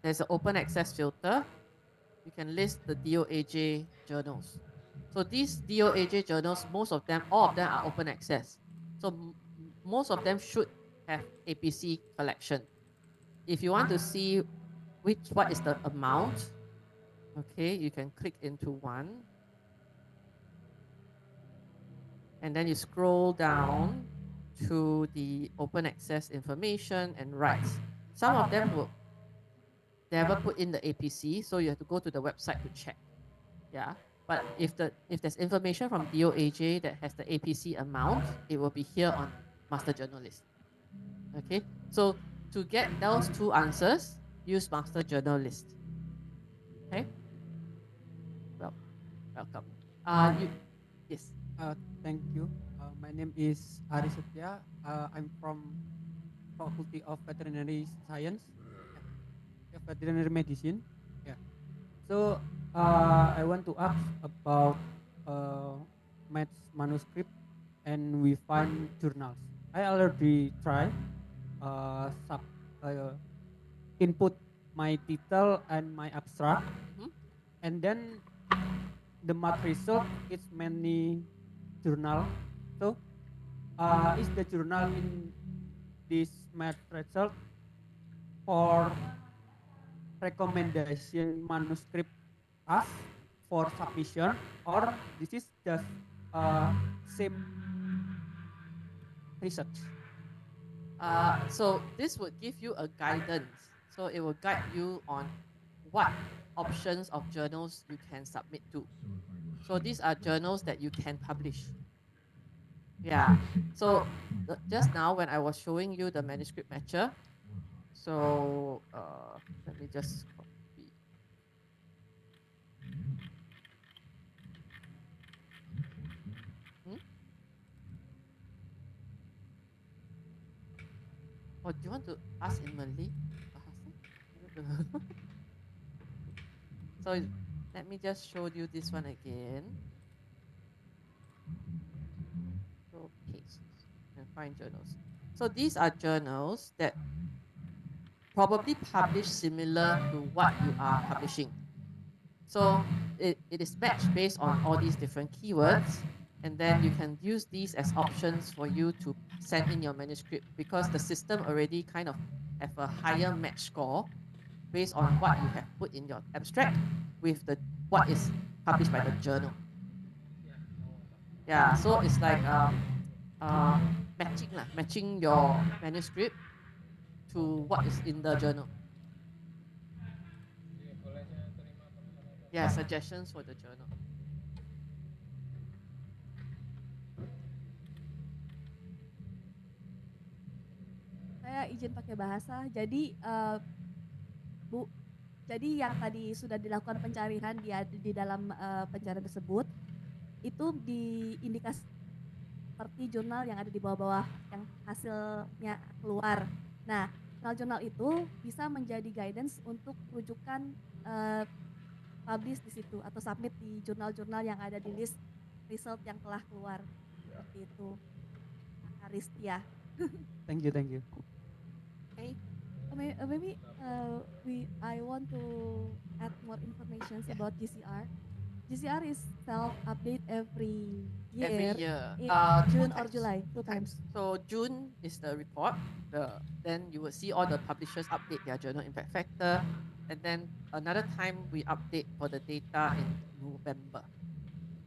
there's an open access filter. You can list the DOAJ journals. So these DOAJ journals, all of them are open access. So most of them should have APC collection. If you want to see what is the amount, okay, you can click into one. And then you scroll down to the open access information and rights. Some of them will never put in the APC, so you have to go to the website to check. Yeah, but if there's information from DOAJ that has the APC amount, it will be here on master journal list. Okay, so to get those two answers, use master journal list. Okay. Well, welcome. Yes. Thank you. My name is Ari Setia. I'm from Faculty of Veterinary Science, Veterinary Medicine. Yeah. So I want to ask about maths manuscript and we find journals. I already tried input my title and my abstract, and then the math result is many journal. So is the journal in this math result for recommendation manuscript us for submission, or this is just same research? So this would give you a guidance. So it will guide you on what options of journals you can submit to. So these are journals that you can publish. Yeah. So just now when I was showing you the manuscript matcher, so let me just copy. Or do you want to ask in Malay? So let me just show you this one again. So paste and find journals. So these are journals that probably publish similar to what you are publishing. So it is matched based on all these different keywords, and then you can use these as options for you to send in your manuscript, because the system already kind of have a higher match score based on what you have put in your abstract with what is published by the journal. Yeah, so it's like matching your manuscript to what is in the journal. Yeah, suggestions for the journal. Saya izin pakai bahasa. Jadi Bu, jadi yang tadi sudah dilakukan pencarian di dalam pencarian tersebut itu diindikasi seperti jurnal yang ada di bawah-bawah yang hasilnya keluar. Nah, jurnal itu bisa menjadi guidance untuk rujukan publish di situ atau submit di jurnal-jurnal yang ada di list result yang telah keluar. Seperti itu. Aristia. Thank you. Okay. Maybe I want to add more information about GCR. GCR is self-update every year. Every year. In June or July, 2 times. So June is the report. Then you will see all the publishers update their journal impact factor. And then another time we update for the data in November.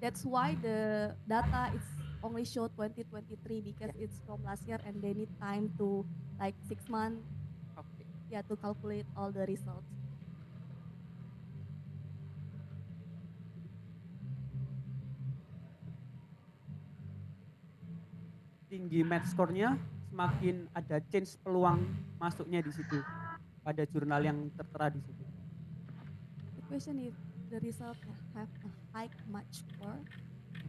That's why the data is only show 2023 because it's from last year and they need time to like 6 months. Okay. Yeah, to calculate all the results. tinggi match score-nya, semakin ada chance peluang masuknya di situ pada jurnal yang tertera di situ. The question is the result have a high match score.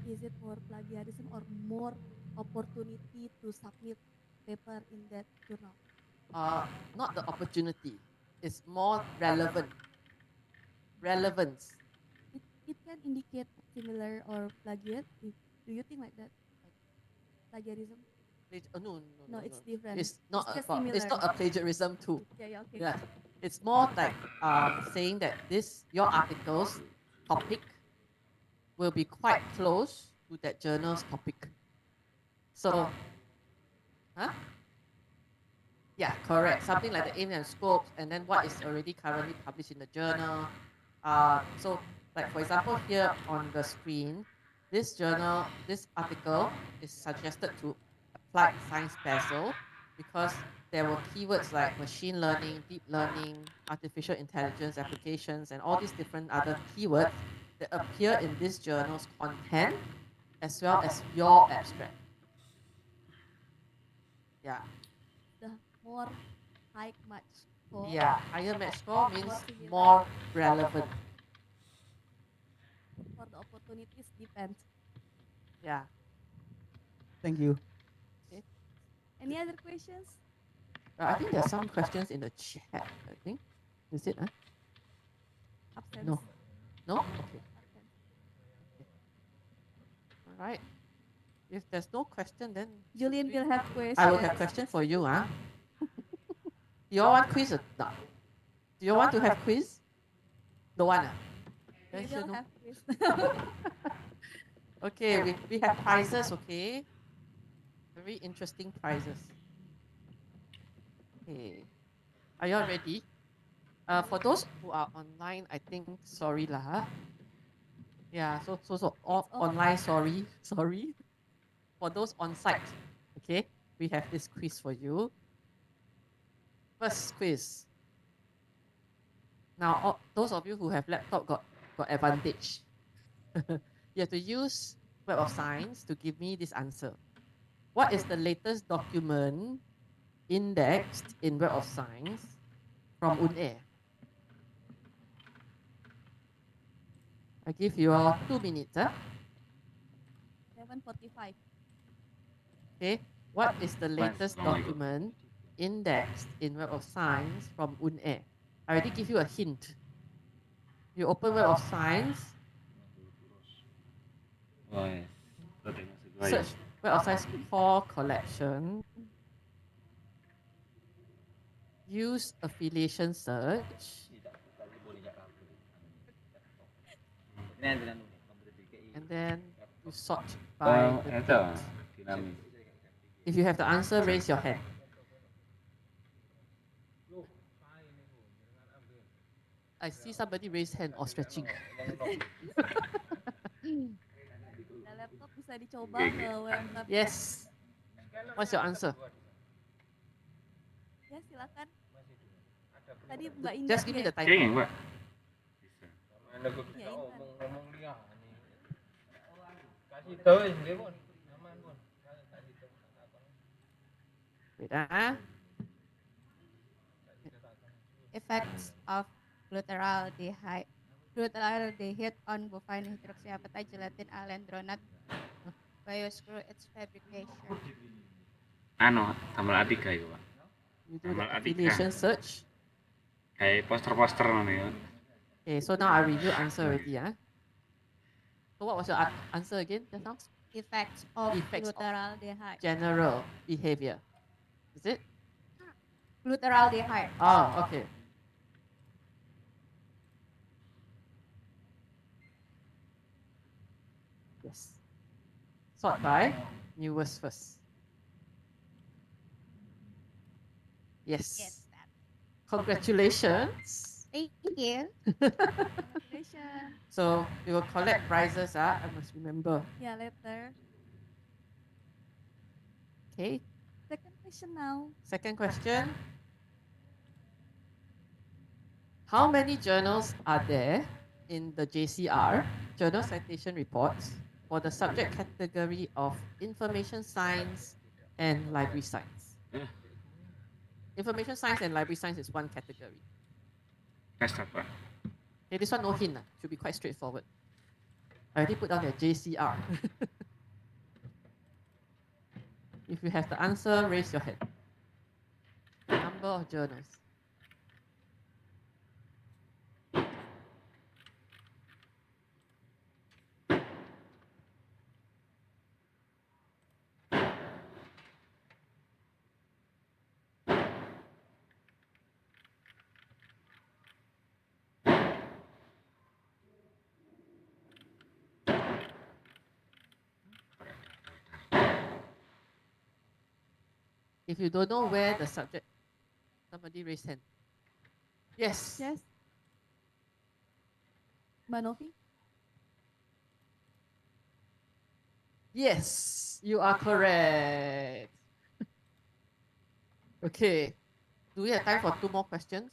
Is it more plagiarism or more opportunity to submit paper in that journal? Not the opportunity. It's more relevant. Relevance. It can indicate similar or plagiat. Do you think like that? Like plagiarism? No, it's different. It's not just it's not a plagiarism too. Yeah, okay. Yeah, it's more like saying that your article's topic will be quite close to that journal's topic. So, yeah, correct. Something like the aim and scope, and then what is already currently published in the journal. So, like for example, here on the screen, this article is suggested to Applied Science Basil because there were keywords like machine learning, deep learning, artificial intelligence applications, and all these different other keywords that appear in this journal's content as well as your abstract. Yeah. The more high match score. Yeah, higher match score means more relevant. For the opportunities depends. Yeah. Thank you. Okay. Any other questions? I think there are some questions in the chat, I think. Is it? Absence. No. No? Okay. All right. If there's no question, then Julian will have questions. I will have question for you. You all want quiz or not? Do you want to have quiz? Don't want. We Then will no. have quiz. Okay, we have prizes, okay? Very interesting prizes. Okay. Are you all ready? For those who are online, I think, sorry lah. Yeah, so online, sorry. For those on site, okay, we have this quiz for you. First quiz. Now, those of you who have laptop got advantage. You have to use Web of Science to give me this answer. What is the latest document indexed in Web of Science from UNAIR? I give you all 2 minutes. 7:45. Okay, what is the latest document indexed in Web of Science from UNAIR? I already give you a hint. You open Web of Science, search Web of Science core collection, use affiliation search, and then you sort by the date. If you have the answer, raise your hand. I see somebody raise hand or stretching. The laptop bisa dicoba ke web. Yes. What's your answer? Ya, silakan. Tadi Mbak Indah. Just give me the time. Ya, Indah. Wait, Effects of glutaraldehyde on bovine hydroxyapatite gelatin alendronate bioscrew its fabrication. Tambal A3 ya, Pak. You do the affiliation search. Kayak poster-poster ya. Okay, so now I review answer already. So what was your answer again just now? Effects of Effects of glutaraldehyde. general behavior. Is it? Glutaraldehyde. Oh, okay. Yes. Sort by newest first. Yes. Congratulations. Thank you. Congratulations. So we will collect prizes. I must remember. Yeah, later. Okay. Second question now. Second question. How many journals are there in the JCR, Journal Citation Reports, for the subject category of Information Science and library science. Information science and library science is one category. Rest apa? Okay, this one no hint. Should be quite straightforward. I already put down there JCR. If you have the answer, raise your hand. Number of journals. If you don't know where the subject, somebody raise hand. Yes. Yes. Mbak Novi? Yes, you are correct. Okay. Do we have time for 2 more questions?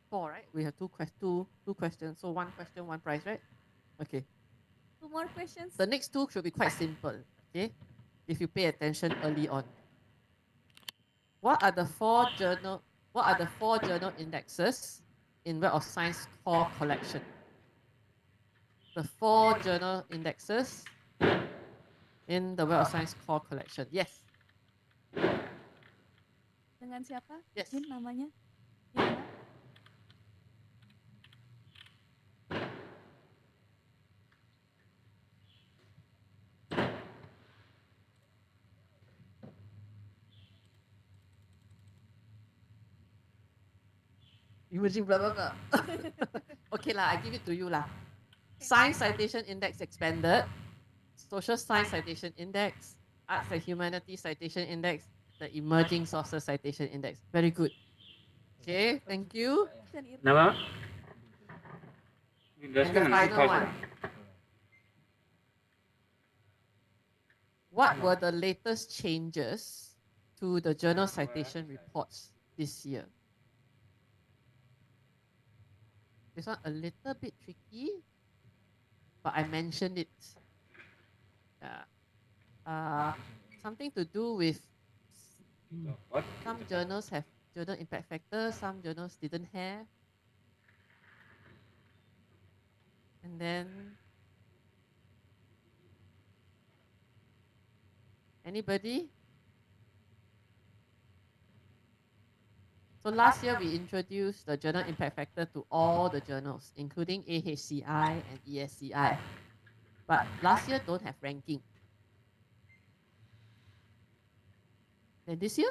4, right? We have two questions. So 1 question, 1 prize, right? Okay. 2 more questions. The next 2 should be quite simple. Okay. If you pay attention early on. What are the 4 journal indexes in Web of Science core collection? The 4 journal indexes in the Web of Science core collection. Yes. Dengan siapa? Yes. Jin namanya? Irma? Imaging blah blah blah. Okay lah, I give it to you lah. Science Citation Index Expanded, Social Science Citation Index, Arts and Humanities Citation Index, the Emerging Sources Citation Index. Very good. Okay, thank you. Nama? And the final one. What were the latest changes to the journal citation reports this year? This one a little bit tricky, but I mentioned it. Something to do with some journals have journal impact factor, some journals didn't have. And then anybody? So last year we introduced the journal impact factor to all the journals, including AHCI and ESCI. But last year don't have ranking. And this year?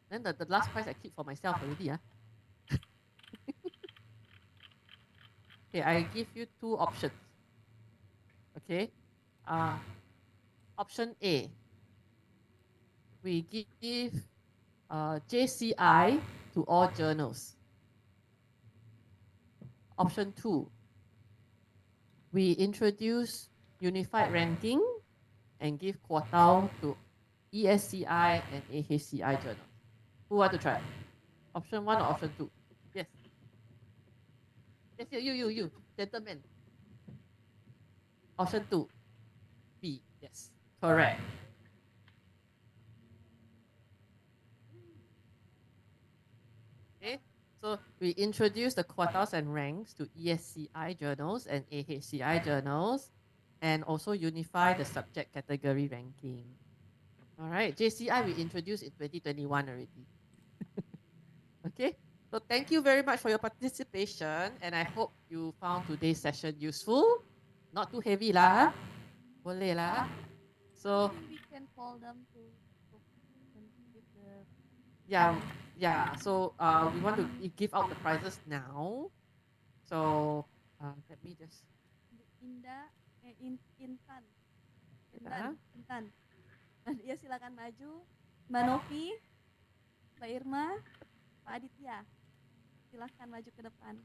Then the last prize I keep for myself already. Okay, I give you 2 options. Okay. Option A. We give JCI to all journals. Option 2. We introduce unified ranking and give quartile to ESCI and AHCI journals. Who want to try? Option 1 or option 2? Yes. Yes, you, gentlemen. Option 2. B. Yes. Correct. Okay. So we introduce the quartiles and ranks to ESCI journals and AHCI journals, and also unify the subject category ranking. All right. JCI we introduced in 2021 already. Okay. So thank you very much for your participation, and I hope you found today's session useful. Not too heavy lah. Boleh lah. So We can call them to give the yeah. So we want to give out the prizes now. So let me just. Intan. Ya. Intan. Ya silakan maju. Mbak Novi, Mbak Irma, Pak Aditya. Silakan maju ke depan.